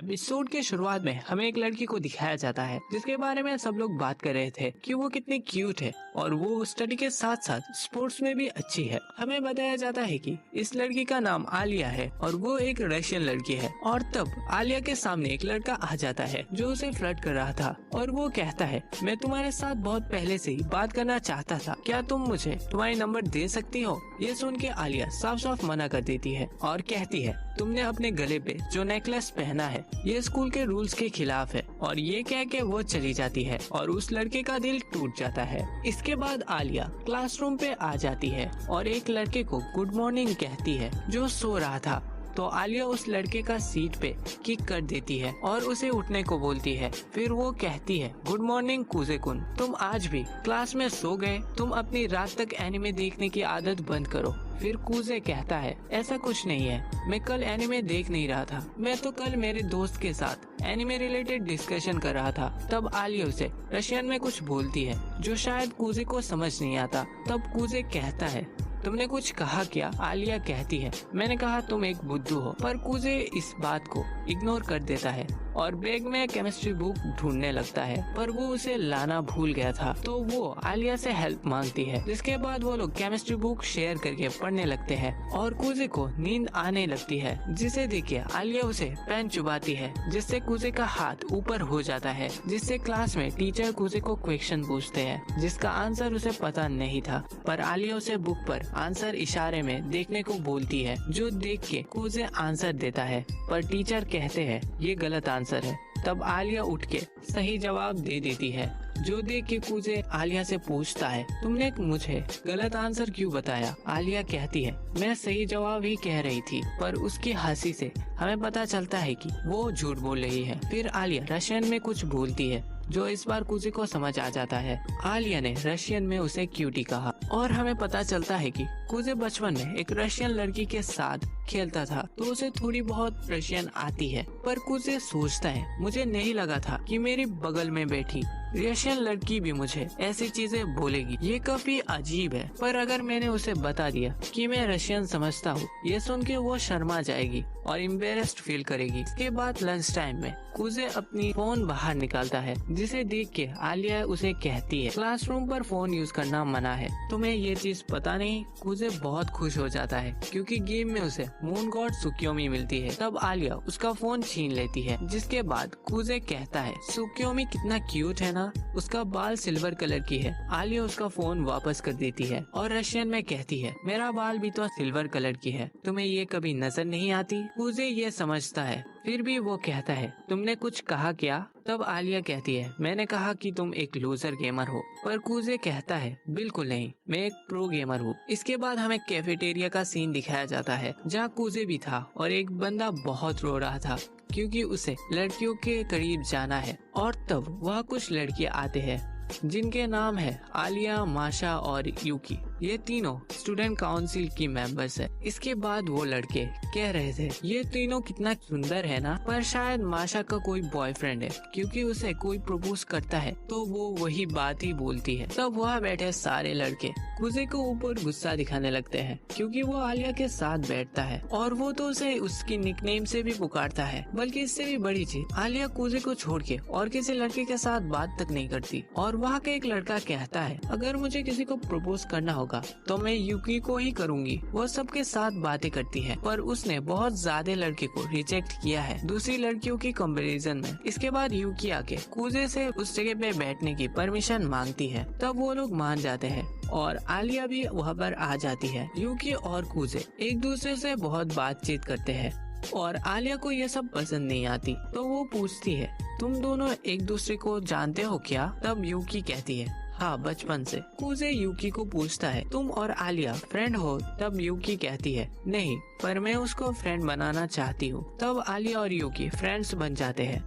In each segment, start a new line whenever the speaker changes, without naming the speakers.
Episode के शुरुआत में हमें एक लड़की को दिखाया जाता है जिसके बारे में सब लोग बात कर रहे थे कि वो कितनी क्यूट है और वो स्टडी के साथ साथ स्पोर्ट्स में भी अच्छी है। हमें बताया जाता है कि इस लड़की का नाम आलिया है और वो एक रशियन लड़की है। और तब आलिया के सामने एक लड़का आ जाता है जो उसे फ्लर्ट कर रहा था और वो कहता है, मैं तुम्हारे साथ बहुत पहले से ही बात करना चाहता था, क्या तुम मुझे तुम्हारी नंबर दे सकती हो? ये सुन के आलिया साफ साफ मना कर देती है और कहती है, तुमने अपने गले पे जो नेकलेस पहना है ये स्कूल के रूल्स के खिलाफ है। और ये कह के वो चली जाती है और उस लड़के का दिल टूट जाता है। इसके बाद आलिया क्लासरूम पे आ जाती है और एक लड़के को गुड मॉर्निंग कहती है जो सो रहा था। तो आलिया उस लड़के का सीट पे किक कर देती है और उसे उठने को बोलती है। फिर वो कहती है, गुड मॉर्निंग कुजे-कुन, तुम आज भी क्लास में सो गए? तुम अपनी रात तक एनिमे देखने की आदत बंद करो। फिर कुजे कहता है, ऐसा कुछ नहीं है, मैं कल एनिमे देख नहीं रहा था, मैं तो कल मेरे दोस्त के साथ एनिमे रिलेटेड डिस्कशन कर रहा था। तब आलिया उसे रशियन में कुछ बोलती है जो शायद कुजे को समझ नहीं आता। तब कुजे कहता है, तुमने कुछ कहा क्या? आलिया कहती है, मैंने कहा तुम एक बुद्धू हो। पर कुजे इस बात को इग्नोर कर देता है और बैग में केमिस्ट्री बुक ढूंढने लगता है, पर वो उसे लाना भूल गया था। तो वो आलिया से हेल्प मांगती है, जिसके बाद वो लोग केमिस्ट्री बुक शेयर करके पढ़ने लगते हैं और कुजे को नींद आने लगती है, जिसे देख के आलिया उसे पेन चुबाती है, जिससे कुजे का हाथ ऊपर हो जाता है, जिससे क्लास में टीचर कुजे को क्वेश्चन पूछते हैं जिसका आंसर उसे पता नहीं था। पर आलिया उसे बुक पर आंसर इशारे में देखने को बोलती है, जो देख के कुजे आंसर देता है, पर टीचर कहते हैं ये गलत आंसर है। तब आलिया उठ के सही जवाब दे देती है, जो देख के कुजे आलिया से पूछता है, तुमने मुझे गलत आंसर क्यों बताया? आलिया कहती है, मैं सही जवाब ही कह रही थी। पर उसकी हंसी से हमें पता चलता है कि वो झूठ बोल रही है। फिर आलिया रशियन में कुछ बोलती है जो इस बार कुजे को समझ आ जाता है। आलिया ने रशियन में उसे क्यूटी कहा और हमें पता चलता है कि कुजे बचपन में एक रशियन लड़की के साथ खेलता था, तो उसे थोड़ी बहुत रशियन आती है। पर कुजे सोचता है, मुझे नहीं लगा था कि मेरी बगल में बैठी रशियन लड़की भी मुझे ऐसी चीजें बोलेगी, ये काफी अजीब है। पर अगर मैंने उसे बता दिया कि मैं रशियन समझता हूँ, ये सुन के वो शर्मा जाएगी और एम्बेरेस्ड फील करेगी। इसके बाद लंच टाइम में कुजे अपनी फोन बाहर निकालता है, जिसे देख के आलिया उसे कहती है, क्लासरूम पर फोन यूज करना मना है, तुम्हें ये चीज पता नहीं? कुजे बहुत खुश हो जाता है क्योंकि गेम में उसे मून गॉड सुक्योमी मिलती है। तब आलिया उसका फोन छीन लेती है, जिसके बाद कुजे कहता है, सुक्योमी कितना क्यूट है ना, उसका बाल सिल्वर कलर की है। आलिया उसका फोन वापस कर देती है और रशियन में कहती है, मेरा बाल भी तो सिल्वर कलर की है, तुम्हें ये कभी नजर नहीं आती? कुजे ये समझता है, फिर भी वो कहता है, तुमने कुछ कहा क्या? तब आलिया कहती है, मैंने कहा कि तुम एक लूजर गेमर हो। पर कुजे कहता है, बिल्कुल नहीं, मैं एक प्रो गेमर हूँ। इसके बाद हमें कैफेटेरिया का सीन दिखाया जाता है जहाँ कुजे भी था और एक बंदा बहुत रो रहा था क्योंकि उसे लड़कियों के करीब जाना है। और तब वह कुछ लड़कियां आते हैं जिनके नाम है आलिया, माशा और यूकी। ये तीनों स्टूडेंट काउंसिल की मेंबर्स है। इसके बाद वो लड़के कह रहे थे, ये तीनों कितना सुंदर है ना। पर शायद माशा का कोई बॉयफ्रेंड है, क्योंकि उसे कोई प्रपोज करता है तो वो वही बात ही बोलती है। तब वहाँ बैठे सारे लड़के कुजे को ऊपर गुस्सा दिखाने लगते हैं क्योंकि वो आलिया के साथ बैठता है और वो तो उसे उसकी निकनेम से भी पुकारता है। बल्कि इससे भी बड़ी चीज, आलिया कुजे को छोड़ के और किसी लड़के के साथ बात तक नहीं करती। और वहाँ का एक लड़का कहता है, अगर मुझे किसी को प्रपोज करना होगा तो मैं यूकी को ही करूंगी। वो सबके साथ बातें करती है, पर उसने बहुत ज्यादा लड़के को रिजेक्ट किया है दूसरी लड़कियों की कंपैरिजन में। इसके बाद यूकी आके कुजे से उस जगह पे बैठने की परमिशन मांगती है। तब वो लोग मान जाते हैं और आलिया भी वहाँ पर आ जाती है। यूकी और कुजे एक दूसरे से बहुत बातचीत करते हैं और आलिया को ये सब पसंद नहीं आती, तो वो पूछती है, तुम दोनों एक दूसरे को जानते हो क्या? तब यूकी कहती है, हाँ, बचपन से। कुजे यूकी को पूछता है, तुम और आलिया फ्रेंड हो? तब यूकी कहती है, नहीं, पर मैं उसको फ्रेंड बनाना चाहती हूँ। तब आलिया और यूकी फ्रेंड्स बन जाते हैं।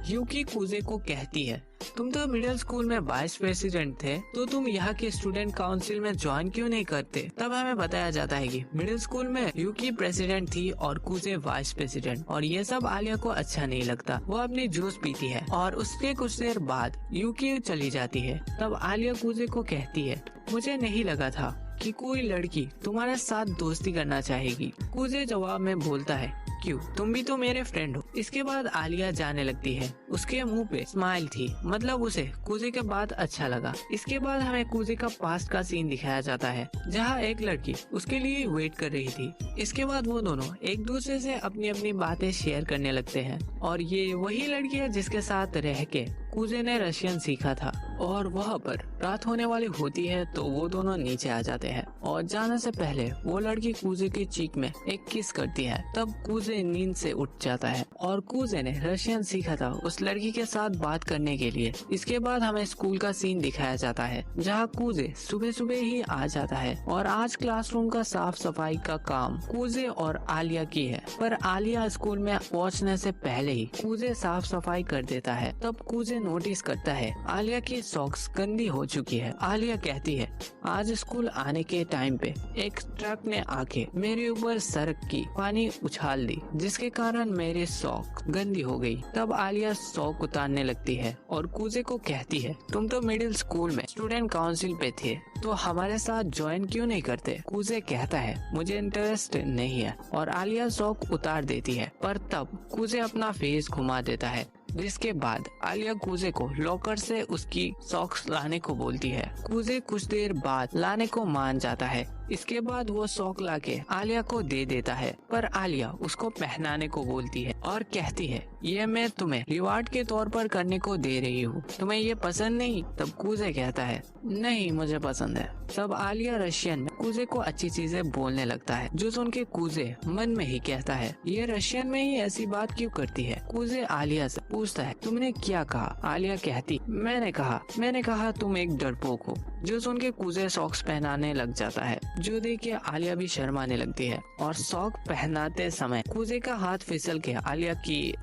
यूकी कुजे को कहती है, तुम तो मिडिल स्कूल में वाइस प्रेसिडेंट थे, तो तुम यहाँ के स्टूडेंट काउंसिल में ज्वाइन क्यों नहीं करते? तब हमें बताया जाता है कि मिडिल स्कूल में यूकी प्रेसिडेंट थी और कुजे वाइस प्रेसिडेंट, और ये सब आलिया को अच्छा नहीं लगता। वो अपनी जूस पीती है और उसके कुछ देर बाद यूकी चली जाती है। तब आलिया कुजे को कहती है, मुझे नहीं लगा था कि कोई लड़की तुम्हारे साथ दोस्ती करना चाहेगी। कुजे जवाब में बोलता है, थैंक यू, तुम भी तो मेरे फ्रेंड हो। इसके बाद आलिया जाने लगती है। उसके मुंह पे स्माइल थी, मतलब उसे कूजे के बाद अच्छा लगा। इसके बाद हमें कूजे का पास्ट का सीन दिखाया जाता है, जहाँ एक लड़की उसके लिए वेट कर रही थी। इसके बाद वो दोनों एक दूसरे से अपनी अपनी बातें शेयर करने लगते हैं, और ये वही लड़की है जिसके साथ रह के कूजे ने रशियन सीखा था। और वहाँ पर रात होने वाली होती है, तो वो दोनों नीचे आ जाते हैं, और जाने से पहले वो लड़की कूजे की चीक में एक किस करती है। तब कूजे नींद से उठ जाता है, और कूजे ने रशियन सीखा था उस लड़की के साथ बात करने के लिए। इसके बाद हमें स्कूल का सीन दिखाया जाता है, जहाँ कूजे सुबह सुबह ही आ जाता है, और आज क्लासरूम का साफ सफाई का काम कूजे और आलिया की है। पर आलिया स्कूल में पहुँचने से पहले ही कूजे साफ सफाई कर देता है। तब कूजे नोटिस करता है आलिया की सॉक्स गंदी हो चुकी है। आलिया कहती है, आज स्कूल आने के टाइम पे एक ट्रक ने आके मेरे ऊपर सड़क की पानी उछाल दी, जिसके कारण मेरे सॉक गंदी हो गई। तब आलिया सॉक उतारने लगती है और कूजे को कहती है, तुम तो मिडिल स्कूल में स्टूडेंट काउंसिल पे थे, तो हमारे साथ ज्वाइन क्यों नहीं करते? कूजे कहता है, मुझे इंटरेस्ट नहीं है, और आलिया सॉक उतार देती है। पर तब कूजे अपना फेस घुमा देता है, जिसके बाद आलिया कूजे को लॉकर से उसकी सॉक्स लाने को बोलती है। कूजे कुछ देर बाद लाने को मान जाता है। इसके बाद वो सॉक लाके आलिया को दे देता है, पर आलिया उसको पहनाने को बोलती है और कहती है, ये मैं तुम्हें रिवार्ड के तौर पर करने को दे रही हूँ, तुम्हें ये पसंद नहीं? तब कूजे कहता है, नहीं मुझे पसंद है। तब आलिया रशियन में कूजे को अच्छी चीजें बोलने लगता है, जो सुन के कूजे मन में ही कहता है, ये रशियन में ही ऐसी बात क्यों करती है? कूजे आलिया से पूछता है, तुमने क्या कहा? आलिया कहती, मैंने कहा तुम एक डरपोक हो। जो सुन के कूजे सॉक्स पहनाने लग जाता है, जो देख के आलिया भी शर्माने लगती है, और सॉक पहनाते समय कूजे का हाथ फिसल के आलिया की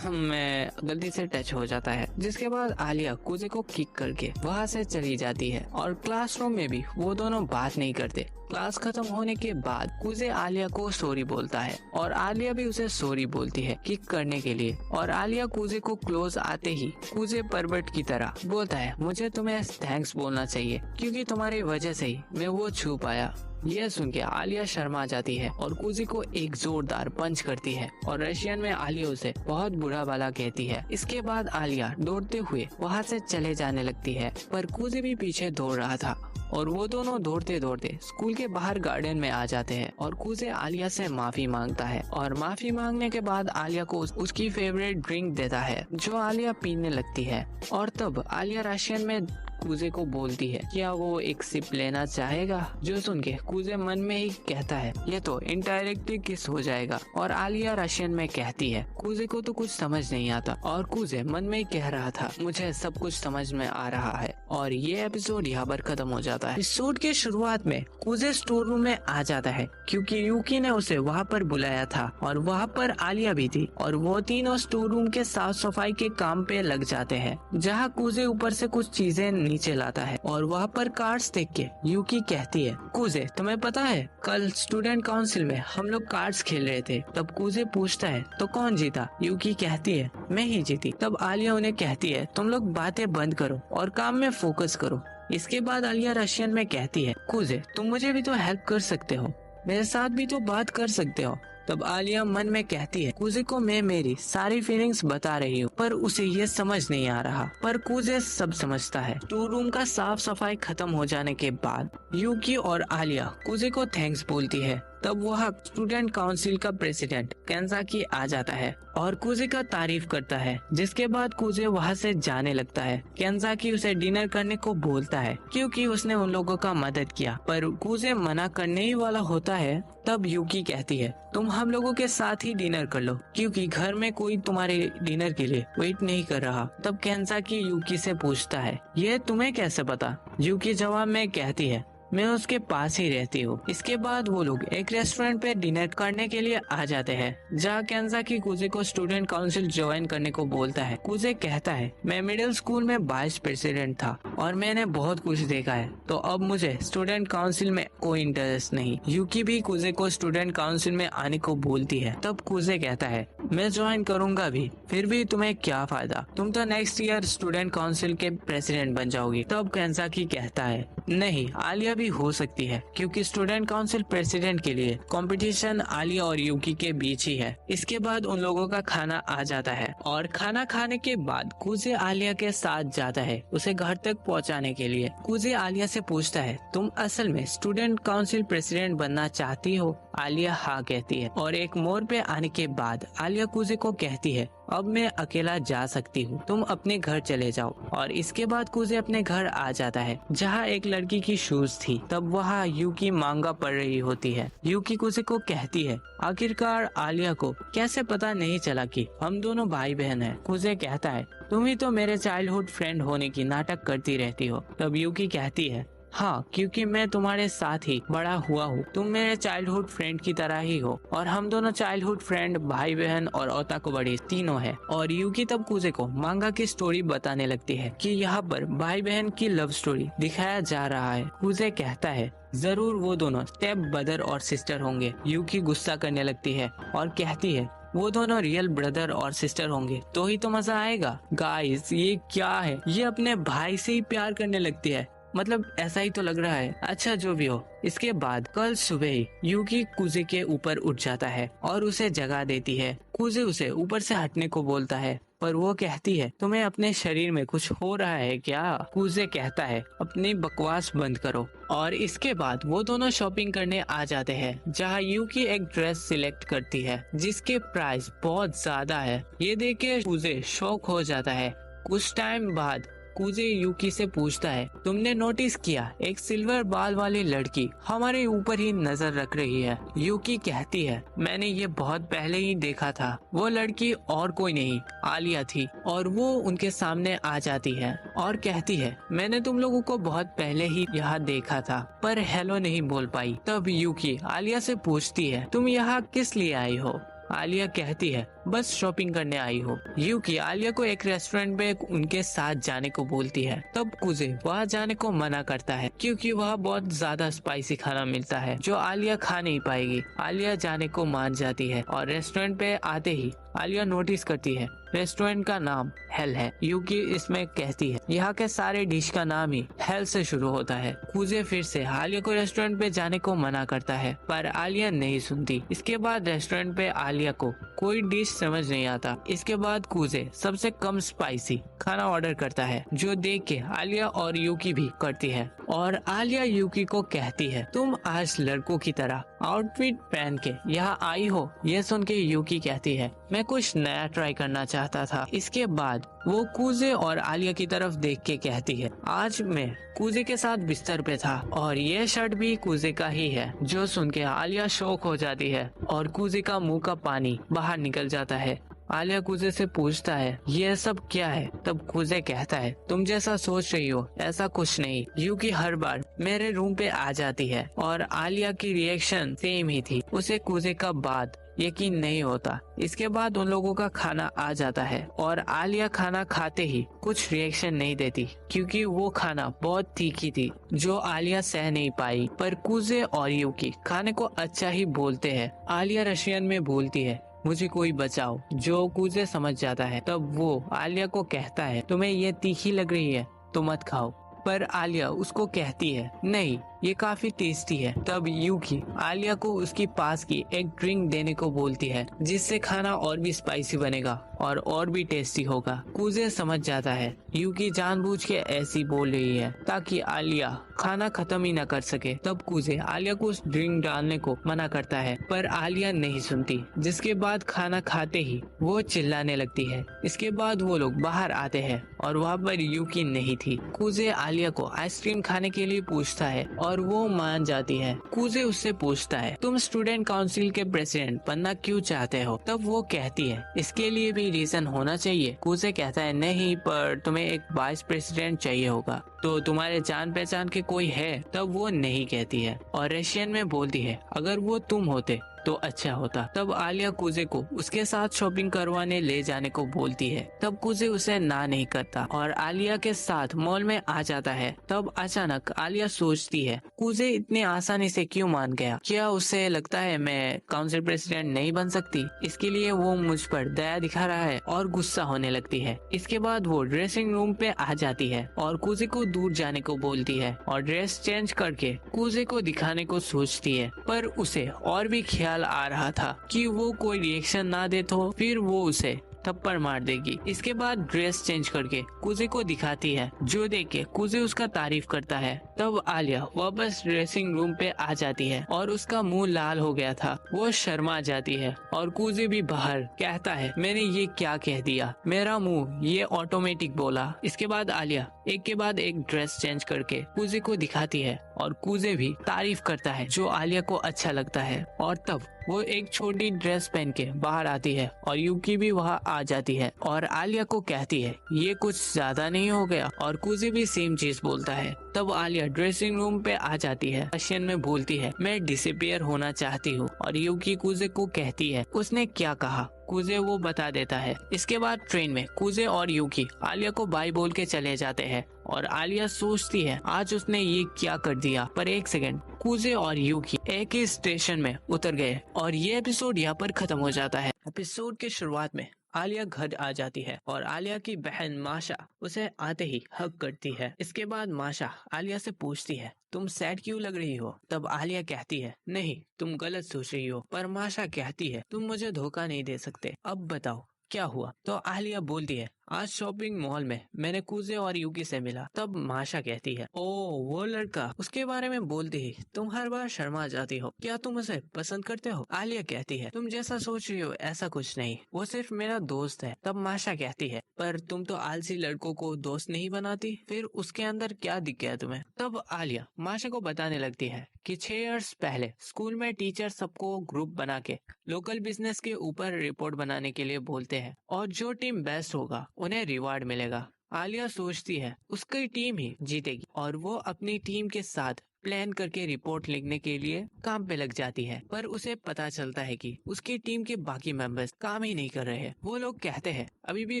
में गलती से टच हो जाता है। जिसके बाद आलिया कूजे को किक करके वहाँ से चली जाती है, और क्लासरूम में भी वो दोनों बात नहीं करते। क्लास खत्म होने के बाद कूजे आलिया को सॉरी बोलता है, और आलिया भी उसे सॉरी बोलती है किक करने के लिए। और आलिया कूजे को क्लोज आते ही कूजे परवट की तरह बोलता है, मुझे तुम्हें थैंक्स बोलना चाहिए, क्योंकि तुम्हारी वजह से ही मैं वो छू पाया। यह सुन के आलिया शर्मा जाती है और कूजे को एक जोरदार पंच करती है, और रशियन में आलिया उसे बहुत बुरा भला कहती है। इसके बाद आलिया दौड़ते हुए वहाँ से चले जाने लगती है, पर कूजे भी पीछे दौड़ रहा था, और वो दोनों दौड़ते दौड़ते स्कूल के बाहर गार्डन में आ जाते हैं। और कूजे आलिया से माफी मांगता है, और माफी मांगने के बाद आलिया को उसकी फेवरेट ड्रिंक देता है, जो आलिया पीने लगती है। और तब आलिया रशियन में कूजे को बोलती है, क्या वो एक सिप लेना चाहेगा? जो सुन के कूजे मन में ही कहता है, ये तो इनडायरेक्टली किस हो जाएगा। और आलिया रशियन में कहती है, कूजे को तो कुछ समझ नहीं आता, और कूजे मन में ही कह रहा था, मुझे सब कुछ समझ में आ रहा है। और ये एपिसोड यहाँ पर खत्म हो जाता है। एपिसोड के शुरुआत में कूजे स्टोर रूम में आ जाता है, क्योंकि यूकी ने उसे वहाँ पर बुलाया था, और वहाँ पर आलिया भी थी, और वो तीनों स्टोर रूम के साफ सफाई के काम पे लग जाते हैं, जहाँ कूजे ऊपर से कुछ चीजें नीचे लाता है। और वहाँ पर कार्ड्स देख के यूकी कहती है, कूजे तुम्हें पता है कल स्टूडेंट काउंसिल में हम लोग कार्ड्स खेल रहे थे। तब कूजे पूछता है, तो कौन जीता? यूकी कहती है, मैं ही जीती। तब आलिया उन्हें कहती है, तुम लोग बातें बंद करो और काम में फोकस करो। इसके बाद आलिया रशियन में कहती है, कूजे तुम मुझे भी तो हेल्प कर सकते हो, मेरे साथ भी तो बात कर सकते हो। तब आलिया मन में कहती है, कूजे को मैं मेरी सारी फीलिंग्स बता रही हूँ, पर उसे ये समझ नहीं आ रहा। पर कूजे सब समझता है। स्टोर रूम का साफ सफाई खत्म हो जाने के बाद यूकी और आलिया कूजे को थैंक्स बोलती है। तब वह स्टूडेंट काउंसिल का प्रेसिडेंट केंजाकी आ जाता है और कूजे का तारीफ करता है, जिसके बाद कूजे वहाँ से जाने लगता है। केंजाकी उसे डिनर करने को बोलता है, क्योंकि उसने उन लोगों का मदद किया, पर कूजे मना करने ही वाला होता है। तब यूकी कहती है, तुम हम लोगों के साथ ही डिनर कर लो, क्योंकि घर में कोई तुम्हारे डिनर के लिए वेट नहीं कर रहा। तब केंजाकी यूकी से पूछता है, ये तुम्हें कैसे पता? यूकी जवाब में कहती है, मैं उसके पास ही रहती हूँ। इसके बाद वो लोग एक रेस्टोरेंट पे डिनर करने के लिए आ जाते हैं, जहाँ केंजाकी कूजे को स्टूडेंट काउंसिल ज्वाइन करने को बोलता है। कूजे कहता है, मैं मिडिल स्कूल में वाइस प्रेसिडेंट था और मैंने बहुत कुछ देखा है, तो अब मुझे स्टूडेंट काउंसिल में कोई इंटरेस्ट नहीं। यूकी भी कूजे को स्टूडेंट काउंसिल में आने को बोलती है। तब कूजे कहता है, मैं ज्वाइन करूंगा भी, फिर भी तुम्हें क्या फायदा, तुम तो नेक्स्ट ईयर स्टूडेंट काउंसिल के प्रेसिडेंट बन जाओगी। तब केंसाकी कहता है नहीं, आलिया भी हो सकती है, क्योंकि स्टूडेंट काउंसिल प्रेसिडेंट के लिए कंपटीशन आलिया और यूकी के बीच ही है। इसके बाद उन लोगों का खाना आ जाता है और खाना खाने के बाद कुजे आलिया के साथ जाता है उसे घर तक पहुंचाने के लिए। कुजे आलिया से पूछता है तुम असल में स्टूडेंट काउंसिल प्रेसिडेंट बनना चाहती हो? आलिया हाँ कहती है और एक मोड़ पे आने के बाद आलिया कुजे को कहती है अब मैं अकेला जा सकती हूँ, तुम अपने घर चले जाओ। और इसके बाद कुजे अपने घर आ जाता है जहाँ एक लड़की की शूज थी। तब वहाँ यूकी मांगा पढ़ रही होती है। यूकी कुजे को कहती है आखिरकार आलिया को कैसे पता नहीं चला कि हम दोनों भाई बहन हैं। कुजे कहता है तुम ही तो मेरे चाइल्डहुड फ्रेंड होने की नाटक करती रहती हो। तब यूकी कहती है हाँ, क्योंकि मैं तुम्हारे साथ ही बड़ा हुआ हूँ, तुम मेरे चाइल्डहुड फ्रेंड की तरह ही हो और हम दोनों चाइल्डहुड फ्रेंड भाई बहन और ओताको बड़ी तीनों है। और यूकी तब कुजे को मांगा की स्टोरी बताने लगती है कि यहाँ पर भाई बहन की लव स्टोरी दिखाया जा रहा है। कुजे कहता है जरूर वो दोनों स्टेप ब्रदर और सिस्टर होंगे। यूकी गुस्सा करने लगती है और कहती है वो दोनों रियल ब्रदर और सिस्टर होंगे तो ही तो मजा आएगा। गाइस ये क्या है, ये अपने भाई से ही प्यार करने लगती है, मतलब ऐसा ही तो लग रहा है। अच्छा जो भी हो, इसके बाद कल सुबह यूकी कुजे के ऊपर उठ जाता है और उसे जगा देती है। कुजे उसे ऊपर से हटने को बोलता है पर वो कहती है तुम्हें अपने शरीर में कुछ हो रहा है क्या? कुजे कहता है अपनी बकवास बंद करो। और इसके बाद वो दोनों शॉपिंग करने आ जाते हैं जहाँ यूकी एक ड्रेस सिलेक्ट करती है जिसके प्राइस बहुत ज्यादा है। ये देख के कुजे शॉक हो जाता है। कुछ टाइम बाद कुजे यूकी से पूछता है तुमने नोटिस किया एक सिल्वर बाल वाली लड़की हमारे ऊपर ही नजर रख रही है? यूकी कहती है मैंने ये बहुत पहले ही देखा था, वो लड़की और कोई नहीं आलिया थी। और वो उनके सामने आ जाती है और कहती है मैंने तुम लोगों को बहुत पहले ही यहाँ देखा था पर हेलो नहीं बोल पाई। तब यूकी आलिया से पूछती है तुम यहाँ किस लिए आई हो? आलिया कहती है बस शॉपिंग करने आई हो। यूकी आलिया को एक रेस्टोरेंट में उनके साथ जाने को बोलती है। तब कुजे वहाँ जाने को मना करता है क्योंकि वहाँ बहुत ज्यादा स्पाइसी खाना मिलता है जो आलिया खा नहीं पाएगी। आलिया जाने को मान जाती है और रेस्टोरेंट पे आते ही आलिया नोटिस करती है रेस्टोरेंट का नाम हेल है। यूकी इसमें कहती है यहाँ के सारे डिश का नाम ही हेल से शुरू होता है। कुजे फिर से आलिया को रेस्टोरेंट पे जाने को मना करता है पर आलिया नहीं सुनती। इसके बाद रेस्टोरेंट पे आलिया को कोई डिश समझ नहीं आता। इसके बाद कुजे सबसे कम स्पाइसी खाना ऑर्डर करता है जो देख के आलिया और यूकी भी करती है। और आलिया यूकी को कहती है तुम आज लड़कों की तरह आउटफिट पहन के यहाँ आई हो। ये सुन के यूकी कहती है मैं कुछ नया ट्राई करना चाहता था। इसके बाद वो कुजे और आलिया की तरफ देख के कहती है आज मैं कुजे के साथ बिस्तर पे था और ये शर्ट भी कुजे का ही है। जो सुन के आलिया शॉक हो जाती है और कुजे का मुंह का पानी बाहर निकल जाता है। आलिया कुजे से पूछता है ये सब क्या है? तब कुजे कहता है तुम जैसा सोच रही हो ऐसा कुछ नहीं। यूकी हर बार मेरे रूम पे आ जाती है और आलिया की रिएक्शन सेम ही थी। उसे कुजे का बात यकीन नहीं होता। इसके बाद उन लोगों का खाना आ जाता है और आलिया खाना खाते ही कुछ रिएक्शन नहीं देती क्योंकि वो खाना बहुत तीखी थी जो आलिया सह नहीं पाई। पर कुजे और यूकी खाने को अच्छा ही बोलते हैं। आलिया रशियन में बोलती है मुझे कोई बचाओ, जो कुजे समझ जाता है। तब वो आलिया को कहता है तुम्हें ये तीखी लग रही है तो मत खाओ। पर आलिया उसको कहती है नहीं ये काफी टेस्टी है। तब यूकी आलिया को उसकी पास की एक ड्रिंक देने को बोलती है जिससे खाना और भी स्पाइसी बनेगा और भी टेस्टी होगा। कुजे समझ जाता है यूकी जानबूझ के ऐसी बोल रही है ताकि आलिया खाना खत्म ही न कर सके। तब कुजे आलिया को उस ड्रिंक डालने को मना करता है पर आलिया नहीं सुनती। जिसके बाद खाना खाते ही वो चिल्लाने लगती है। इसके बाद वो लोग बाहर आते हैं और वहाँ पर यूकी नहीं थी। कुजे आलिया को आइसक्रीम खाने के लिए पूछता है और वो मान जाती है। कुजे उससे पूछता है तुम स्टूडेंट काउंसिल के प्रेसिडेंट बनना क्यों चाहते हो? तब वो कहती है इसके लिए भी रीजन होना चाहिए। कुजे कहता है नहीं पर तुम्हें एक वाइस प्रेसिडेंट चाहिए होगा तो तुम्हारे जान पहचान के कोई है? तब वो नहीं कहती है और रशियन में बोलती है अगर वो तुम होते तो अच्छा होता। तब आलिया कुजे को उसके साथ शॉपिंग करवाने ले जाने को बोलती है। तब कुजे उसे ना नहीं करता और आलिया के साथ मॉल में आ जाता है। तब अचानक आलिया सोचती है कुजे इतने आसानी से क्यों मान गया? क्या उसे लगता है मैं काउंसिल प्रेसिडेंट नहीं बन सकती? इसके लिए वो मुझ पर दया दिखा रहा है और गुस्सा होने लगती है। इसके बाद वो ड्रेसिंग रूम पे आ जाती है और कुजे को दूर जाने को बोलती है और ड्रेस चेंज करके कुजे को दिखाने को सोचती है। पर उसे और भी ख्याल आ रहा था कि वो कोई रिएक्शन ना दे तो फिर वो उसे थप्पड़ मार देगी। इसके बाद ड्रेस चेंज करके कुजे को दिखाती है, जो देख के कुजे उसका तारीफ करता है। तब आलिया वापस ड्रेसिंग रूम पे आ जाती है और उसका मुंह लाल हो गया था। वो शर्मा जाती है और कुजे भी बाहर कहता है मैंने ये क्या कह दिया, मेरा मुंह ये ऑटोमेटिक बोला। इसके बाद आलिया एक के बाद एक ड्रेस चेंज करके कुजे को दिखाती है और कुजे भी तारीफ करता है, जो आलिया को अच्छा लगता है। और तब वो एक छोटी ड्रेस पहन के बाहर आती है और यूकी भी वहाँ आ जाती है और आलिया को कहती है ये कुछ ज्यादा नहीं हो गया? और कुजे भी सेम चीज बोलता है। तब आलिया ड्रेसिंग रूम पे आ जाती है, रशियन में बोलती है मैं डिसअपियर होना चाहती हूँ और यूकी कुजे को कहती है उसने क्या कहा। कुजे वो बता देता है। इसके बाद ट्रेन में कुजे और यूकी आलिया को बाय बोल के चले जाते हैं और आलिया सोचती है आज उसने ये क्या कर दिया। पर एक सेकंड, कुजे और यूकी एक ही स्टेशन में उतर गए और ये एपिसोड यहाँ पर खत्म हो जाता है। एपिसोड के शुरुआत में आलिया घर आ जाती है और आलिया की बहन माशा उसे आते ही हग करती है। इसके बाद माशा आलिया से पूछती है तुम सैड क्यों लग रही हो? तब आलिया कहती है नहीं तुम गलत सोच रही हो। पर माशा कहती है तुम मुझे धोखा नहीं दे सकते, अब बताओ क्या हुआ? तो आलिया बोलती है आज शॉपिंग मॉल में मैंने कुजे और यूकी से मिला। तब माशा कहती है ओ वो लड़का, उसके बारे में बोलते ही तुम हर बार शर्मा जाती हो, क्या तुम उसे पसंद करते हो? आलिया कहती है तुम जैसा सोच रही हो ऐसा कुछ नहीं, वो सिर्फ मेरा दोस्त है। तब माशा कहती है पर तुम तो आलसी लड़कों को दोस्त नहीं बनाती, फिर उसके अंदर क्या दिख गया तुम्हें? तब आलिया माशा को बताने लगती है कि 6 इयर्स पहले स्कूल में टीचर सबको ग्रुप बना के लोकल बिजनेस के ऊपर रिपोर्ट बनाने के लिए बोलते हैं और जो टीम बेस्ट होगा उन्हें रिवार्ड मिलेगा। आलिया सोचती है उसकी टीम ही जीतेगी और वो अपनी टीम के साथ प्लान करके रिपोर्ट लिखने के लिए काम पे लग जाती है। पर उसे पता चलता है कि उसकी टीम के बाकी मेंबर्स काम ही नहीं कर रहे। वो लोग कहते हैं अभी भी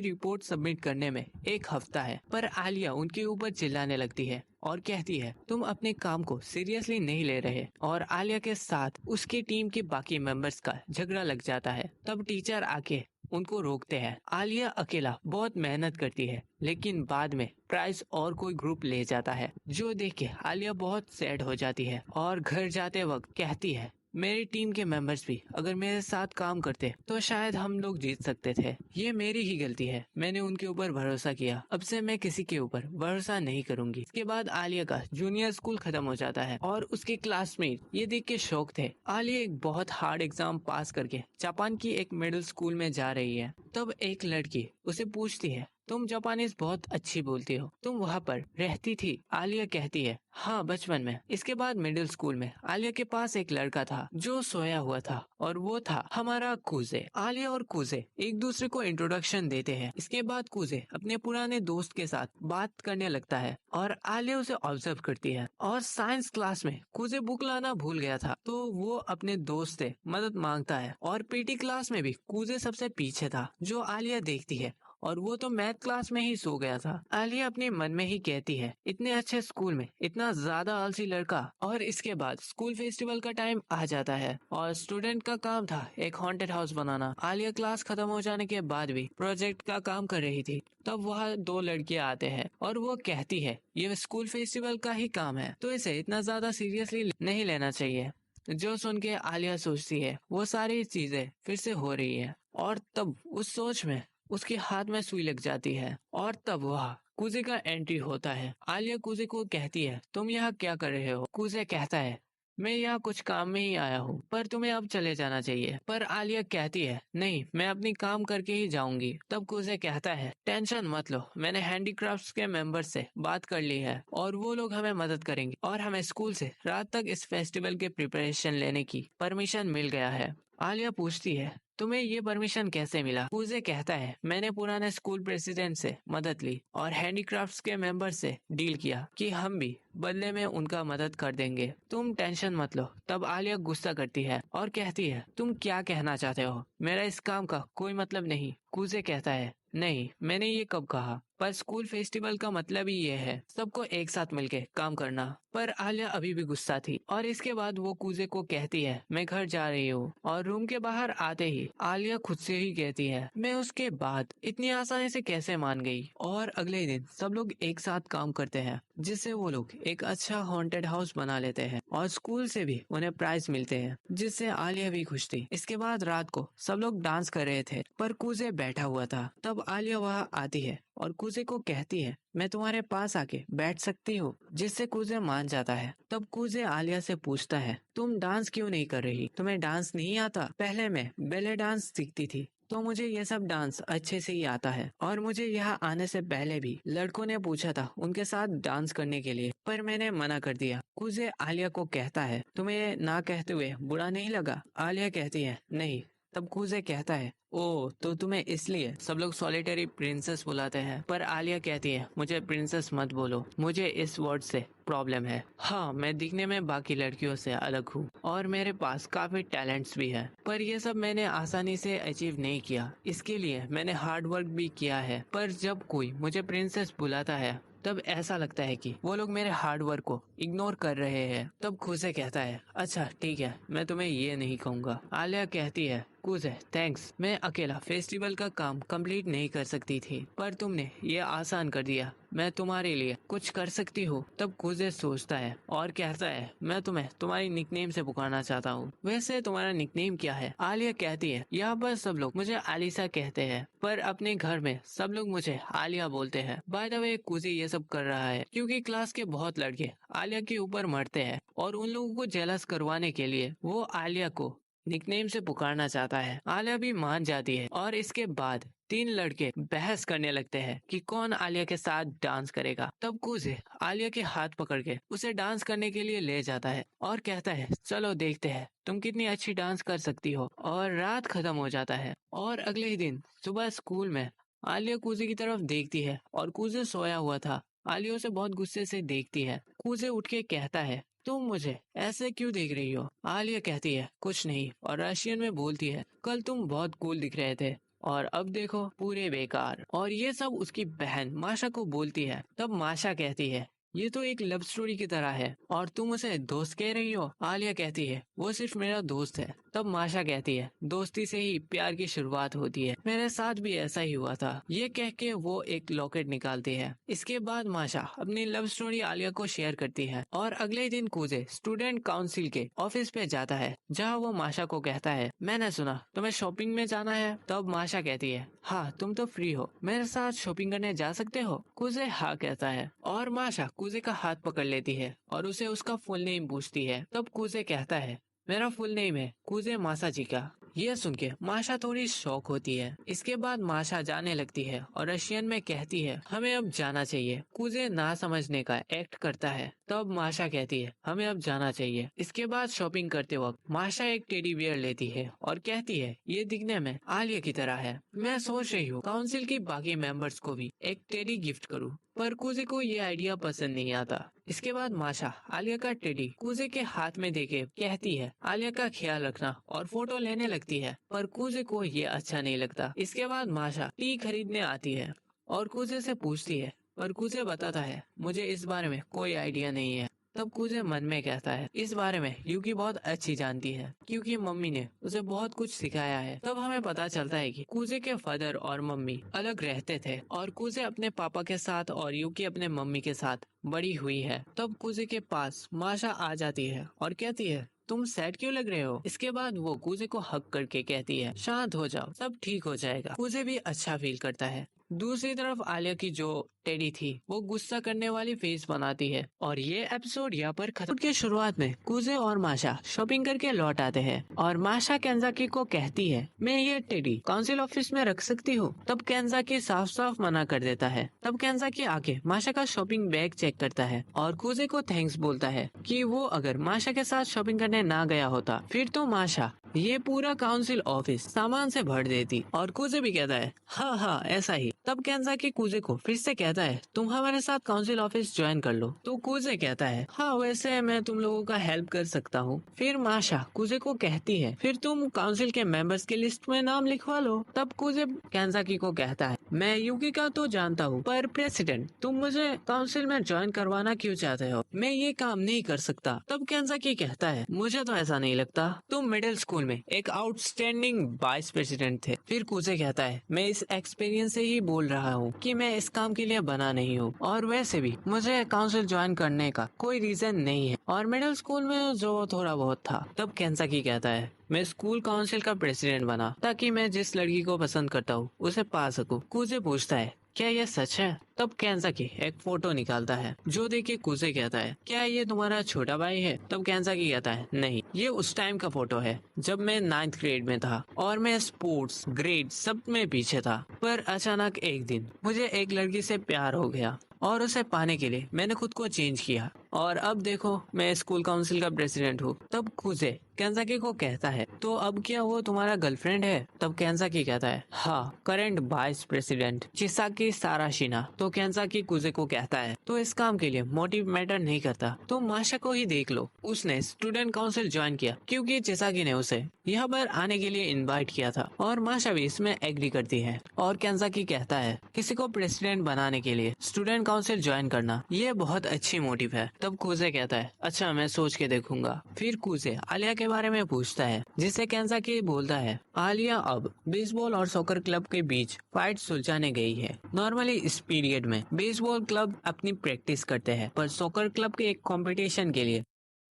रिपोर्ट सबमिट करने में 1 हफ्ता है। पर आलिया उनके ऊपर चिल्लाने लगती है और कहती है तुम अपने काम को सीरियसली नहीं ले रहे। और आलिया के साथ उसकी टीम के बाकी मेंबर्स का झगड़ा लग जाता है। तब टीचर आके उनको रोकते हैं। आलिया अकेला बहुत मेहनत करती है लेकिन बाद में प्राइज और कोई ग्रुप ले जाता है, जो देख के आलिया बहुत सैड हो जाती है और घर जाते वक्त कहती है मेरी टीम के मेंबर्स भी अगर मेरे साथ काम करते तो शायद हम लोग जीत सकते थे। ये मेरी ही गलती है, मैंने उनके ऊपर भरोसा किया, अब से मैं किसी के ऊपर भरोसा नहीं करूंगी। इसके बाद आलिया का जूनियर स्कूल खत्म हो जाता है और उसके क्लासमेट ये देख के शौक थे। आलिया एक बहुत हार्ड एग्जाम पास करके जापान की एक मिडिल स्कूल में जा रही है। तब एक लड़की उसे पूछती है तुम जापानीज बहुत अच्छी बोलती हो, तुम वहाँ पर रहती थी? आलिया कहती है हाँ बचपन में। इसके बाद मिडिल स्कूल में आलिया के पास एक लड़का था जो सोया हुआ था और वो था हमारा कुजे। आलिया और कुजे एक दूसरे को इंट्रोडक्शन देते हैं। इसके बाद कुजे अपने पुराने दोस्त के साथ बात करने लगता है और आलिया उसे ऑब्जर्व करती है। और साइंस क्लास में कुजे बुक लाना भूल गया था तो वो अपने दोस्त से मदद मांगता है। और पीटी क्लास में भी कुजे सबसे पीछे था, जो आलिया देखती है और वो तो मैथ क्लास में ही सो गया था। आलिया अपने मन में ही कहती है इतने अच्छे स्कूल में इतना ज्यादा आलसी लड़का। और इसके बाद स्कूल फेस्टिवल का टाइम आ जाता है और स्टूडेंट का काम था एक हॉन्टेड हाउस बनाना। आलिया क्लास खत्म हो जाने के बाद भी प्रोजेक्ट का काम कर रही थी। तब वहाँ 2 लड़कियां आते हैं और वो कहती है ये स्कूल फेस्टिवल का ही काम है तो इसे इतना ज्यादा सीरियसली नहीं लेना चाहिए। जो सुन के आलिया सोचती है वो सारी चीजें फिर से हो रही है और तब उस सोच में उसके हाथ में सुई लग जाती है और तब वह कुजे का एंट्री होता है। आलिया कुजे को कहती है तुम यहाँ क्या कर रहे हो? कुजे कहता है मैं यहाँ कुछ काम में ही आया हूँ पर तुम्हें अब चले जाना चाहिए। पर आलिया कहती है नहीं मैं अपनी काम करके ही जाऊंगी। तब कुजे कहता है टेंशन मत लो, मैंने हैंडीक्राफ्ट्स के मेंबर से बात कर ली है और वो लोग हमें मदद करेंगे और हमें स्कूल से रात तक इस फेस्टिवल के प्रिपरेशन लेने की परमिशन मिल गया है। आलिया पूछती है तुम्हें ये परमिशन कैसे मिला? कूजे कहता है, मैंने पुराने स्कूल प्रेसिडेंट से मदद ली और हैंडीक्राफ्ट्स के मेंबर से डील किया कि हम भी बदले में उनका मदद कर देंगे। तुम टेंशन मत लो। तब आलिया गुस्सा करती है और कहती है, तुम क्या कहना चाहते हो? मेरा इस काम का कोई मतलब नहीं। कूजे कहता है, नहीं, मैंने ये कब कहा? पर स्कूल फेस्टिवल का मतलब ही ये है, सबको एक साथ मिलके काम करना। पर आलिया अभी भी गुस्सा थी और इसके बाद वो कूजे को कहती है, मैं घर जा रही हूँ। और रूम के बाहर आते ही आलिया खुद से ही कहती है, मैं उसके बाद इतनी आसानी से कैसे मान गई। और अगले दिन सब लोग एक साथ काम करते हैं, जिससे वो लोग एक अच्छा हॉन्टेड हाउस बना लेते हैं और स्कूल से भी उन्हें प्राइज मिलते हैं, जिससे आलिया भी खुश थी। इसके बाद रात को सब लोग डांस कर रहे थे पर कूजे बैठा हुआ था। तब आलिया वहाँ आती है और कूजे को कहती है, मैं तुम्हारे पास आके बैठ सकती हूँ, जिससे कूजे मान जाता है। तब कूजे आलिया से पूछता है, तुम डांस क्यों नहीं कर रही? तुम्हें डांस नहीं आता? पहले मैं बैले डांस सीखती थी तो मुझे ये सब डांस अच्छे से ही आता है और मुझे यहाँ आने से पहले भी लड़कों ने पूछा था उनके साथ डांस करने के लिए, पर मैंने मना कर दिया। कूजे आलिया को कहता है, तुम्हें ना कहते हुए बुरा नहीं लगा? आलिया कहती है, नहीं। तब कूजे कहता है, ओ तो तुम्हें इसलिए सब लोग सॉलिटरी प्रिंसेस बुलाते हैं? पर आलिया कहती है, मुझे प्रिंसेस मत बोलो, मुझे इस वर्ड से प्रॉब्लम है। हाँ, मैं दिखने में बाकी लड़कियों से अलग हूँ और मेरे पास काफी टैलेंट्स भी है, पर ये सब मैंने आसानी से अचीव नहीं किया। इसके लिए मैंने हार्ड वर्क भी किया है। पर जब कोई मुझे प्रिंसेस बुलाता है तब ऐसा लगता है कि वो लोग मेरे हार्ड वर्क को इग्नोर कर रहे हैं। तब कूजे कहता है, अच्छा ठीक है, मैं तुम्हें ये नहीं कहूँगा। आलिया कहती है, कूजे थैंक्स, मैं अकेला फेस्टिवल का काम कंप्लीट नहीं कर सकती थी, पर तुमने ये आसान कर दिया। मैं तुम्हारे लिए कुछ कर सकती हूँ। तब कूजे सोचता है और कहता है, मैं तुम्हें तुम्हारी निकनेम से पुकारना चाहता हूँ। वैसे तुम्हारा निकनेम क्या है? आलिया कहती है, यहाँ पर सब लोग मुझे आलिसा कहते हैं, पर अपने घर में सब लोग मुझे आलिया बोलते हैं। बाय द वे, कूजे ये सब कर रहा है क्योंकि क्लास के बहुत लड़के आलिया के ऊपर मरते हैं और उन लोगों को जेलस करवाने के लिए वो आलिया को निकनेम से पुकारना चाहता है। आलिया भी मान जाती है और इसके बाद तीन लड़के बहस करने लगते हैं कि कौन आलिया के साथ डांस करेगा। तब कूजे आलिया के हाथ पकड़ के उसे डांस करने के लिए ले जाता है और कहता है, चलो देखते हैं तुम कितनी अच्छी डांस कर सकती हो। और रात खत्म हो जाता है और अगले ही दिन सुबह स्कूल में आलिया कूजे की तरफ देखती है और कूजे सोया हुआ था। आलिया उसे बहुत गुस्से से देखती है। कूजे उठ के कहता है, तुम मुझे ऐसे क्यों देख रही हो? आलिया कहती है, कुछ नहीं, और रशियन में बोलती है, कल तुम बहुत कूल दिख रहे थे और अब देखो पूरे बेकार। और ये सब उसकी बहन माशा को बोलती है। तब माशा कहती है, ये तो एक लव स्टोरी की तरह है और तुम उसे दोस्त कह रही हो? आलिया कहती है, वो सिर्फ मेरा दोस्त है। तब माशा कहती है, दोस्ती से ही प्यार की शुरुआत होती है, मेरे साथ भी ऐसा ही हुआ था। ये कह के वो एक लॉकेट निकालती है। इसके बाद माशा अपनी लव स्टोरी आलिया को शेयर करती है और अगले दिन कूजे स्टूडेंट काउंसिल के ऑफिस पे जाता है, जहाँ वो माशा को कहता है, मैंने सुना तुम्हें शॉपिंग में जाना है। तब माशा कहती है, हाँ तुम तो फ्री हो, मेरे साथ शॉपिंग करने जा सकते हो? कूजे हाँ कहता है और माशा कूजे का हाथ पकड़ लेती है और उसे उसका फुल नेम पूछती है। तब कूजे कहता है, मेरा फुल नेम है कूजे मासाजिका। ये सुन के माशा थोड़ी शॉक होती है। इसके बाद माशा जाने लगती है और रशियन में कहती है, हमें अब जाना चाहिए। कूजे ना समझने का एक्ट करता है। तब माशा कहती है, हमें अब जाना चाहिए। इसके बाद शॉपिंग करते वक्त माशा एक टेडी बियर लेती है और कहती है, ये दिखने में आलिया की तरह है। मैं सोच रही हूँ काउंसिल की बाकी मेंबर्स को भी एक टेडी गिफ्ट करूँ। पर कूजे को ये आइडिया पसंद नहीं आता। इसके बाद माशा आलिया का टेडी कूजे के हाथ में देके कहती है, आलिया का ख्याल रखना, और फोटो लेने लगती है। पर कूजे को ये अच्छा नहीं लगता। इसके बाद माशा टी खरीदने आती है और कूजे से पूछती है, पर कूजे बताता है, मुझे इस बारे में कोई आइडिया नहीं है। तब कूजे मन में कहता है, इस बारे में यूकी बहुत अच्छी जानती है क्योंकि मम्मी ने उसे बहुत कुछ सिखाया है। तब हमें पता चलता है कि कूजे के फादर और मम्मी अलग रहते थे और कूजे अपने पापा के साथ और यूकी अपने मम्मी के साथ बड़ी हुई है। तब कूजे के पास माशा आ जाती है और कहती है, तुम सैड क्यों लग रहे हो? इसके बाद वो कूजे को हक करके कहती है, शांत हो जाओ, सब ठीक हो जाएगा। कूजे भी अच्छा फील करता है। दूसरी तरफ आलिया की जो टेडी थी वो गुस्सा करने वाली फेस बनाती है और ये एपिसोड यहाँ पर खत्म। के शुरुआत में कूजे और माशा शॉपिंग करके लौट आते हैं और माशा केंजाकी को कहती है, मैं ये टेडी काउंसिल ऑफिस में रख सकती हूँ। तब केंजाकी साफ साफ मना कर देता है। तब केंजाकी आके माशा का शॉपिंग बैग चेक करता है और कूजे को थैंक्स बोलता है कि वो अगर माशा के साथ शॉपिंग करने ना गया होता फिर तो माशा ये पूरा काउंसिल ऑफिस सामान से भर देती और कूजे भी कहता है हाँ हाँ ऐसा ही। तब केंजाकी कूजे को फिर से कहता है तुम हमारे साथ काउंसिल ऑफिस ज्वाइन कर लो। तो कूजे कहता है हाँ वैसे मैं तुम लोगों का हेल्प कर सकता हूँ। फिर माशा कूजे को कहती है फिर तुम काउंसिल के मेंबर्स की लिस्ट में नाम लिखवा लो। तब कूजे केंजाकी को कहता है मैं युकिका तो जानता हूँ पर प्रेसिडेंट तुम मुझे काउंसिल में ज्वाइन करवाना क्यों चाहते हो, मैं ये काम नहीं कर सकता। तब केंजाकी कहता है मुझे तो ऐसा नहीं लगता, तुम मिडिल स्कूल में एक आउटस्टैंडिंग वाइस प्रेसिडेंट थे। फिर कूजे कहता है मैं इस एक्सपीरियंस से ही बोल रहा हूँ कि मैं इस काम के लिए बना नहीं हूँ और वैसे भी मुझे काउंसिल ज्वाइन करने का कोई रीजन नहीं है और मिडिल स्कूल में जो थोड़ा बहुत था। तब केंजाकी कहता है मैं स्कूल काउंसिल का प्रेसिडेंट बना ताकि मैं जिस लड़की को पसंद करता हूँ उसे पा सकूं। कूजे पूछता है क्या ये सच है। तब केंजाकी एक फोटो निकालता है जो देख के कूजे कहता है क्या ये तुम्हारा छोटा भाई है। तब केंजाकी कहता है नहीं ये उस टाइम का फोटो है जब मैं 9th ग्रेड में था और मैं स्पोर्ट्स ग्रेड सब में पीछे था, पर अचानक एक दिन मुझे एक लड़की से प्यार हो गया और उसे पाने के लिए मैंने खुद को चेंज किया और अब देखो मैं स्कूल काउंसिल का प्रेसिडेंट हूँ। तब कूजे केंजाकी को कहता है तो अब क्या वो तुम्हारा गर्लफ्रेंड है। तब केंजाकी कहता है हाँ करंट वाइस प्रेसिडेंट चिसाकी साराशिना। तो केंजाकी कूजे को कहता है तो इस काम के लिए मोटिव मैटर नहीं करता, तो माशा को ही देख लो, उसने स्टूडेंट काउंसिल ज्वाइन किया क्योंकि चिसाकी ने उसे यहाँ पर आने के लिए इनवाइट किया था और माशा भी इसमें एग्री करती है। और केंजाकी कहता है किसी को प्रेसिडेंट बनाने के लिए स्टूडेंट काउंसिल ज्वाइन करना ये बहुत अच्छी मोटिव है। तब कूजे कहता है अच्छा मैं सोच के देखूंगा। फिर कूजे आलिया के बारे में पूछता है जिससे केंजाकी बोलता है आलिया अब बेसबॉल और सॉकर क्लब के बीच फाइट सुलझाने गई है। नॉर्मली इस पीरियड में बेसबॉल क्लब अपनी प्रैक्टिस करते हैं पर सॉकर क्लब के एक कंपटीशन के लिए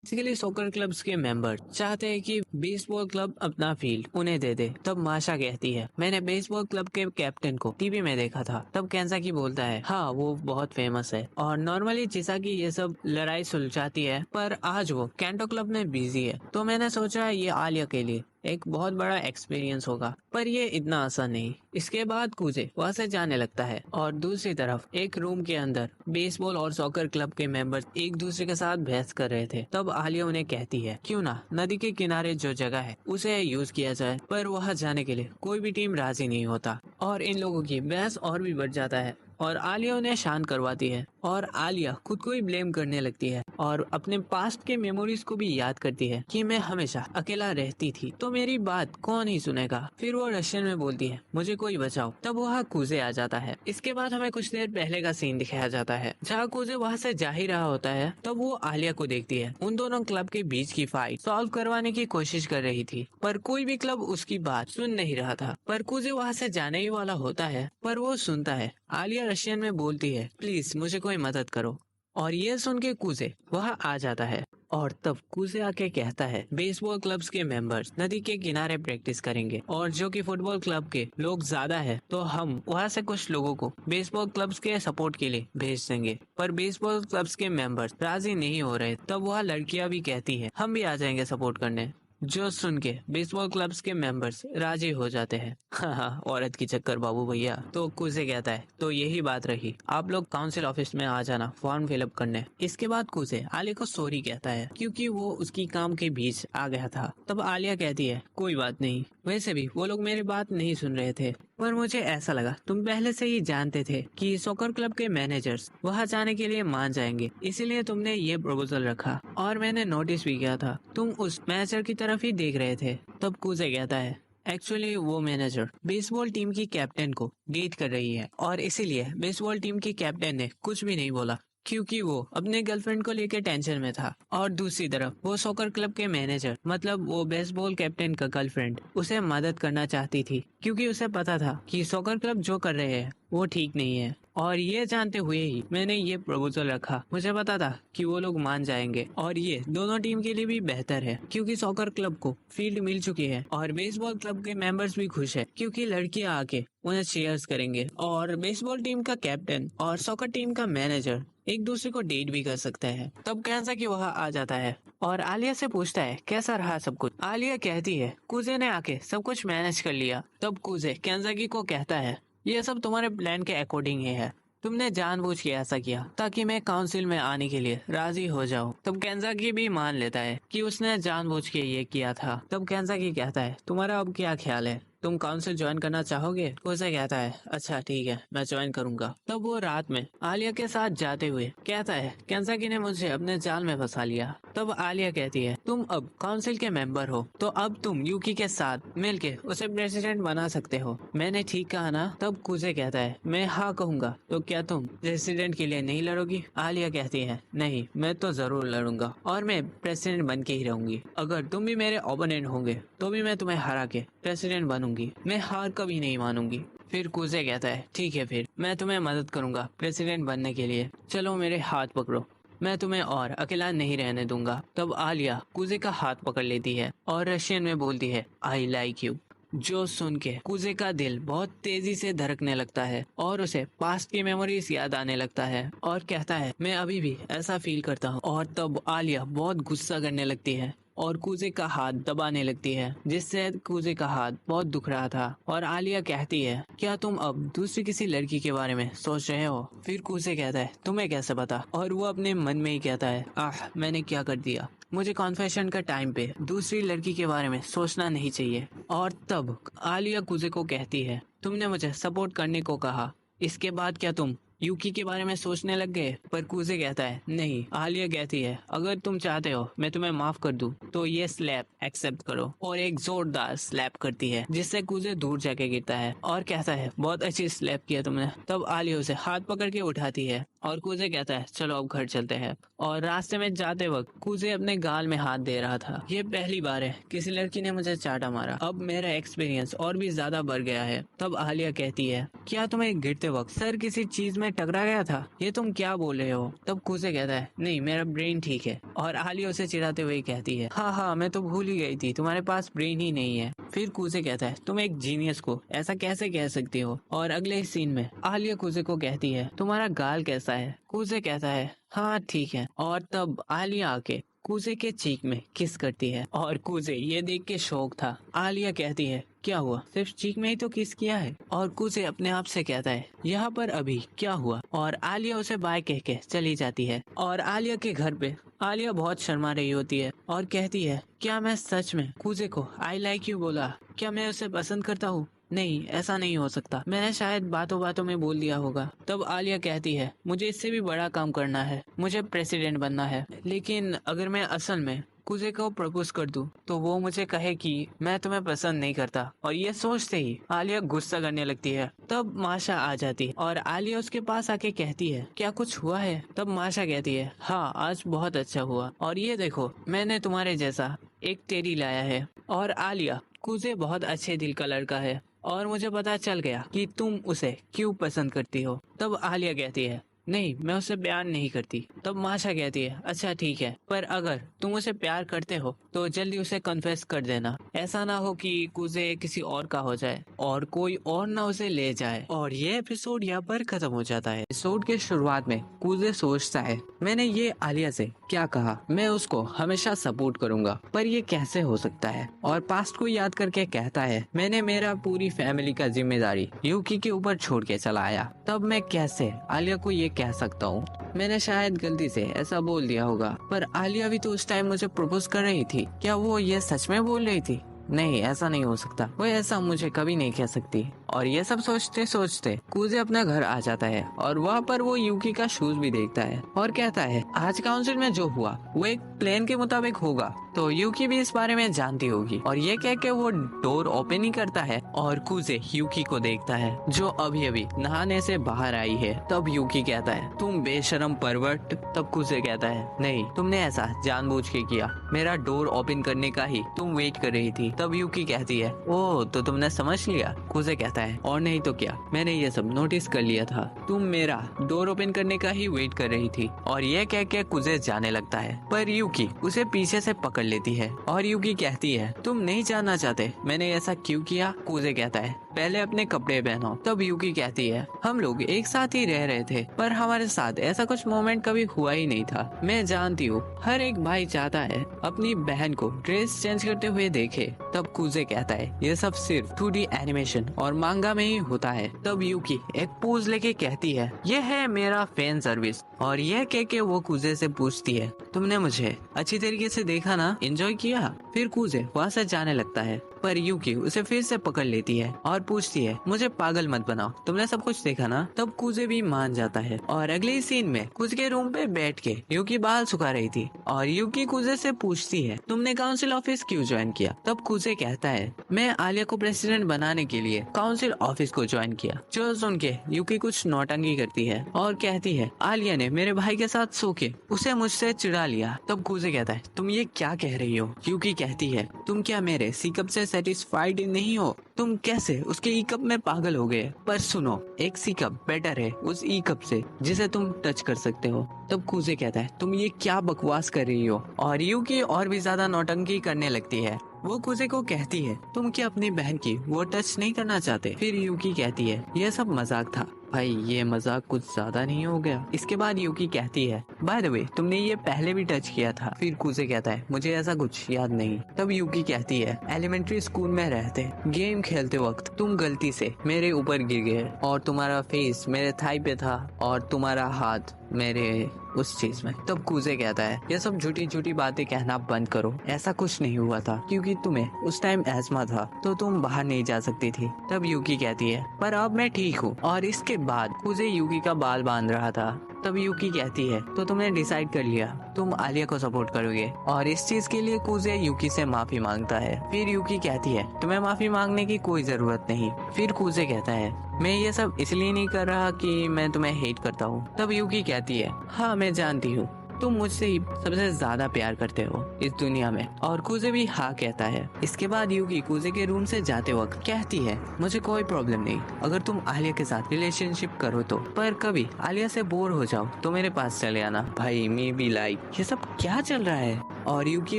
बेसिकली सॉकर क्लब्स के मेंबर चाहते हैं कि बेसबॉल क्लब अपना फील्ड उन्हें दे दे। तब माशा कहती है मैंने बेसबॉल क्लब के कैप्टन को टीवी में देखा था। तब केंजाकी बोलता है हाँ वो बहुत फेमस है और नॉर्मली चिसाकी ये सब लड़ाई सुलझाती है पर आज वो कैंटो क्लब में बिजी है, तो मैंने सोचा ये आलिया के लिए एक बहुत बड़ा एक्सपीरियंस होगा, पर ये इतना आसान नहीं। इसके बाद कूजे वहाँ से जाने लगता है और दूसरी तरफ एक रूम के अंदर बेसबॉल और सॉकर क्लब के मेंबर्स एक दूसरे के साथ बहस कर रहे थे। तब आलिया उन्हें कहती है क्यों ना नदी के किनारे जो जगह है उसे यूज किया जाए, पर वहाँ जाने के लिए कोई भी टीम राजी नहीं होता और इन लोगों की बहस और भी बढ़ जाता है और आलिया उन्हें शांत करवाती है और आलिया खुद को ही ब्लेम करने लगती है और अपने पास्ट के मेमोरीज को भी याद करती है कि मैं हमेशा अकेला रहती थी तो मेरी बात कौन ही सुनेगा। फिर वो रशियन में बोलती है मुझे कोई बचाओ। तब वहाँ कूजे आ जाता है। इसके बाद हमें कुछ देर पहले का सीन दिखाया जाता है जहाँ कूजे वहाँ से जा ही रहा होता है। तब वो आलिया को देखती है उन दोनों क्लब के बीच की फाइट सॉल्व करवाने की कोशिश कर रही थी पर कोई भी क्लब उसकी बात सुन नहीं रहा था। पर कूजे वहाँ से जाने ही वाला होता है पर वो सुनता है आलिया रशियन में बोलती है प्लीज मुझे कोई मदद करो और ये सुन के कूजे वहाँ आ जाता है और तब कूजे आके कहता है बेसबॉल क्लब्स के मेंबर्स नदी के किनारे प्रैक्टिस करेंगे और जो कि फुटबॉल क्लब के लोग ज्यादा है तो हम वहाँ से कुछ लोगों को बेसबॉल क्लब्स के सपोर्ट के लिए भेज देंगे। पर बेसबॉल क्लब्स के मेंबर्स राजी नहीं हो रहे। तब वह लड़कियां भी कहती है हम भी आ जाएंगे सपोर्ट करने, जो सुन के बेसबॉल क्लब्स के मेंबर्स राजी हो जाते हैं। हाँ औरत की चक्कर बाबू भैया। तो कूजे कहता है तो यही बात रही, आप लोग काउंसिल ऑफिस में आ जाना फॉर्म फिलअप करने। इसके बाद कूजे आलिया को सॉरी कहता है क्योंकि वो उसकी काम के बीच आ गया था। तब आलिया कहती है कोई बात नहीं, वैसे भी वो लोग मेरी बात नहीं सुन रहे थे पर मुझे ऐसा लगा तुम पहले से ही जानते थे कि सॉकर क्लब के मैनेजर्स वहाँ जाने के लिए मान जाएंगे, इसीलिए तुमने ये प्रपोजल रखा और मैंने नोटिस भी किया था तुम उस मैनेजर की तरफ ही देख रहे थे। तब कूजे कहता है एक्चुअली वो मैनेजर बेसबॉल टीम की कैप्टन को डेट कर रही है और इसीलिए बेसबॉल टीम की कैप्टन ने कुछ भी नहीं बोला क्योंकि वो अपने गर्लफ्रेंड को लेकर टेंशन में था। और दूसरी तरफ वो सॉकर क्लब के मैनेजर मतलब वो बेसबॉल कैप्टन का गर्लफ्रेंड उसे मदद करना चाहती थी क्योंकि उसे पता था कि सॉकर क्लब जो कर रहे हैं वो ठीक नहीं है और ये जानते हुए ही मैंने ये प्रपोजल रखा। मुझे पता था कि वो लोग मान जाएंगे और ये दोनों टीम के लिए भी बेहतर है क्योंकि सॉकर क्लब को फील्ड मिल चुकी है और बेसबॉल क्लब के मेंबर्स भी खुश है क्योंकि लड़कियां आके उन्हें चीयर्स करेंगे और बेसबॉल टीम का कैप्टन और सॉकर टीम का मैनेजर एक दूसरे को डेट भी कर सकते हैं। तब केंजाकी वहाँ आ जाता है और आलिया से पूछता है कैसा रहा सब कुछ। आलिया कहती है कूजे ने आके सब कुछ मैनेज कर लिया। तब कूजे केंजाकी को कहता है ये सब तुम्हारे प्लान के अकॉर्डिंग ही है, तुमने जानबूझ के ऐसा किया ताकि मैं काउंसिल में आने के लिए राजी हो जाऊं। तब केंजाकी भी मान लेता है कि उसने जानबूझ के ये किया था। तब केंजाकी कहता है, तुम्हारा अब क्या ख्याल है, तुम काउंसिल ज्वाइन करना चाहोगे? उसे कहता है, अच्छा ठीक है, मैं ज्वाइन करूंगा। तब वो रात में आलिया के साथ जाते हुए कहता है, केंजाकी ने मुझे अपने जाल में फंसा लिया। तब आलिया कहती है, तुम अब काउंसिल के मेंबर हो, तो अब तुम यूकी के साथ मिलके उसे प्रेसिडेंट बना सकते हो। मैंने ठीक कहा ना? तब कुजे कहता है, मैं हाँ कहूंगा। तो क्या तुम प्रेसिडेंट के लिए नहीं लड़ोगी? आलिया कहती है, नहीं, मैं तो जरूर लड़ूंगा और मैं प्रेसिडेंट बन के ही रहूंगी। अगर तुम भी मेरे ओपोनेंट होंगे तो भी मैं तुम्हें हरा के प्रेसिडेंट बनूंगी। मैं हार कभी नहीं मानूंगी। फिर कुजे कहता है, ठीक है, फिर मैं तुम्हें मदद करूंगा प्रेसिडेंट बनने के लिए। चलो मेरे हाथ पकड़ो, मैं तुम्हें और अकेला नहीं रहने दूंगा। तब आलिया कुजे का हाथ पकड़ लेती है और रशियन में बोलती है, आई लाइक यू। जो सुन के कुजे का दिल बहुत तेजी से धड़कने लगता है और उसे पास्ट की मेमोरीज याद आने लगता है और कहता है, मैं अभी भी ऐसा फील करता हूँ। और तब आलिया बहुत गुस्सा करने लगती है और कुजे का हाथ दबाने लगती है, जिससे कुजे का हाथ बहुत दुख रहा था। और आलिया कहती है, क्या तुम अब दूसरी किसी लड़की के बारे में सोच रहे हो? फिर कुजे कहता है, तुम्हें कैसे पता? और वो अपने मन में ही कहता है, आह, मैंने क्या कर दिया, मुझे कॉन्फेशन का टाइम पे दूसरी लड़की के बारे में सोचना नहीं चाहिए। और तब आलिया कुजे को कहती है, तुमने मुझे सपोर्ट करने को कहा, इसके बाद क्या तुम यूकी के बारे में सोचने लग गए? पर कुजे कहता है, नहीं। आलिया कहती है, अगर तुम चाहते हो मैं तुम्हें माफ कर दूं तो ये स्लैप एक्सेप्ट करो। और एक जोरदार स्लैप करती है जिससे कुजे दूर जाके गिरता है और कहता है, बहुत अच्छी स्लैप किया तुमने। तब आलिया उसे हाथ पकड़ के उठाती है और कुजे कहता है, चलो अब घर चलते हैं। और रास्ते में जाते वक्त कुजे अपने गाल में हाथ दे रहा था। ये पहली बार है किसी लड़की ने मुझे चाटा मारा, अब मेरा एक्सपीरियंस और भी ज्यादा बढ़ गया है। तब आलिया कहती है, क्या तुम्हें गिरते वक्त सर किसी चीज में टकरा गया था? ये तुम क्या बोल रहे हो? तब कुजे कहता है, नहीं, मेरा ब्रेन ठीक है। और आलिया उसे चिढ़ाते हुए कहती है, हाँ, मैं तो भूल ही गई थी, तुम्हारे पास ब्रेन ही नहीं है। फिर कुजे कहता है, तुम एक जीनियस को ऐसा कैसे कह सकती हो? और अगले सीन में आलिया कुजे को कहती है, तुम्हारा गाल कैसा है? कुजे कहता है, हाँ ठीक है। और तब आलिया आके कुजे के चीक में किस करती है और कुजे ये देख के शौक था। आलिया कहती है, क्या हुआ, सिर्फ चीक में ही तो किस किया है? और कुजे अपने आप से कहता है, यहाँ पर अभी क्या हुआ? और आलिया उसे बाय कह के चली जाती है। और आलिया के घर पे आलिया बहुत शर्मा रही होती है और कहती है, क्या मैं सच में कुजे को आई लाइक यू बोला? क्या मैं उसे पसंद करता हूँ? नहीं, ऐसा नहीं हो सकता, मैंने शायद बातों बातों में बोल दिया होगा। तब आलिया कहती है, मुझे इससे भी बड़ा काम करना है, मुझे प्रेसिडेंट बनना है। लेकिन अगर मैं असल में कुजे को प्रपोज कर दूं तो वो मुझे कहे कि मैं तुम्हें पसंद नहीं करता। और ये सोचते ही आलिया गुस्सा करने लगती है। तब माशा आ जाती है और आलिया उसके पास आके कहती है, क्या कुछ हुआ है? तब माशा कहती है, हाँ, आज बहुत अच्छा हुआ, और ये देखो मैंने तुम्हारे जैसा एक टेडी लाया है। और आलिया, कुजे बहुत अच्छे दिल का लड़का है और मुझे पता चल गया कि तुम उसे क्यों पसंद करती हो। तब आलिया कहती है, नहीं, मैं उसे प्यार नहीं करती। तब माशा कहती है, अच्छा ठीक है, पर अगर तुम उसे प्यार करते हो तो जल्दी उसे कन्फेस कर देना, ऐसा ना हो कि कुजे किसी और का हो जाए और कोई और ना उसे ले जाए। और ये एपिसोड यहाँ पर खत्म हो जाता है। एपिसोड के शुरुआत में कुजे सोचता है, मैंने ये आलिया से क्या कहा, मैं उसको हमेशा सपोर्ट करूंगा, पर ये कैसे हो सकता है? और पास्ट को याद करके कहता है, मैंने मेरा पूरी फैमिली का जिम्मेदारी यूकी के ऊपर छोड़ के चला आया, तब मैं कैसे आलिया को ये कह सकता हूँ? मैंने शायद गलती से ऐसा बोल दिया होगा। पर आलिया भी तो उस टाइम मुझे प्रपोज कर रही थी, क्या वो ये सच में बोल रही थी? नहीं, ऐसा नहीं हो सकता, वो ऐसा मुझे कभी नहीं कह सकती। और ये सब सोचते सोचते कुजे अपना घर आ जाता है और वहाँ पर वो यूकी का शूज भी देखता है और कहता है, आज काउंसिल में जो हुआ वो एक प्लान के मुताबिक होगा, तो यूकी भी इस बारे में जानती होगी। और ये कह के वो डोर ओपन ही करता है और कुजे यूकी को देखता है जो अभी अभी नहाने से बाहर आई है। तब यूकी कहता है, तुम बेशरम परवर्ट। तब कुजे कहता है, नहीं, तुमने ऐसा जानबूझ के किया, मेरा डोर ओपन करने का ही तुम वेट कर रही थी। तब यूकी कहती है, ओह, तो तुमने समझ लिया? कुजे कहता है, और नहीं तो क्या, मैंने ये सब नोटिस कर लिया था, तुम मेरा डोर ओपन करने का ही वेट कर रही थी। और ये कह के कुजे जाने लगता है, पर यूकी उसे पीछे से पकड़ लेती है और यूकी कहती है, तुम नहीं जानना चाहते मैंने ऐसा क्यों किया? कुजे कहता है, पहले अपने कपड़े पहनो। तब यूकी कहती है, हम लोग एक साथ ही रह रहे थे पर हमारे साथ ऐसा कुछ मोमेंट कभी हुआ ही नहीं था। मैं जानती हूँ हर एक भाई चाहता है अपनी बहन को ड्रेस चेंज करते हुए देखे। तब कुजे कहता है, ये सब सिर्फ 2D एनिमेशन और मांगा में ही होता है। तब यूकी एक पोज लेके कहती है, ये है मेरा फैन सर्विस। और यह कह के वो कुजे से पूछती है, तुमने मुझे अच्छी तरीके से देखा ना, एंजॉय किया? फिर कुजे वहाँ से जाने लगता है पर यूकी उसे फिर से पकड़ लेती है और पूछती है, मुझे पागल मत बनाओ, तुमने सब कुछ देखा ना? तब कुजे भी मान जाता है और अगले सीन में कुजे के रूम पे बैठ के यूकी बाल सुखा रही थी और यूकी कुजे से पूछती है, तुमने काउंसिल ऑफिस क्यों ज्वाइन किया? तब कुजे कहता है, मैं आलिया को प्रेसिडेंट बनाने के लिए काउंसिल ऑफिस को ज्वाइन किया। जो सुन के यूकी कुछ नौटंकी करती है और कहती है, आलिया ने मेरे भाई के साथ सो के उसे मुझसे चिढ़ा लिया। तब कुजे कहता है, तुम ये क्या कह रही हो? यूकी कहती है, तुम क्या मेरे सी कप से सेटिस्फाइड नहीं हो? तुम कैसे उसके ई कप में पागल हो गए? पर सुनो, एक सी कप बेटर है उस ई कप से जिसे तुम टच कर सकते हो। तब कुजे कहता है, तुम ये क्या बकवास कर रही हो? और यूकी और भी ज्यादा नौटंकी करने लगती है। वो कुजे को कहती है, तुम क्या अपनी बहन की वो टच नहीं करना चाहते? फिर यूकी कहती है, यह सब मजाक था भाई, ये मजाक कुछ ज्यादा नहीं हो गया? इसके बाद यूकी कहती है, बाय द वे तुमने ये पहले भी टच किया था। फिर कुजे कहता है, मुझे ऐसा कुछ याद नहीं। तब यूकी कहती है, एलिमेंट्री स्कूल में रहते गेम खेलते वक्त तुम गलती से मेरे ऊपर गिर गए और तुम्हारा फेस मेरे थाई पे था और तुम्हारा हाथ मेरे उस चीज में। तब कुजे कहता है, ये सब झूठी झूठी बातें कहना बंद करो, ऐसा कुछ नहीं हुआ था क्योंकि तुम्हें उस टाइम एस्मा था तो तुम बाहर नहीं जा सकती थी। तब यूकी कहती है, पर अब मैं ठीक हूँ। और इसके बाद कुजे यूकी का बाल बांध रहा था। तब यूकी कहती है, तो तुमने डिसाइड कर लिया तुम आलिया को सपोर्ट करोगे? और इस चीज के लिए कुजे यूकी से माफी मांगता है। फिर यूकी कहती है, तुम्हें माफी मांगने की कोई जरूरत नहीं। फिर कुजे कहता है, मैं ये सब इसलिए नहीं कर रहा कि मैं तुम्हें हेट करता हूँ। तब यूकी कहती है, हाँ मैं जानती हूँ, तुम मुझसे ही सबसे ज्यादा प्यार करते हो इस दुनिया में। और कुजे भी हाँ कहता है। इसके बाद यूकी कुजे के रूम से जाते वक्त कहती है, मुझे कोई प्रॉब्लम नहीं अगर तुम आलिया के साथ रिलेशनशिप करो तो, पर कभी आलिया से बोर हो जाओ तो मेरे पास चले आना। भाई मे बी लाइक ये सब क्या चल रहा है? और यूकी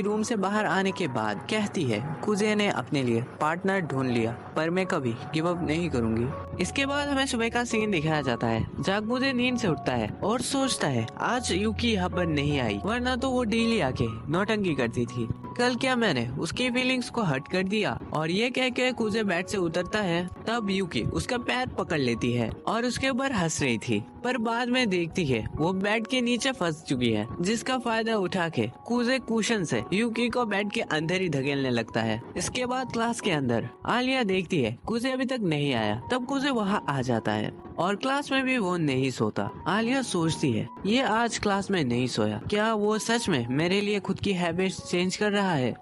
रूम से बाहर आने के बाद कहती है, कुजे ने अपने लिए पार्टनर ढूंढ लिया पर मैं कभी गिव अप नहीं करूंगी। इसके बाद हमें सुबह का सीन दिखाया जाता है। जागबुझे नींद से उठता है और सोचता है, आज यूकी यहाँ पर नहीं आई, वरना तो वो डेली आके नौटंकी करती थी। कल क्या मैंने उसकी फीलिंग्स को हर्ट कर दिया? और ये कह के कुजे बेड से उतरता है। तब यूकी उसका पैर पकड़ लेती है और उसके ऊपर हंस रही थी, पर बाद में देखती है वो बेड के नीचे फंस चुकी है, जिसका फायदा उठा के कुजे कुशन से यूकी को बेड के अंदर ही धकेलने लगता है। इसके बाद क्लास के अंदर आलिया देखती है कुजे अभी तक नहीं आया। तब कुजे वहाँ आ जाता है और क्लास में भी वो नहीं सोता। आलिया सोचती है, ये आज क्लास में नहीं सोया, क्या वो सच में मेरे लिए खुद की हैबिट्स चेंज कर रहा है?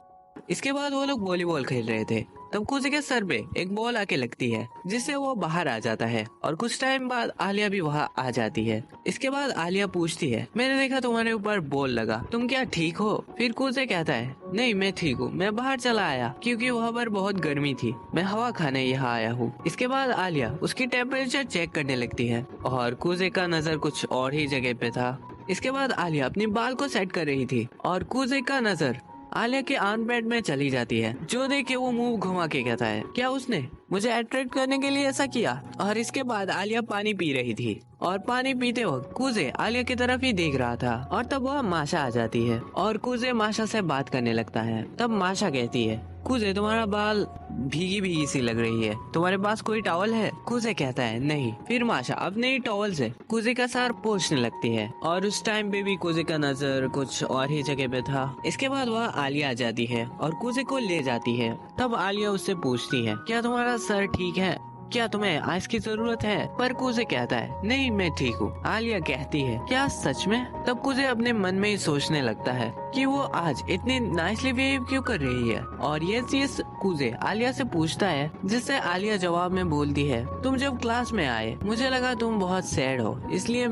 इसके बाद वो लोग वॉलीबॉल खेल रहे थे। तब कुजे के सर पे एक बॉल आके लगती है, जिससे वो बाहर आ जाता है और कुछ टाइम बाद आलिया भी वहाँ आ जाती है। इसके बाद आलिया पूछती है, मैंने देखा तुम्हारे ऊपर बॉल लगा, तुम क्या ठीक हो? फिर कुजे कहता है, नहीं मैं ठीक हूँ, मैं बाहर चला आया क्योंकि वहाँ पर बहुत गर्मी थी, मैं हवा खाने यहाँ आया हूँ। इसके बाद आलिया उसकी टेम्परेचर चेक करने लगती है और कुजे का नजर कुछ और ही जगह पे था। इसके बाद आलिया अपनी बाल को सेट कर रही थी और कुजे का नजर आलिया के आर्म पैड में चली जाती है, जो देख के वो मुंह घुमा के कहता है, क्या उसने मुझे अट्रैक्ट करने के लिए ऐसा किया? और इसके बाद आलिया पानी पी रही थी और पानी पीते वक्त कुजे आलिया की तरफ ही देख रहा था। और तब वह माशा आ जाती है और कुजे माशा से बात करने लगता है। तब माशा कहती है, कुजे तुम्हारा बाल भीगी भीगी सी लग रही है, तुम्हारे पास कोई टॉवल है? कुजे कहता है नहीं। फिर माशा अपने ही टॉवल से कुजे का सर पोंछने लगती है और उस टाइम पे भी कुजे का नजर कुछ और ही जगह पे था। इसके बाद वह आलिया आ जाती है और कुजे को ले जाती है। तब आलिया उससे पूछती है, क्या तुम्हारा सर ठीक है? क्या तुम्हें आइस की जरूरत है? पर कुजे कहता है, नहीं मैं ठीक हूँ। आलिया कहती है, क्या सच में? तब कुजे अपने मन में ही सोचने लगता है कि वो आज इतनी नाइसली बिहेव क्यों कर रही है। और ये चीज कुजे आलिया से पूछता है, जिससे आलिया जवाब में बोलती है, तुम जब क्लास में आए मुझे लगा तुम बहुत सैड हो, इसलिए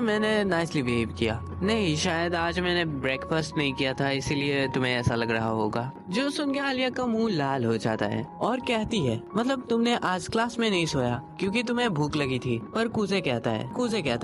मैंने नाइसली बिहेव किया। नहीं, शायद आज मैंने ब्रेकफास्ट नहीं किया था, इसीलिए तुम्हें ऐसा लग रहा होगा। जो सुन के आलिया का मुंह लाल हो जाता है और कहती है, मतलब तुमने आज क्लास में नहीं सोया क्योंकि तुम्हें भूख लगी थी। पर कूजे कहता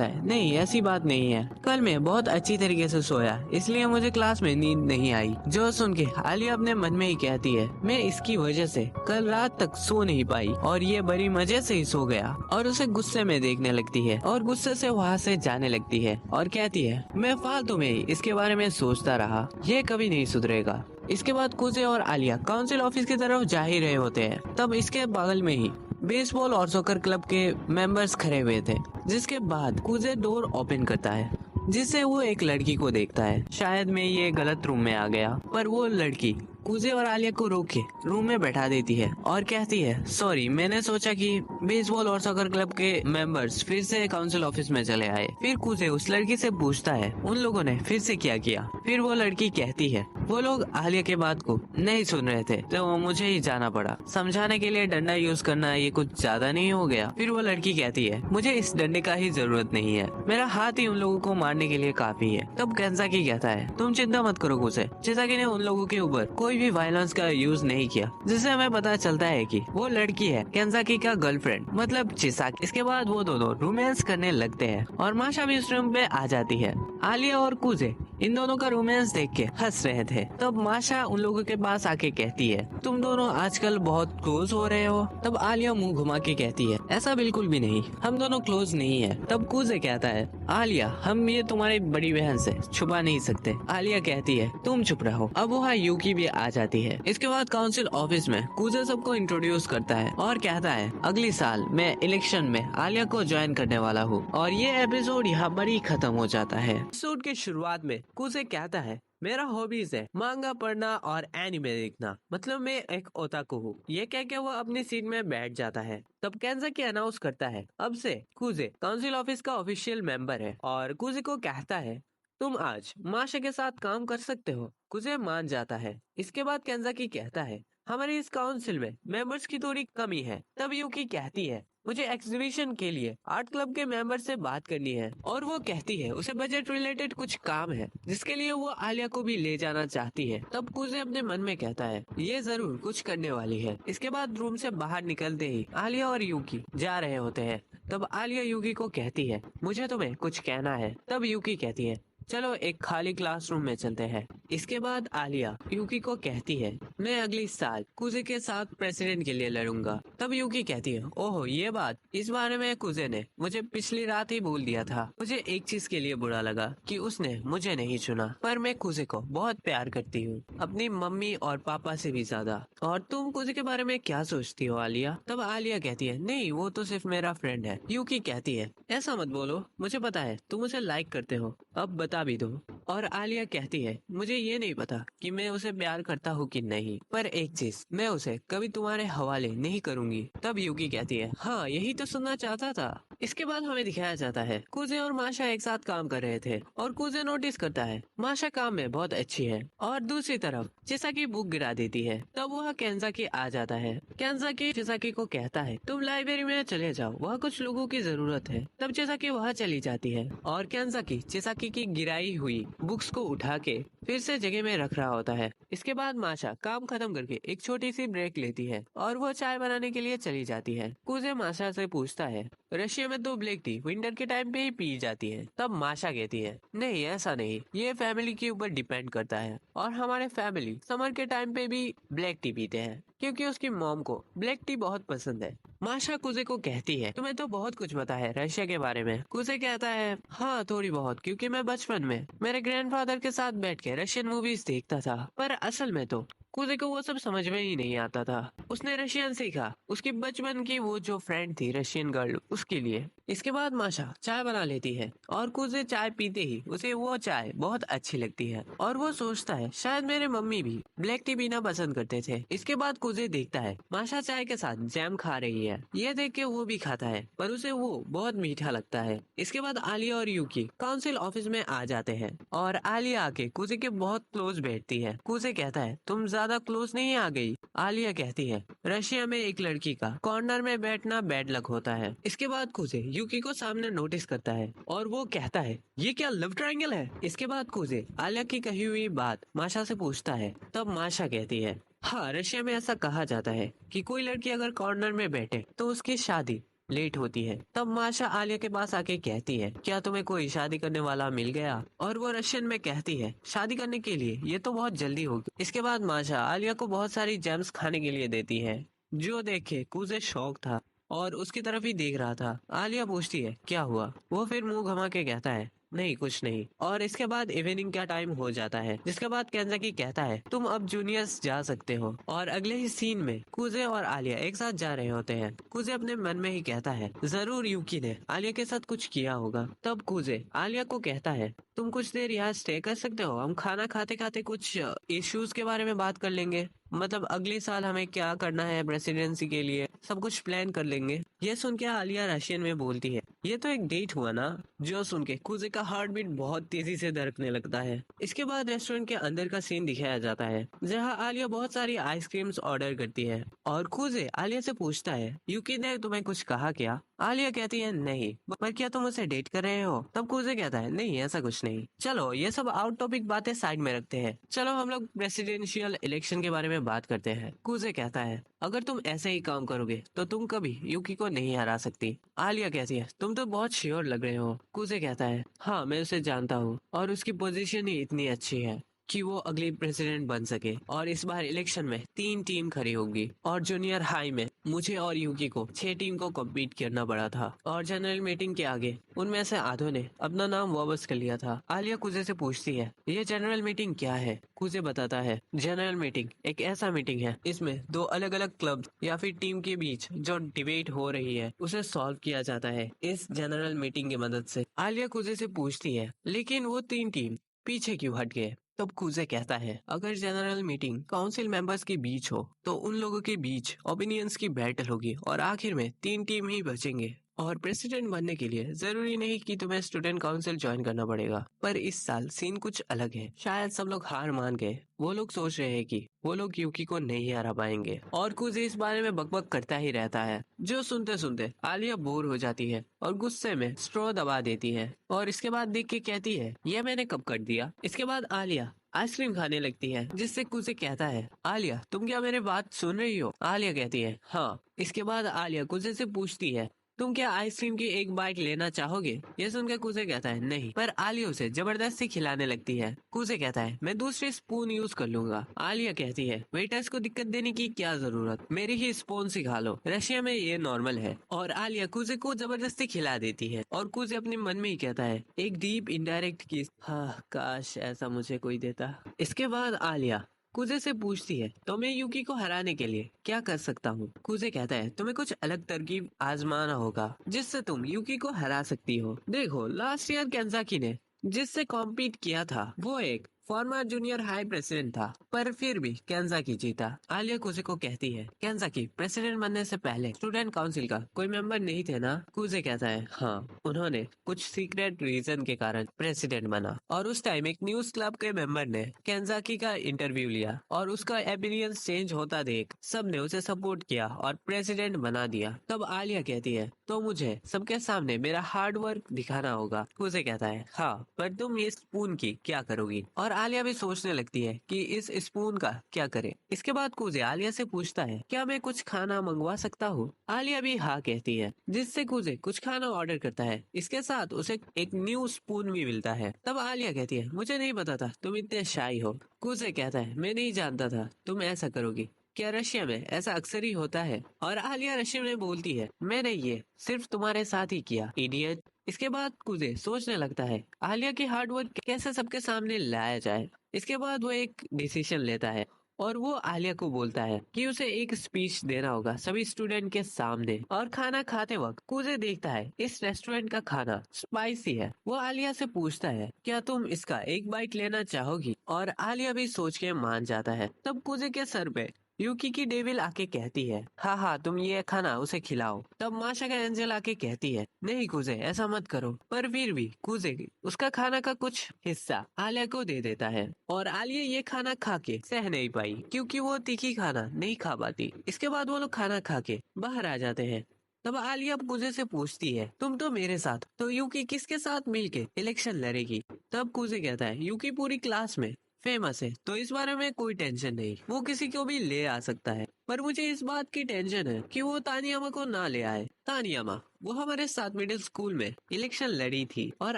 है नहीं, ऐसी बात नहीं है, कल मैं बहुत अच्छी तरीके से सोया, इसलिए मुझे क्लास में नींद नहीं आई। जो सुन के आलिया अपने मन में ही कहती है, मैं इसकी वजह से कल रात तक सो नहीं पाई और ये बड़ी मजे से ही सो गया। और उसे गुस्से में देखने लगती है और गुस्से से वहाँ से जाने लगती है और कहती है, मैं फालतू में ही इसके बारे में सोचता रहा, ये कभी नहीं सुधरेगा। इसके बाद कूजे और आलिया काउंसिल ऑफिस की तरफ जा ही रहे होते हैं। तब इसके बगल में ही बेसबॉल और सॉकर क्लब के मेंबर्स खड़े हुए थे, जिसके बाद कूजे डोर ओपन करता है, जिससे वो एक लड़की को देखता है। शायद मैं ये गलत रूम में आ गया, पर वो लड़की कूजे और आलिया को रोक के रूम में बैठा देती है और कहती है, सॉरी, मैंने सोचा कि बेसबॉल और सॉकर क्लब के मेंबर्स फिर से काउंसिल ऑफिस में चले आए। फिर कूजे उस लड़की से पूछता है, उन लोगों ने फिर से क्या किया। फिर वो लड़की कहती है, वो लोग आलिया के बात को नहीं सुन रहे थे तो मुझे ही जाना पड़ा। समझाने के लिए डंडा यूज करना ये कुछ ज्यादा नहीं हो गया। फिर वो लड़की कहती है, मुझे इस डंडे का ही जरूरत नहीं है, मेरा हाथ ही उन लोगों को मारने के लिए काफी है। तब केंसाकी कहता है, तुम चिंता मत करो कूजे, चिसाकी ने उन लोगों के ऊपर कोई भी वायलेंस का यूज नहीं किया। जिससे हमें पता चलता है कि वो लड़की है केंसाकी का गर्लफ्रेंड, मतलब चिसाकी। इसके बाद वो दोनों रोमांस करने लगते हैं और माशा भी उस रूम पे आ जाती है। आलिया और कूजे इन दोनों का रोमांस देख के हंस रहे थे। तब माशा उन लोगों के पास आके कहती है, तुम दोनों आजकल बहुत क्लोज हो रहे हो। तब आलिया मुंह घुमा के कहती है, ऐसा बिल्कुल भी नहीं, हम दोनों क्लोज नहीं है। तब कूजे कहता है, आलिया, हम ये तुम्हारी बड़ी बहन से छुपा नहीं सकते। आलिया कहती है, तुम चुप रहो। अब वहाँ यूकी भी आ जाती है। इसके बाद काउंसिल ऑफिस में कूजे सबको इंट्रोड्यूस करता है और कहता है, अगली साल मैं इलेक्शन में आलिया को ज्वाइन करने वाला हूँ। और ये एपिसोड यहाँ पर ही खत्म हो जाता है। एपिसोड के शुरुआत में कूजे कहता है, मेरा हॉबीज है मांगा पढ़ना और एनिमे देखना, मतलब मैं एक ओताकू हूँ। ये कह के वो अपनी सीट में बैठ जाता है। तब केंसाकी अनाउंस करता है, अब से कूजे काउंसिल ऑफिस का ऑफिशियल मेंबर है। और कूजे को कहता है, तुम आज माशा के साथ काम कर सकते हो। कूजे मान जाता है। इसके बाद केंसाकी कहता है, हमारे इस काउंसिल में मेंबर्स की थोड़ी कमी है। तब यूकी कहती है, मुझे एग्जीबिशन के लिए आर्ट क्लब के मेंबर से बात करनी है। और वो कहती है उसे बजट रिलेटेड कुछ काम है, जिसके लिए वो आलिया को भी ले जाना चाहती है। तब कूजे अपने मन में कहता है, ये जरूर कुछ करने वाली है। इसके बाद रूम से बाहर निकलते ही आलिया और यूकी जा रहे होते हैं। तब आलिया यूकी को कहती है, मुझे तुम्हें कुछ कहना है। तब यूकी कहती है, चलो एक खाली क्लासरूम में चलते हैं। इसके बाद आलिया यूकी को कहती है, मैं अगली साल कूजे के साथ प्रेसिडेंट के लिए लड़ूंगा। तब यूकी कहती है, ओह ये बात, इस बारे में कूजे ने मुझे पिछली रात ही बोल दिया था। मुझे एक चीज के लिए बुरा लगा कि उसने मुझे नहीं चुना, पर मैं कूजे को बहुत प्यार करती हूँ, अपनी मम्मी और पापा से भी ज्यादा। और तुम कूजे के बारे में क्या सोचती हो आलिया? तब आलिया कहती है, नहीं, वो तो सिर्फ मेरा फ्रेंड है। यूकी कहती है, ऐसा मत बोलो, मुझे पता है तुम उसे लाइक करते हो, अब बता भी दो। और आलिया कहती है, मुझे ये नहीं पता कि मैं उसे प्यार करता हूँ कि नहीं, पर एक चीज, मैं उसे कभी तुम्हारे हवाले नहीं करूंगी। तब यूकी कहती है, हाँ यही तो सुनना चाहता था। इसके बाद हमें दिखाया जाता है कूजे और माशा एक साथ काम कर रहे थे और कूजे नोटिस करता है माशा काम में बहुत अच्छी है और दूसरी तरफ चिसाकी बुक गिरा देती है। तब वह केंसाकी आ जाता है। केंसाकी चिसाकी को कहता है, तुम लाइब्रेरी में चले जाओ, वहाँ कुछ लोगों की जरूरत है। तब चिसाकी वहाँ चली जाती है और केंसाकी चिसाकी की गिराई हुई बुक्स को उठा के फिर से जगह में रख रहा होता है। इसके बाद माशा काम खत्म करके एक छोटी सी ब्रेक लेती है और वो चाय बनाने के लिए चली जाती है। कूजे माशा से पूछता है, रशिया में तो ब्लैक टी विंटर के टाइम पे ही पी जाती है। तब माशा कहती है, नहीं ऐसा नहीं, ये फैमिली के ऊपर डिपेंड करता है और हमारे फैमिली समर के टाइम पे भी ब्लैक टी पीते हैं क्योंकि उसकी मॉम को ब्लैक टी बहुत पसंद है। माशा कूजे को कहती है, तुम्हें तो बहुत कुछ पता है रशिया के बारे में। कूजे कहता है, हाँ थोड़ी बहुत, क्योंकि मैं बचपन में मेरे ग्रैंडफादर के साथ बैठ के रशियन मूवीज देखता था। पर असल में तो कूजे को वो सब समझ में ही नहीं आता था। उसने रशियन सीखा उसकी बचपन की वो जो फ्रेंड थी रशियन गर्ल, उसके लिए। इसके बाद माशा चाय बना लेती है और कूजे चाय पीते ही उसे वो चाय बहुत अच्छी लगती है और वो सोचता है शायद मेरे मम्मी भी ब्लैक टी पीना पसंद करते थे। इसके बाद कूजे देखता है माशा चाय के साथ जैम खा रही है। ये देख के वो भी खाता है पर उसे वो बहुत मीठा लगता है। इसके बाद आलिया और यूकी काउंसिल ऑफिस में आ जाते हैं और आलिया आके कूजे के बहुत क्लोज बैठती है। कूजे कहता है, तुम ज्यादा क्लोज नहीं आ गई? आलिया कहती है, रशिया में एक लड़की का कॉर्नर में बैठना बैड लक होता है। इसके बाद कुजे यूकी को सामने नोटिस करता है और वो कहता है, ये क्या लव ट्रायंगल है? इसके बाद कुजे आलिया की कही हुई बात माशा से पूछता है। तब माशा कहती है, हाँ, रशिया में ऐसा कहा जाता है कि कोई लड़की अगर कॉर्नर में बैठे तो उसकी शादी लेट होती है। तब माशा आलिया के पास आके कहती है, क्या तुम्हें कोई शादी करने वाला मिल गया? और वो रशियन में कहती है, शादी करने के लिए ये तो बहुत जल्दी होगी। इसके बाद माशा आलिया को बहुत सारी जेम्स खाने के लिए देती है, जो देखे कुजे शौक था और उसकी तरफ ही देख रहा था। आलिया पूछती है, क्या हुआ? वो फिर मुंह घुमा के कहता है, नहीं, कुछ नहीं। और इसके बाद इवनिंग का टाइम हो जाता है, जिसके बाद केंजाकी कहता है, तुम अब जूनियर्स जा सकते हो। और अगले ही सीन में कुजे और आलिया एक साथ जा रहे होते हैं। कुजे अपने मन में ही कहता है, जरूर यूकी ने आलिया के साथ कुछ किया होगा। तब कुजे आलिया को कहता है, तुम कुछ देर यहाँ स्टे कर सकते हो, हम खाना खाते खाते कुछ इश्यूज के बारे में बात कर लेंगे। मतलब अगले साल हमें क्या करना है प्रेसिडेंसी के लिए, सब कुछ प्लान कर लेंगे। ये सुन के आलिया रशियन में बोलती है, ये तो एक डेट हुआ ना? जो सुन के कुजे का हार्ट बीट बहुत तेजी से धड़कने लगता है। इसके बाद रेस्टोरेंट के अंदर का सीन दिखाया जाता है, जहाँ आलिया बहुत सारी आइसक्रीम्स ऑर्डर करती है और कुजे आलिया से पूछता है, यूकी ने तुम्हें कुछ कहा क्या? आलिया कहती है, नहीं, पर क्या तुम उसे डेट कर रहे हो? तब कुजे कहता है, नहीं, ऐसा कुछ नहीं। चलो ये सब आउट टॉपिक बातें साइड में रखते हैं, चलो हम लोग प्रेसिडेंशियल इलेक्शन के बारे में बात करते हैं। कुजे कहता है, अगर तुम ऐसे ही काम करोगे तो तुम कभी यूकी को नहीं हरा सकती। आलिया कहती है, तुम तो बहुत श्योर लग रहे हो। कुजे कहता है, हाँ, मैं उसे जानता हूँ और उसकी पोजीशन ही इतनी अच्छी है कि वो अगली प्रेसिडेंट बन सके। और इस बार इलेक्शन में 3 टीम खड़ी होगी और जूनियर हाई में मुझे और यूकी को 6 टीम को कम्पीट करना पड़ा था और जनरल मीटिंग के आगे उनमें से आधों ने अपना नाम वापस कर लिया था। आलिया कुजे से पूछती है, ये जनरल मीटिंग क्या है? कुजे बताता है, जनरल मीटिंग एक ऐसा मीटिंग है, इसमें 2 अलग अलग क्लब या फिर टीम के बीच जो डिबेट हो रही है उसे सॉल्व किया जाता है इस जनरल मीटिंग की मदद से। आलिया कुजे से पूछती है, लेकिन वो 3 टीम पीछे क्यों हट गए? तब कुजे कहता है, अगर जनरल मीटिंग काउंसिल मेंबर्स के बीच हो तो उन लोगों के बीच ओपिनियंस की बैटल होगी और आखिर में 3 टीम ही बचेंगे। और प्रेसिडेंट बनने के लिए जरूरी नहीं कि तुम्हें स्टूडेंट काउंसिल ज्वाइन करना पड़ेगा। पर इस साल सीन कुछ अलग है, शायद सब लोग हार मान गए। वो लोग सोच रहे हैं कि वो लोग यूकी को नहीं हरा पाएंगे और कुजे इस बारे में बकबक करता ही रहता है, जो सुनते सुनते आलिया बोर हो जाती है और गुस्से में स्ट्रॉ दबा देती है और इसके बाद देख के कहती है, यह मैंने कब कर दिया? इसके बाद आलिया आइसक्रीम खाने लगती है, जिससे कुजे कहता है, आलिया, तुम क्या मेरी बात सुन रही हो? आलिया कहती है, हाँ। इसके बाद आलिया कुजे से पूछती है, तुम क्या आइसक्रीम की एक बाइट लेना चाहोगे? ये सुनकर कुजे कहता है, नहीं। पर आलिया उसे जबरदस्ती खिलाने लगती है। कुजे कहता है, मैं दूसरी स्पून यूज कर लूंगा। आलिया कहती है, वेटर्स को दिक्कत देने की क्या जरूरत, मेरी ही स्पून सिखा लो, रशिया में ये नॉर्मल है। और आलिया कुजे को जबरदस्ती खिला देती है और कुजे अपने मन में ही कहता है, एक डीप इनडायरेक्ट किस, हाँ, काश ऐसा मुझे कोई देता। इसके बाद आलिया कुजे से पूछती है, तो मैं यूकी को हराने के लिए क्या कर सकता हूँ? कुजे कहता है, तुम्हें कुछ अलग तरकीब आजमाना होगा जिससे तुम यूकी को हरा सकती हो। देखो, लास्ट ईयर केंजाकी ने जिससे कॉम्पीट किया था वो एक फॉर्मर जूनियर हाई प्रेसिडेंट था, पर फिर भी केंजाकी जीता। आलिया कुजे को कहती है, केंजाकी प्रेसिडेंट बनने से पहले स्टूडेंट काउंसिल का कोई मेंबर नहीं थे ना? कुजे कहता है, हाँ, उन्होंने कुछ सीक्रेट रीजन के कारण प्रेसिडेंट बना और उस टाइम एक न्यूज क्लब के मेंबर ने केंजाकी का इंटरव्यू लिया और उसका ओपिनियन चेंज होता देख सबने उसे सपोर्ट किया और प्रेसिडेंट बना दिया। तब आलिया कहती है, तो मुझे सबके सामने मेरा हार्ड वर्क दिखाना होगा। कुजे कहता है, हाँ, पर तुम ये स्पून की क्या करोगी? और आलिया भी सोचने लगती है कि इस स्पून का क्या करे। इसके बाद कुजे आलिया से पूछता है, क्या मैं कुछ खाना मंगवा सकता हूँ? आलिया भी हाँ कहती है, जिससे कुजे कुछ खाना ऑर्डर करता है। इसके साथ उसे एक न्यू स्पून भी मिलता है। तब आलिया कहती है, मुझे नहीं पता था तुम इतने शाई हो। कुजे कहता है, मैं नहीं जानता था तुम ऐसा करोगी। क्या रशिया में ऐसा अक्सर ही होता है? और आलिया रशिया में बोलती है, मैंने ये सिर्फ तुम्हारे साथ ही किया, इडियट। इसके बाद कुजे सोचने लगता है आलिया की हार्डवर्क कैसे सबके सामने लाया जाए। इसके बाद वो एक डिसीजन लेता है और वो आलिया को बोलता है कि उसे एक स्पीच देना होगा सभी स्टूडेंट के सामने। और खाना खाते वक्त कुजे देखता है इस रेस्टोरेंट का खाना स्पाइसी है। वो आलिया से पूछता है, क्या तुम इसका एक बाइट लेना चाहोगी? और आलिया भी सोच के मान जाता है। तब कुजे के सर पे यूकी की डेविल आके कहती है, हाँ हाँ तुम ये खाना उसे खिलाओ। तब माशा का एंजल आके कहती है, नहीं कुजे ऐसा मत करो। पर फिर भी कुजे उसका खाना का कुछ हिस्सा आलिया को दे देता है और आलिया ये खाना खा के सह नहीं पाई क्योंकि वो तीखी खाना नहीं खा पाती। इसके बाद वो लोग खाना खा के बाहर आ जाते हैं। तब आलिया कुजे से पूछती है, तुम तो मेरे साथ, तो यूकी किसके साथ मिलके इलेक्शन लड़ेगी? तब कुजे कहता है, यूकी पूरी क्लास में फेमस है तो इस बारे में कोई टेंशन नहीं, वो किसी को भी ले आ सकता है। पर मुझे इस बात की टेंशन है कि वो तानियामा को ना ले आए। तानियामा वो हमारे साथ मिडिल स्कूल में इलेक्शन लड़ी थी। और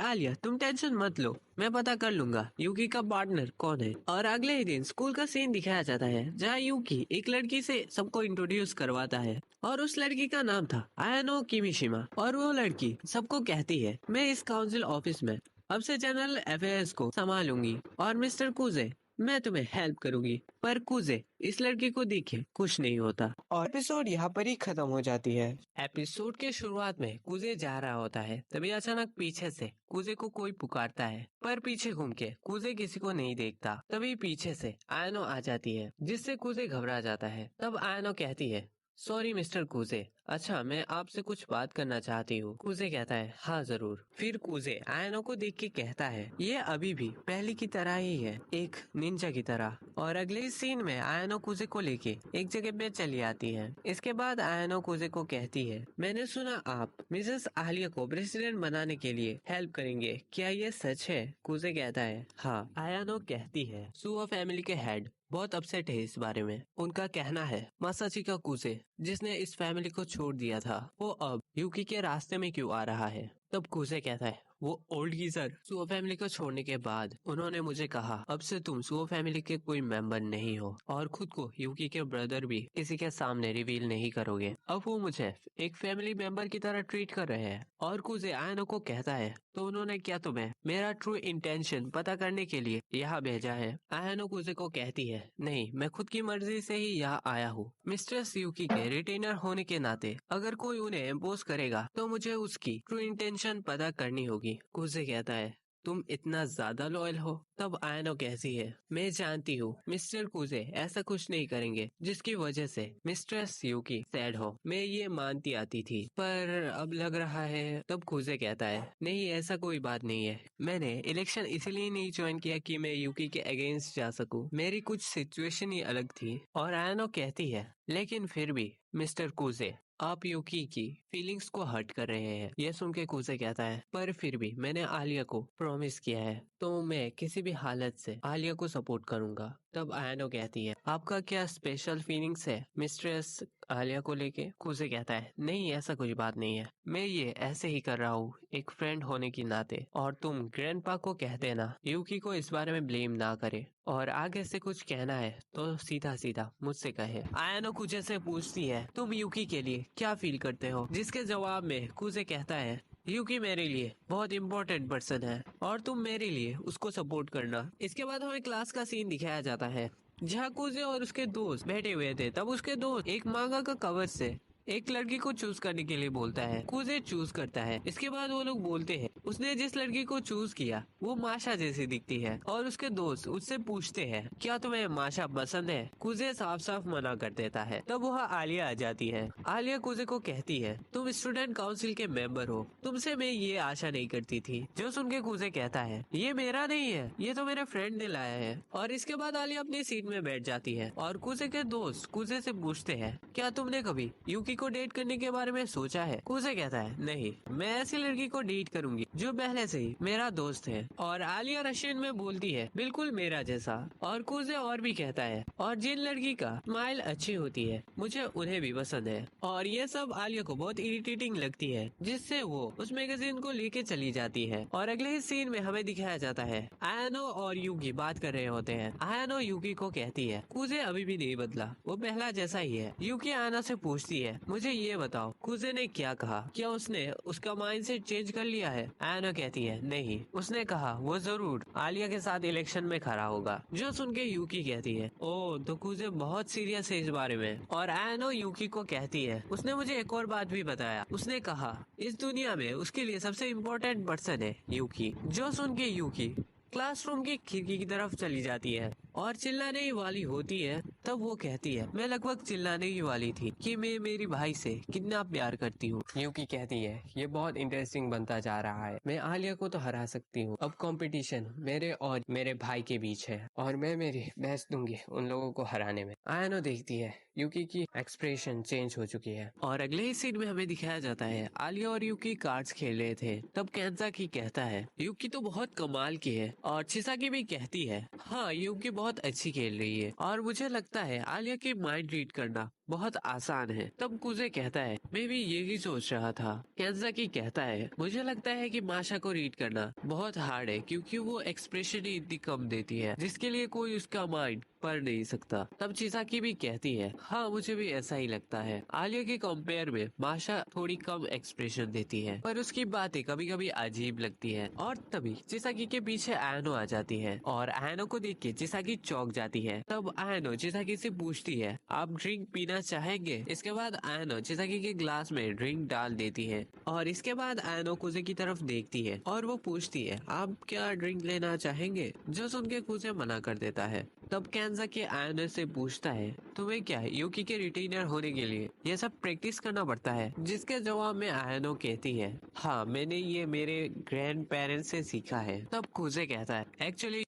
आलिया तुम टेंशन मत लो, मैं पता कर लूंगा यूकी का पार्टनर कौन है। और अगले ही दिन स्कूल का सीन दिखाया जाता है जहाँ यूकी एक लड़की से सबको इंट्रोड्यूस करवाता है और उस लड़की का नाम था आयानो किमिशिमा। और वो लड़की सबको कहती है, मैं इस काउंसिल ऑफिस में अब से जनरल अफेयर्स को संभालूंगी और मिस्टर कुजे मैं तुम्हें हेल्प करूंगी। पर कुजे इस लड़की को देखे कुछ नहीं होता और एपिसोड यहाँ पर ही खत्म हो जाती है। एपिसोड के शुरुआत में कुजे जा रहा होता है, तभी अचानक पीछे से कुजे को कोई पुकारता है। पर पीछे घूम के कुजे किसी को नहीं देखता। तभी पीछे से आयनो आ जाती है जिससे कुजे घबरा जाता है। तब आयनो कहती है, सॉरी मिस्टर कुजे, अच्छा मैं आपसे कुछ बात करना चाहती हूँ। कुजे कहता है, हाँ जरूर। फिर कुजे आयनो को देख के कहता है, ये अभी भी पहले की तरह ही है, एक निंजा की तरह। और अगले सीन में आयनो कुजे को लेके एक जगह पे चली आती है। इसके बाद आयनो कुजे को कहती है, मैंने सुना आप मिसेस आलिया को प्रेसिडेंट बनाने के लिए हेल्प करेंगे, क्या ये सच है? कुजे कहता है, हाँ। आयनो कहती है, सुआ फैमिली के हेड बहुत अपसेट है इस बारे में। उनका कहना है मासाचिका कुजे जिसने इस फैमिली को छोड़ दिया था वो अब यूकी के रास्ते में क्यों आ रहा है? तब कुजे कहता है, वो ओल्ड गीजर सुओ फैमिली को छोड़ने के बाद उन्होंने मुझे कहा अब से तुम सुओ फैमिली के कोई मेंबर नहीं हो और खुद को यूकी के ब्रदर भी किसी के सामने रिवील नहीं करोगे। अब वो मुझे एक फैमिली मेंबर की तरह ट्रीट कर रहे हैं। और कुजे आयनो को कहता है, तो उन्होंने क्या तुम्हें मेरा ट्रू इंटेंशन पता करने के लिए यहाँ भेजा है? आयनो कुजे को कहती है, नहीं मैं खुद की मर्जी से ही यहाँ आया हूँ। मिस्ट्रेस यूकी के रिटेनर होने के नाते अगर कोई उन्हें इम्पोज करेगा तो मुझे उसकी ट्रू इंटेंशन पता करनी होगी। कुजे कहता है, तुम इतना ज्यादा लॉयल हो? तब आयनो कहती है, मैं जानती हूँ मिस्टर कुजे ऐसा कुछ नहीं करेंगे जिसकी वजह से मिस्ट्रेस यूकी सैड हो, मैं ये मानती आती थी पर अब लग रहा है। तब कुजे कहता है, नहीं ऐसा कोई बात नहीं है, मैंने इलेक्शन इसीलिए नहीं ज्वाइन किया कि मैं यूकी के अगेंस्ट जा सकूं, मेरी कुछ सिचुएशन ही अलग थी। और आयनो कहती है, लेकिन फिर भी मिस्टर कुजे आप यूकी की फीलिंग्स को हर्ट कर रहे हैं। यह सुन के कुजे कहता है, पर फिर भी मैंने आलिया को प्रॉमिस किया है तो मैं किसी भी हालत से आलिया को सपोर्ट करूंगा। तब आयनो कहती है, आपका क्या स्पेशल फीलिंग्स है मिस्ट्रेस आलिया को लेके? कुजे कहता है, नहीं ऐसा कोई बात नहीं है, मैं ये ऐसे ही कर रहा हूँ एक फ्रेंड होने की नाते। और तुम ग्रैंडपा को कह देना यूकी को इस बारे में ब्लेम ना करे और आगे से कुछ कहना है तो सीधा सीधा मुझसे कहे। आयनो कुजे से पूछती है, तुम यूकी के लिए क्या फील करते हो? जिसके जवाब में कुजे कहता है, यूकी मेरे लिए बहुत इम्पोर्टेंट पर्सन है और तुम मेरे लिए उसको सपोर्ट करना। इसके बाद हमें क्लास का सीन दिखाया जाता है जहाँ कुजे और उसके दोस्त बैठे हुए थे। तब उसके दोस्त एक मांगा का कवर से एक लड़की को चूज करने के लिए बोलता है। कुजे चूज करता है। इसके बाद वो लोग बोलते हैं, उसने जिस लड़की को चूज किया वो माशा जैसी दिखती है। और उसके दोस्त उससे पूछते हैं, क्या तुम्हें माशा पसंद है? कुजे साफ साफ मना कर देता है। तब वह आलिया आ जाती है। आलिया कुजे को कहती है, तुम स्टूडेंट काउंसिल के मेंबर हो, तुमसे मैं ये आशा नहीं करती थी। जो सुन के कुजे कहता है, ये मेरा नहीं है, ये तो मेरे फ्रेंड ने लाया है। और इसके बाद आलिया अपनी सीट में बैठ जाती है और कुजे के दोस्त कुजे से पूछते हैं, क्या तुमने कभी यूकी को डेट करने के बारे में सोचा है? कुजे कहता है, नहीं, मैं ऐसी लड़की को डेट करूंगी जो पहले से ही मेरा दोस्त है। और आलिया रशियन में बोलती है, बिल्कुल मेरा जैसा। और कुजे और भी कहता है, और जिन लड़की का स्माइल अच्छी होती है मुझे उन्हें भी पसंद है। और ये सब आलिया को बहुत इरिटेटिंग लगती है जिससे वो उस मैगजीन को लेके चली जाती है। और अगले ही सीन में हमें दिखाया जाता है आयनो और यूकी बात कर रहे होते हैं। आयनो यूकी को कहती है, कुजे अभी भी नहीं बदला, वो पहला जैसा ही है। यूकी आयनो से पूछती है, मुझे ये बताओ कुजे ने क्या कहा, क्या उसने उसका माइंडसेट चेंज कर लिया है? आयनो कहती है, नहीं, उसने कहा वो जरूर आलिया के साथ इलेक्शन में खड़ा होगा। जो सुन के यूकी कहती है, ओ तो कुजे बहुत सीरियस है इस बारे में। और आयनो यूकी को कहती है, उसने मुझे एक और बात भी बताया, उसने कहा इस दुनिया में उसके लिए सबसे इम्पोर्टेंट पर्सन है यूकी। जो सुन के यूकी क्लासरूम की खिड़की की तरफ चली जाती है और चिल्लाने ही वाली होती है, तब वो कहती है मैं लगभग चिल्लाने ही वाली थी कि मैं मेरी भाई से कितना प्यार करती हूँ। यूकी कहती है ये बहुत इंटरेस्टिंग बनता जा रहा है, मैं आलिया को तो हरा सकती हूँ। अब कंपटीशन मेरे और मेरे भाई के बीच है और मैं मेरी बेस्ट दूंगी उन लोगों को हराने में। आयनो देखती है यूकी की एक्सप्रेशन चेंज हो चुकी है और अगले ही सीन में हमें दिखाया जाता है आलिया और यूकी कार्ड्स खेल रहे थे। तब केंजाकी कहता है यूकी तो बहुत कमाल की है और चिसाकी भी कहती है हाँ यूकी बहुत अच्छी खेल रही है और मुझे लगता है आलिया की माइंड रीड करना बहुत आसान है। तब कुजे कहता है मैं भी यही सोच रहा था। केंजाकी कहता है मुझे लगता है कि माशा को रीड करना बहुत हार्ड है क्योंकि वो एक्सप्रेशन ही इतनी कम देती है जिसके लिए कोई उसका माइंड पढ़ नहीं सकता। तब चिसाकी भी कहती है हाँ मुझे भी ऐसा ही लगता है। आलिया के कंपेयर में माशा थोड़ी कम एक्सप्रेशन देती है पर उसकी बातें कभी कभी अजीब लगती है। और तभी चिसाकी के पीछे आयनो आ जाती है और आयनो को देख के चिसाकी चौंक जाती है। तब आयनो चिसाकी से पूछती है आप ड्रिंक पीना चाहेंगे। इसके बाद आयनो चिसाकी के ग्लास में ड्रिंक डाल देती है और इसके बाद आयनो कुजे की तरफ देखती है और वो पूछती है आप क्या ड्रिंक लेना चाहेंगे, जो सुन के कुजे मना कर देता है। तब केंजाकी आयनो से पूछता है तुम्हें क्या यूकी के रिटेनर होने के लिए ये सब प्रैक्टिस करना पड़ता है, जिसके जवाब में आयनो कहती है हाँ मैंने ये मेरे ग्रैंड पेरेंट्स से सीखा है। तब कुजे कहता है एक्चुअली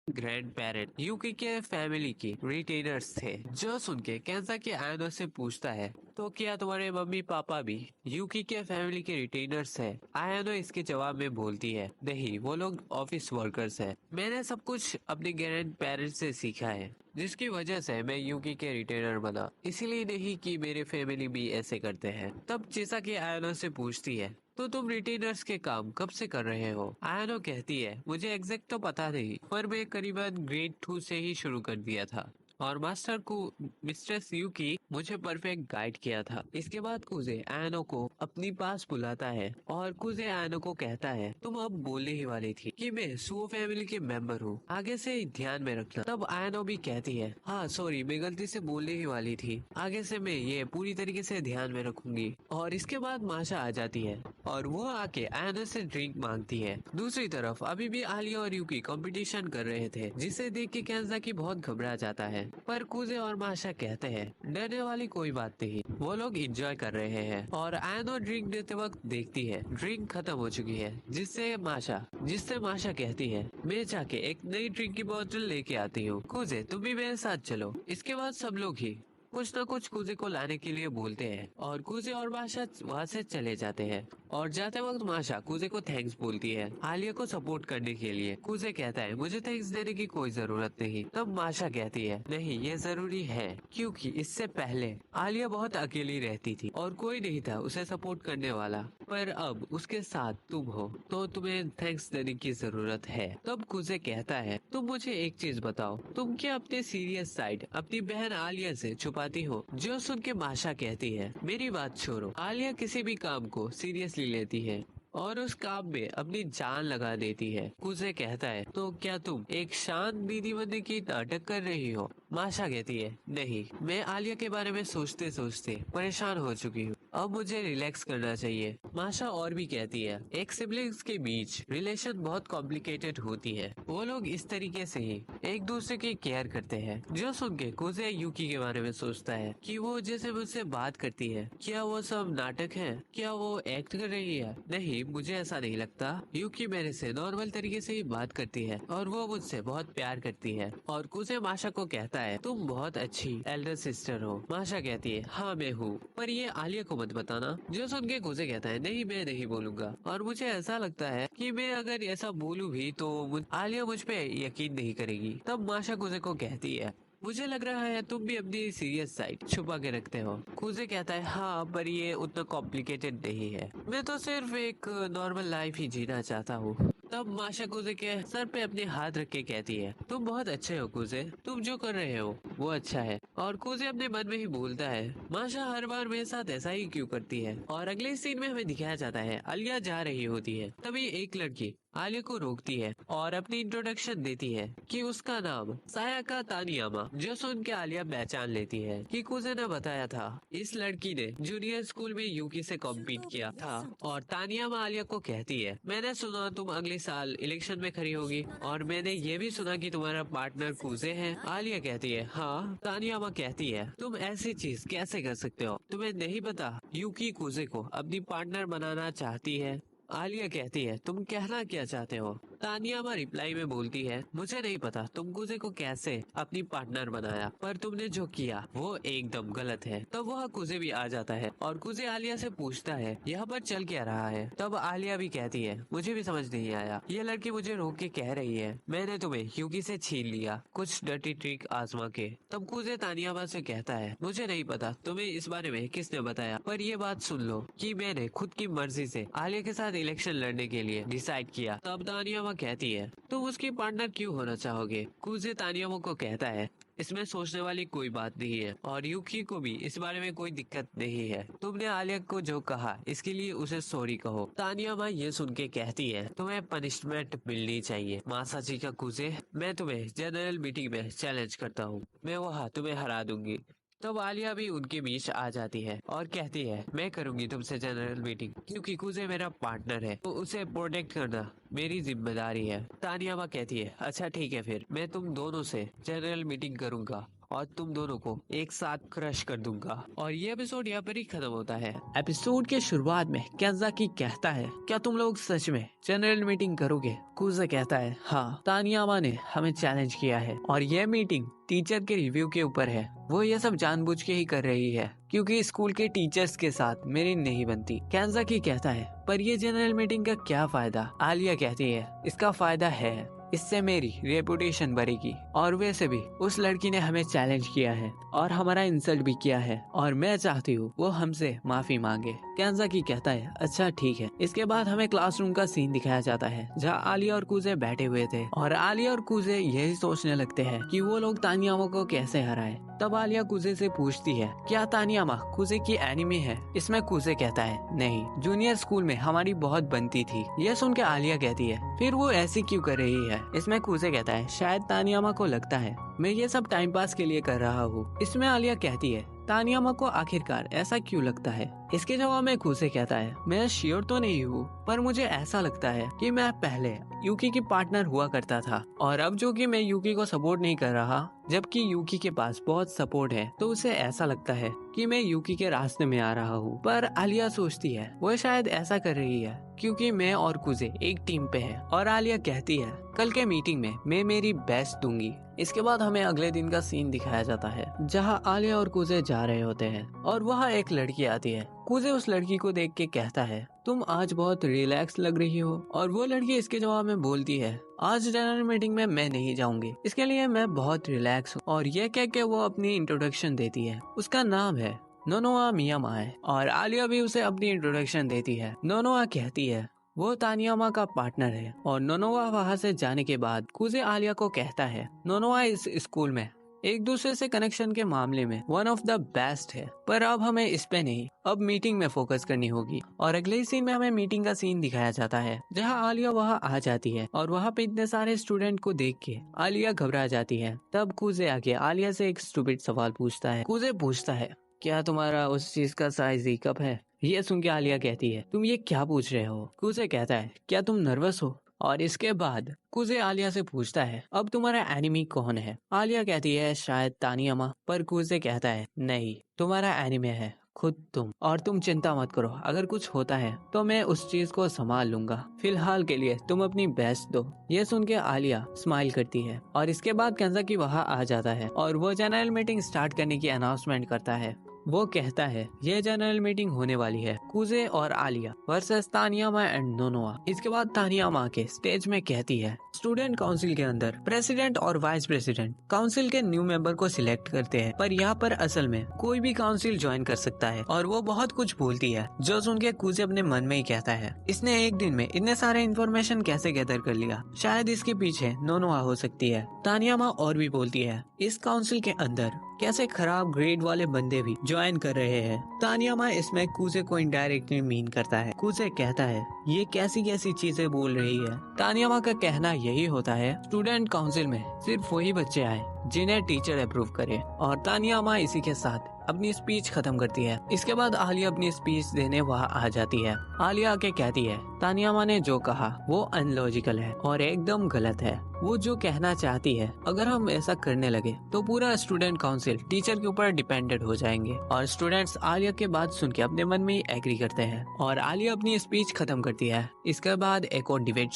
ग्रैंड पेरेंट यूकी के फैमिली की रिटेनर्स थे। जो सुन के केंजाकी आयनो से पूछता है तो क्या तुम्हारे मम्मी पापा भी यूकी के फैमिली के रिटेनर्स है। आयनो इसके जवाब में बोलती है नहीं वो लोग ऑफिस वर्कर्स है, मैंने सब कुछ अपने ग्रैंड पेरेंट्स से सीखा है जिसकी वजह से मैं यूकी के रिटेनर बना, इसीलिए नहीं कि मेरे फैमिली भी ऐसे करते हैं। तब चिसाकी आयनो से पूछती है तो तुम रिटेनर्स के काम कब से कर रहे हो। आयनो कहती है मुझे एग्जैक्ट तो पता नहीं पर मैं करीबन ग्रेड 2 से ही शुरू कर दिया था और मास्टर को मिस्टर यूकी मुझे परफेक्ट गाइड किया था। इसके बाद कुजे आयनो को अपनी पास बुलाता है और कुजे आयनो को कहता है तुम अब बोलने ही वाली थी कि मैं सुओ फैमिली के मेंबर हूँ, आगे से ध्यान में रखना। तब आयनो भी कहती है हाँ सॉरी मैं गलती से बोलने ही वाली थी, आगे से मैं ये पूरी तरीके से ध्यान में रखूंगी। और इसके बाद माशा आ जाती है और वो आके आयनो से ड्रिंक मांगती है। दूसरी तरफ अभी भी आलिया और यूकी कंपटीशन कर रहे थे जिसे देख के केंजाकी बहुत घबरा जाता है पर कुजे और माशा कहते हैं डरने वाली कोई बात नहीं, वो लोग एंजॉय कर रहे हैं। और आयनो ड्रिंक देते वक्त देखती है ड्रिंक खत्म हो चुकी है जिससे माशा कहती है मैं जाके एक नई ड्रिंक की बोतल लेके आती हूँ, कुजे तुम भी मेरे साथ चलो। इसके बाद सब लोग ही कुछ न कुछ कुजे को लाने के लिए बोलते हैं और कुजे और माशा वहाँ से चले जाते हैं। और जाते वक्त माशा कुजे को थैंक्स बोलती है आलिया को सपोर्ट करने के लिए। कुजे कहता है मुझे थैंक्स देने की कोई जरूरत नहीं। तब माशा कहती है नहीं ये जरूरी है क्योंकि इससे पहले आलिया बहुत अकेली रहती थी और कोई नहीं था उसे सपोर्ट करने वाला, पर अब उसके साथ तुम हो तो तुम्हें थैंक्स देने की जरूरत है। तब कुजे कहता है तुम मुझे एक चीज बताओ, तुम क्या अपने सीरियस साइड अपनी बहन आलिया से छुपाती हो। जो सुन के माशा कहती है मेरी बात छोड़ो, आलिया किसी भी काम को सीरियसली लेती है और उस काम में अपनी जान लगा देती है। कुजे कहता है तो क्या तुम एक शांत दीदी बनने की नाटक कर रही हो। माशा कहती है नहीं, मैं आलिया के बारे में सोचते सोचते परेशान हो चुकी हूँ, अब मुझे रिलैक्स करना चाहिए। माशा और भी कहती है एक सिबलिंग्स के बीच रिलेशन बहुत कॉम्प्लिकेटेड होती है, वो लोग इस तरीके से ही एक दूसरे की केयर करते हैं। जो सुन के कुजे यूकी के बारे में सोचता है कि वो जैसे मुझसे बात करती है क्या वो सब नाटक है, क्या वो एक्ट कर रही है। नहीं मुझे ऐसा नहीं लगता, यूकी मेरे से नॉर्मल तरीके से ही बात करती है और वो मुझसे बहुत प्यार करती है। और कुजे माशा को कहता है तुम बहुत अच्छी एल्डर सिस्टर हो। माशा कहती है हाँ मैं हूँ, पर ये आलिया को मत बताना। जो सुन के कुजे कहता है नहीं मैं नहीं बोलूंगा और मुझे ऐसा लगता है कि मैं अगर ऐसा बोलूँ भी तो आलिया मुझ पे यकीन नहीं करेगी। तब माशा कुजे को कहती है मुझे लग रहा है तुम भी अपनी सीरियस साइड छुपा के रखते हो। कुजे कहता है हाँ पर ये उतना कॉम्प्लिकेटेड नहीं है, मैं तो सिर्फ एक नॉर्मल लाइफ ही जीना चाहता हूँ। तब माशा कुजे के सर पे अपने हाथ रख के कहती है तुम बहुत अच्छे हो कुजे, तुम जो कर रहे हो वो अच्छा है। और कुजे अपने मन में ही बोलता है, माशा हर बार मेरे साथ ऐसा ही क्यों करती है। और अगले सीन में हमें दिखाया जाता है आलिया जा रही होती है, तभी एक लड़की आलिया को रोकती है और अपनी इंट्रोडक्शन देती है कि उसका नाम सायाका तानियामा, जो सुन के आलिया पहचान लेती है कि कुजे ने बताया था इस लड़की ने जूनियर स्कूल में यूकी से कॉम्पीट किया था। और तानियामा आलिया को कहती है, मैंने सुना तुम अगले साल इलेक्शन में खड़ी होगी और मैंने ये भी सुना कि तुम्हारा पार्टनर कुजे है। आलिया कहती है हाँ। तानियामा कहती है, तुम ऐसी चीज कैसे कर सकते हो, तुम्हें नहीं पता यूकी कुजे को अपनी पार्टनर बनाना चाहती है। आलिया कहती है, तुम कहना क्या चाहते हो। तानियामा रिप्लाई में बोलती है, मुझे नहीं पता तुम कुजे को कैसे अपनी पार्टनर बनाया, पर तुमने जो किया वो एकदम गलत है। तब वह कुजे भी आ जाता है और कुजे आलिया से पूछता है यहाँ पर चल क्या रहा है। तब आलिया भी कहती है, मुझे भी समझ नहीं आया, ये लड़की मुझे रोक के कह रही है मैंने तुम्हें यूकी से छीन लिया कुछ डर्टी ट्रिक आजमा के। तब कुजे तानियामा से कहता है, मुझे नहीं पता तुम्हें इस बारे में किसने बताया, पर ये बात सुन लो कि मैंने खुद की मर्जी से आलिया के साथ इलेक्शन लड़ने के लिए डिसाइड किया। तब तानियामा कहती है, तुम उसकी पार्टनर क्यों होना चाहोगे। कुजे तानियामा को कहता है, इसमें सोचने वाली कोई बात नहीं है और यूकी को भी इस बारे में कोई दिक्कत नहीं है। तुमने आलिया को जो कहा इसके लिए उसे सॉरी कहो। तानियामा ये सुन के कहती है, तुम्हें पनिशमेंट मिलनी चाहिए मासाची का कुजे। मैं तुम्हें जनरल मीटिंग में चैलेंज करता हूँ, मैं वहाँ तुम्हें हरा दूंगी। तब आलिया भी उनके बीच आ जाती है और कहती है, मैं करूंगी तुमसे जनरल मीटिंग क्योंकि कुजे मेरा पार्टनर है, तो उसे प्रोटेक्ट करना मेरी जिम्मेदारी है। तानियामा कहती है, अच्छा ठीक है, फिर मैं तुम दोनों से जनरल मीटिंग करूंगा और तुम दोनों को एक साथ क्रश कर दूंगा। और ये एपिसोड यहाँ पर ही खत्म होता है। एपिसोड के शुरुआत में केंजाकी कहता है, क्या तुम लोग सच में जनरल मीटिंग करोगे। कुजे कहता है, हाँ, तानियामा ने हमें चैलेंज किया है और यह मीटिंग टीचर के रिव्यू के ऊपर है। वो ये सब जानबूझ के ही कर रही है क्योंकि स्कूल के टीचर्स के साथ मेरी नहीं बनती। केंजाकी कहता है, पर ये जनरल मीटिंग का क्या फायदा। आलिया कहती है, इसका फायदा है, इससे मेरी रेपुटेशन बढ़ेगी और वैसे भी उस लड़की ने हमें चैलेंज किया है और हमारा इंसल्ट भी किया है और मैं चाहती हूँ वो हमसे माफी मांगे। केंजाकी कहता है, अच्छा ठीक है। इसके बाद हमें क्लासरूम का सीन दिखाया जाता है जहाँ आलिया और कुजे बैठे हुए थे और आलिया और कुजे यही सोचने लगते हैं कि वो लोग तानियामा को कैसे हराए। तब आलिया कुजे से पूछती है, क्या तानियामा कुजे की एनिमी है। इसमें कुजे कहता है, नहीं, जूनियर स्कूल में हमारी बहुत बनती थी। यह सुन के आलिया कहती है, फिर वो ऐसी क्यों कर रही है। इसमें कुजे कहता है, शायद तानियामा को लगता है मैं ये सब टाइम पास के लिए कर रहा हूँ। इसमें आलिया कहती है, तानियामा को आखिरकार ऐसा क्यों लगता है। इसके जवाब में कुजे कहता है, मैं श्योर तो नहीं हूँ, पर मुझे ऐसा लगता है कि मैं पहले यूकी की पार्टनर हुआ करता था और अब जो कि मैं यूकी को सपोर्ट नहीं कर रहा, जबकि यूकी के पास बहुत सपोर्ट है, तो उसे ऐसा लगता है कि मैं यूकी के रास्ते में आ रहा हूँ। पर आलिया सोचती है वो शायद ऐसा कर रही है क्योंकि मैं और कुजे एक टीम पे हैं। और आलिया कहती है, कल के मीटिंग में मैं मेरी बेस्ट दूंगी। इसके बाद हमें अगले दिन का सीन दिखाया जाता है जहाँ आलिया और कुजे जा रहे होते हैं और वहाँ एक लड़की आती है। कुजे उस लड़की को देख के कहता है, तुम आज बहुत रिलैक्स लग रही हो। और वो लड़की इसके जवाब में बोलती है, आज जनरल मीटिंग में मैं नहीं जाऊंगी, इसके लिए मैं बहुत रिलैक्स हूँ। और ये कह के वो अपनी इंट्रोडक्शन देती है। उसका नाम है नोनोआ मियामा है और आलिया भी उसे अपनी इंट्रोडक्शन देती है। नोनोआ कहती है वो तानियामा का पार्टनर है और नोनोआ वहाँ से जाने के बाद कुजे आलिया को कहता है, नोनोआ इस स्कूल में एक दूसरे से कनेक्शन के मामले में वन ऑफ द बेस्ट है, पर अब हमें इस पे नहीं, अब मीटिंग में फोकस करनी होगी। और अगले ही सीन में हमें मीटिंग का सीन दिखाया जाता है जहाँ आलिया वहाँ आ जाती है और वहाँ पे इतने सारे स्टूडेंट को देख के आलिया घबरा जाती है। तब कुजे आके आलिया से एक स्टूपिड सवाल पूछता है। कुजे पूछता है, क्या तुम्हारा उस चीज का साइज ही कप है। ये सुन के आलिया कहती है, तुम ये क्या पूछ रहे हो। कुजे कहता है, क्या तुम नर्वस हो। और इसके बाद कुजे आलिया से पूछता है, अब तुम्हारा एनिमी कौन है। आलिया कहती है, शायद तानियामा। पर कुजे कहता है, नहीं, तुम्हारा एनिमी है खुद तुम, और तुम चिंता मत करो, अगर कुछ होता है तो मैं उस चीज को संभाल लूंगा, फिलहाल के लिए तुम अपनी बेस्ट दो। ये सुन के आलिया स्माइल करती है और इसके बाद केंजाकी वहाँ आ जाता है और वो जनरल मीटिंग स्टार्ट करने की अनाउंसमेंट करता है। वो कहता है ये जनरल मीटिंग होने वाली है, कुजे और आलिया वर्सेस तानियामा एंड नोनोआ। इसके बाद तानियामा के स्टेज में कहती है स्टूडेंट काउंसिल के अंदर प्रेसिडेंट और वाइस प्रेसिडेंट काउंसिल के न्यू मेंबर को सिलेक्ट करते हैं, पर यहाँ पर असल में कोई भी काउंसिल ज्वाइन कर सकता है। और वो बहुत कुछ बोलती है जो सुन के कुजे अपने मन में ही कहता है इसने एक दिन में इतने सारे इन्फॉर्मेशन कैसे गैदर कर लिया, शायद इसके पीछे नोनोआ हो सकती है। तानियामा और भी बोलती है इस काउंसिल के अंदर कैसे खराब ग्रेड वाले बंदे भी ज्वाइन कर रहे हैं। तानियामा इसमें कुजे को इनडायरेक्टली मीन करता है। कुजे कहता है ये कैसी कैसी चीजें बोल रही है। तानियामा का कहना यही होता है स्टूडेंट काउंसिल में सिर्फ वही बच्चे आए जिन्हें टीचर अप्रूव करे। और तानियामा इसी के साथ अपनी स्पीच खत्म करती है। इसके बाद आलिया अपनी स्पीच देने वहाँ आ जाती है। आलिया आके कहती है तानियामा ने जो कहा वो अनलॉजिकल है और एकदम गलत है। वो जो कहना चाहती है अगर हम ऐसा करने लगे तो पूरा स्टूडेंट काउंसिल टीचर के ऊपर डिपेंडेंट हो जाएंगे। और स्टूडेंट्स आलिया के बात सुन के अपने मन में ही एग्री करते हैं और आलिया अपनी स्पीच खत्म करती है। इसके बाद एक और डिबेट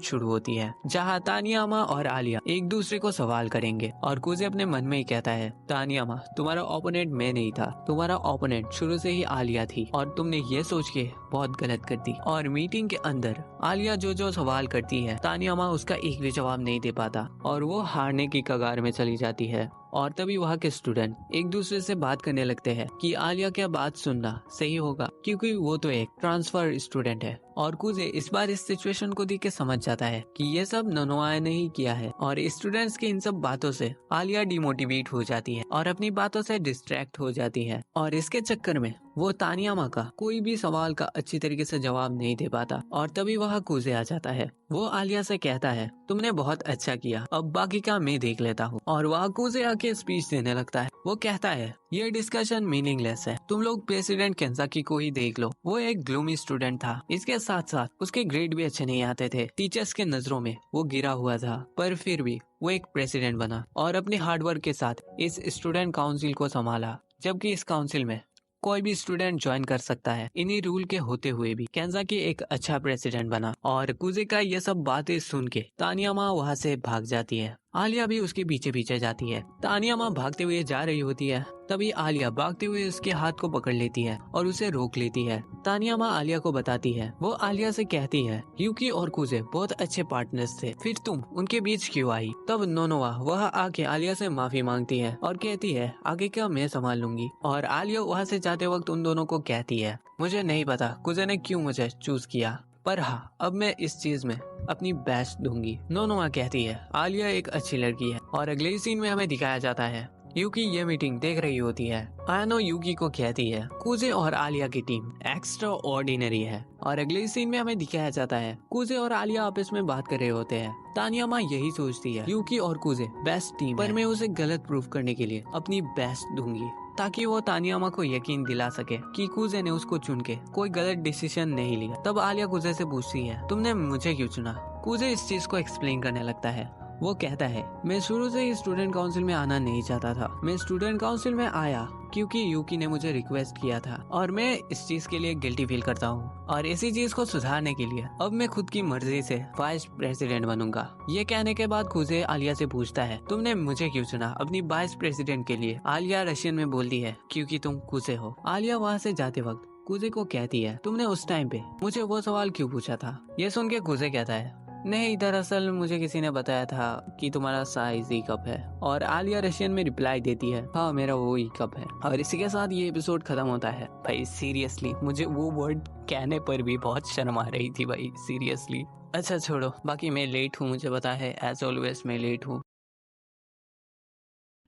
शुरू होती है जहाँ तानियामा और आलिया एक दूसरे को सवाल करेंगे। और कुजे अपने मन में ही कहता है तानियामा तुम्हारा ओपोनेंट मैं नहीं था, तुम्हारा ओपोनेंट शुरू से ही आलिया थी और तुमने ये सोच के बहुत गलत कर दी। और मीटिंग के अंदर आलिया जो सवाल करती है तानियामा उसका एक भी जवाब नहीं दे पाता और वो हारने की कगार में चली जाती है। और तभी वहाँ के स्टूडेंट एक दूसरे से बात करने लगते हैं कि आलिया क्या बात सुनना सही होगा क्योंकि वो तो एक ट्रांसफर स्टूडेंट है। और कुजे इस बार इस सिचुएशन को देख के समझ जाता है कि ये सब नोनोआ ने ही किया है। और स्टूडेंट्स की इन सब बातों से आलिया डिमोटिवेट हो जाती है और अपनी बातों से डिस्ट्रैक्ट हो जाती है। और इसके चक्कर में वो तानियामा का कोई भी सवाल का अच्छी तरीके से जवाब नहीं दे पाता। और तभी वहाँ कुजे आ जाता है। वो आलिया से कहता है तुमने बहुत अच्छा किया, अब बाकी का मैं देख लेता हूँ। और वहाँ कुजे आके स्पीच देने लगता है। वो कहता है ये डिस्कशन मीनिंगलेस है, तुम लोग प्रेसिडेंट केंसाकी को ही देख लो। वो एक ग्लूमी स्टूडेंट था, इसके साथ साथ उसके ग्रेड भी अच्छे नहीं आते थे, टीचर्स के नजरों में वो गिरा हुआ था, पर फिर भी वो एक प्रेसिडेंट बना और अपने हार्डवर्क के साथ इस स्टूडेंट काउंसिल को संभाला। जबकि इस काउंसिल में कोई भी स्टूडेंट ज्वाइन कर सकता है। इन्हीं रूल के होते हुए भी केंसाकी एक अच्छा प्रेसिडेंट बना। और कुजे का ये सब बातें सुन के तानियामा वहाँ से भाग जाती है। आलिया भी उसके पीछे पीछे जाती है। तानियामा भागते हुए जा रही होती है, तभी आलिया भागते हुए उसके हाथ को पकड़ लेती है और उसे रोक लेती है। तानियामा आलिया को बताती है, वो आलिया से कहती है यूकी और कुजे बहुत अच्छे पार्टनर्स थे, फिर तुम उनके बीच क्यों आई। तब नोनोआ वह आके आलिया से माफी मांगती है और कहती है आगे क्या मैं संभाल लूंगी। और आलिया वहाँ से जाते वक्त उन दोनों को कहती है मुझे नहीं पता कुजे ने क्यों मुझे चूज किया, पर हाँ अब मैं इस चीज में अपनी बेस्ट दूंगी। नोनोआ कहती है आलिया एक अच्छी लड़की है। और अगले सीन में हमें दिखाया जाता है यूकी ये मीटिंग देख रही होती है। आयानो यूकी को कहती है कुजे और आलिया की टीम एक्स्ट्रा ऑर्डिनरी है। और अगले सीन में हमें दिखाया जाता है कुजे और आलिया आपस में बात कर रहे होते हैं। तानियामा यही सोचती है यूकी और कुजे बेस्ट टीम पर मैं उसे गलत प्रूफ करने के लिए अपनी बेस्ट दूंगी ताकि वो तानियामा को यकीन दिला सके कि कुजे ने उसको चुन के कोई गलत डिसीजन नहीं लिया। तब आलिया कुजे से पूछती है तुमने मुझे क्यों चुना। कुजे इस चीज को एक्सप्लेन करने लगता है। वो कहता है मैं शुरू से ही स्टूडेंट काउंसिल में आना नहीं चाहता था, मैं स्टूडेंट काउंसिल में आया क्योंकि यूकी ने मुझे रिक्वेस्ट किया था और मैं इस चीज के लिए गिल्टी फील करता हूँ। और इसी चीज को सुधारने के लिए अब मैं खुद की मर्जी से वाइस प्रेसिडेंट बनूंगा। ये कहने के बाद कुजे आलिया से पूछता है तुमने मुझे क्यों चुना अपनी वाइस प्रेसिडेंट के लिए। आलिया रशियन में बोलती है क्योंकि तुम कुजे हो। आलिया वहाँ से जाते वक्त कुजे को कहती है तुमने उस टाइम पे मुझे वो सवाल क्यों पूछा था। ये सुन के कुजे कहता है नहीं, दरअसल मुझे किसी ने बताया था कि तुम्हारा साइज ई कप है। और आलिया रशियन में रिप्लाई देती है हाँ मेरा वो ई कप है। और इसी के साथ ये एपिसोड खत्म होता है। भाई सीरियसली मुझे वो वर्ड कहने पर भी बहुत शर्म आ रही थी भाई, सीरियसली। अच्छा छोड़ो, बाकी मैं लेट हूँ, मुझे पता है, एज ऑलवेज मैं लेट हूँ।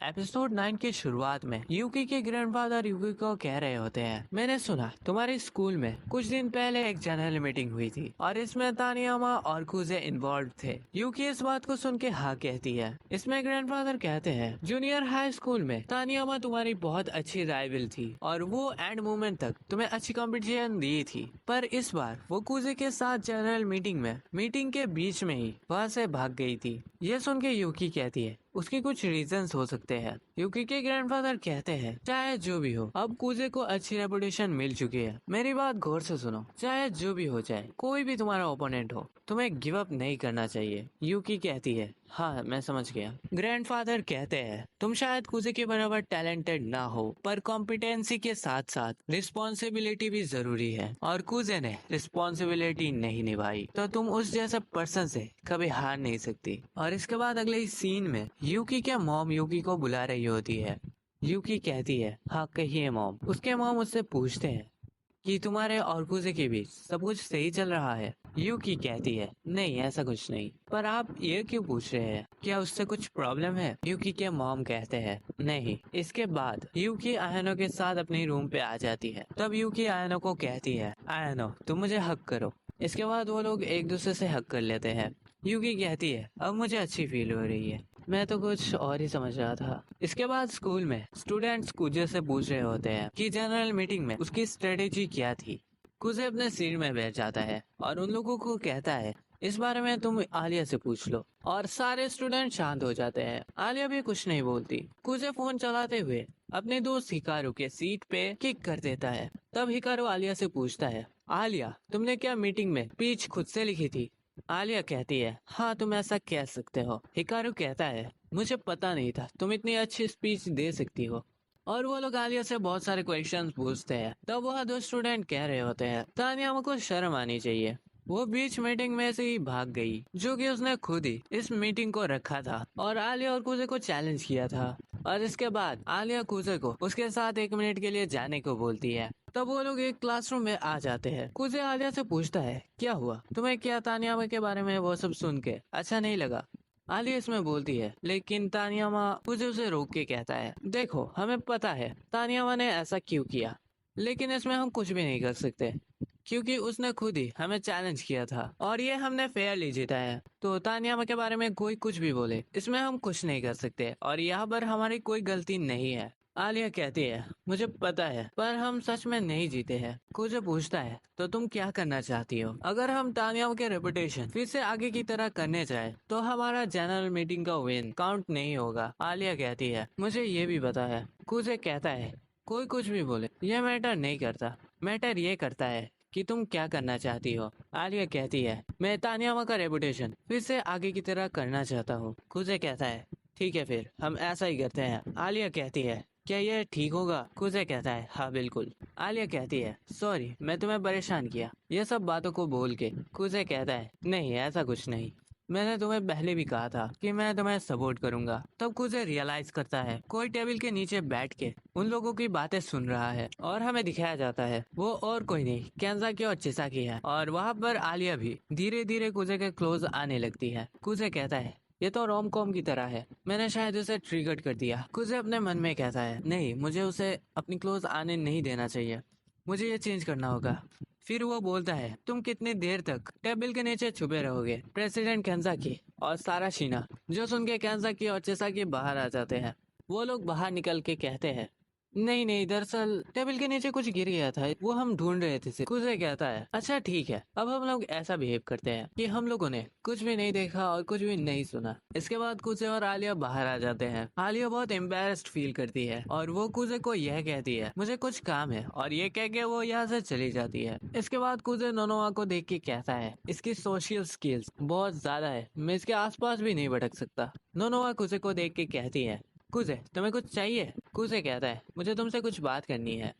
एपिसोड 9 की शुरुआत में यूकी के ग्रैंडफादर यूकी को कह रहे होते हैं मैंने सुना तुम्हारे स्कूल में कुछ दिन पहले एक जनरल मीटिंग हुई थी और इसमें तानियामा और कुजे इन्वॉल्व थे। यूकी इस बात को सुन के हाँ कहती है। इसमें ग्रैंडफादर कहते हैं जूनियर हाई स्कूल में तानियामा तुम्हारी बहुत अच्छी राइवल थी और वो एंड मोमेंट तक तुम्हें अच्छी कॉम्पिटिशन दी थी, पर इस बार वो कुजे के साथ जनरल मीटिंग के बीच में ही वहाँ से भाग गई थी। ये सुन के यूकी कहती है उसके कुछ रीजंस हो सकते हैं। यूकी के ग्रैंडफादर कहते हैं चाहे जो भी हो, अब कुजे को अच्छी रेपुटेशन मिल चुकी है। मेरी बात गौर से सुनो, चाहे जो भी हो जाए, कोई भी तुम्हारा ओपोनेंट हो, तुम्हें गिव अप नहीं करना चाहिए। यूकी कहती है हाँ मैं समझ गया। ग्रैंडफादर कहते हैं तुम शायद कुजे के बराबर टैलेंटेड ना हो, पर कॉम्पिटेंसी के साथ साथ रिस्पॉन्सिबिलिटी भी जरूरी है, और कुजे ने रिस्पॉन्सिबिलिटी नहीं निभाई तो तुम उस जैसे पर्सन से कभी हार नहीं सकती। और इसके बाद अगले ही सीन में यूकी के मॉम यूकी को बुला रही होती है। यूकी कहती है हाँ कहिए मॉम। उसके मॉम उससे पूछते हैं कि तुम्हारे और कुजे के बीच सब कुछ सही चल रहा है। यूकी कहती है नहीं ऐसा कुछ नहीं, पर आप ये क्यों पूछ रहे हैं, क्या उससे कुछ प्रॉब्लम है? यूकी के मॉम कहते हैं नहीं। इसके बाद यूकी आयनो के साथ अपने रूम पे आ जाती है। तब यूकी आयनो को कहती है आयनो तुम मुझे हक करो। इसके बाद वो लोग एक दूसरे से हक कर लेते हैं। यूकी कहती है अब मुझे अच्छी फील हो रही है, मैं तो कुछ और ही समझ रहा था। इसके बाद स्कूल में स्टूडेंट्स कुजे से पूछ रहे होते हैं कि जनरल मीटिंग में उसकी स्ट्रेटेजी क्या थी। कुजे अपने सीट में बैठ जाता है और उन लोगों को कहता है इस बारे में तुम आलिया से पूछ लो। और सारे स्टूडेंट शांत हो जाते हैं। आलिया भी कुछ नहीं बोलती। कुजे फोन चलाते हुए अपने दोस्त हिकारू के सीट पे किक कर देता है। तब हिकारू आलिया से पूछता है आलिया तुमने क्या मीटिंग में स्पीच खुद से लिखी थी? आलिया कहती है हाँ तुम ऐसा कह सकते हो। हिकारू कहता है मुझे पता नहीं था तुम इतनी अच्छी स्पीच दे सकती हो। और वो लोग आलिया से बहुत सारे क्वेश्चंस पूछते हैं। तब वह दो स्टूडेंट कह रहे होते हैं तानिया को शर्म आनी चाहिए, वो बीच मीटिंग में से ही भाग गई, जो कि उसने खुद ही इस मीटिंग को रखा था और आलिया और कुजे को चैलेंज किया था। और इसके बाद आलिया कुजे को उसके साथ 1 मिनट के लिए जाने को बोलती है। तब वो लोग एक क्लासरूम में आ जाते हैं। कुजे आलिया से पूछता है क्या हुआ, तुम्हें क्या तानियामा के बारे में वो सब सुन के अच्छा नहीं लगा? आलिया इसमें बोलती है, लेकिन तानियामा कुजे उसे रोक के कहता है देखो हमें पता है तानियामा ने ऐसा क्यों किया, लेकिन इसमें हम कुछ भी नहीं कर सकते क्योंकि उसने खुद ही हमें चैलेंज किया था और ये हमने फेयरली जीता है। तो तानियामा के बारे में कोई कुछ भी बोले इसमें हम कुछ नहीं कर सकते और यहाँ पर हमारी कोई गलती नहीं है। आलिया कहती है मुझे पता है, पर हम सच में नहीं जीते हैं। कुजे पूछता है तो तुम क्या करना चाहती हो? अगर हम तानियामा के रेपुटेशन फिर से आगे की तरह करने जाए तो हमारा जनरल मीटिंग का विन काउंट नहीं होगा। आलिया कहती है मुझे ये भी पता है। कुजे कहता है कोई कुछ भी बोले ये मैटर नहीं करता, मैटर ये करता है कि तुम क्या करना चाहती हो। आलिया कहती है मैं तानियामा का रेपुटेशन फिर से आगे की तरह करना चाहता हूँ। कुजे कहता है ठीक है फिर हम ऐसा ही करते हैं। आलिया कहती है क्या ये ठीक होगा? कुजे कहता है हाँ बिल्कुल। आलिया कहती है सॉरी मैं तुम्हें परेशान किया ये सब बातों को बोल के। कुजे कहता है नहीं ऐसा कुछ नहीं, मैंने तुम्हें पहले भी कहा था कि मैं तुम्हें सपोर्ट करूंगा। तब कुजे रियलाइज करता है कोई टेबल के नीचे बैठ के उन लोगों की बातें सुन रहा है और हमें दिखाया जाता है वो और कोई नहीं केंजाकी और चिसाकी है। और वहाँ पर आलिया भी धीरे धीरे कुजे के क्लोज आने लगती है। कुजे कहता है ये तो रोम कॉम की तरह है, मैंने शायद उसे ट्रिगर कर दिया। कुजे अपने मन में कहता है नहीं मुझे उसे अपनी क्लोज आने नहीं देना चाहिए, मुझे ये चेंज करना होगा। फिर वो बोलता है तुम कितनी देर तक टेबल के नीचे छुपे रहोगे? प्रेसिडेंट केंजाकी और सारा शीना जो सुन के केंजाकी और चिसाकी बाहर आ जाते हैं। वो लोग बाहर निकल के कहते हैं नहीं नहीं दरअसल टेबल के नीचे कुछ गिर गया था, वो हम ढूंढ रहे थे। कुजे कहता है अच्छा ठीक है, अब हम लोग ऐसा बिहेव करते हैं कि हम लोगों ने कुछ भी नहीं देखा और कुछ भी नहीं सुना। इसके बाद कुजे और आलिया बाहर आ जाते हैं। आलिया बहुत एम्बेरस्ड फील करती है और वो कुजे को यह कहती है मुझे कुछ काम है, और ये कह के वो यहाँ से चली जाती है। इसके बाद कुजे नोनोआ को देख के कहता है इसकी सोशल स्किल्स बहुत ज्यादा है, मैं इसके आसपास भी नहीं भटक सकता। नोनोआ कुजे को देख के कहती है कुजे तुम्हें कुछ चाहिए? कुजे कहता है मुझे तुमसे कुछ बात करनी है।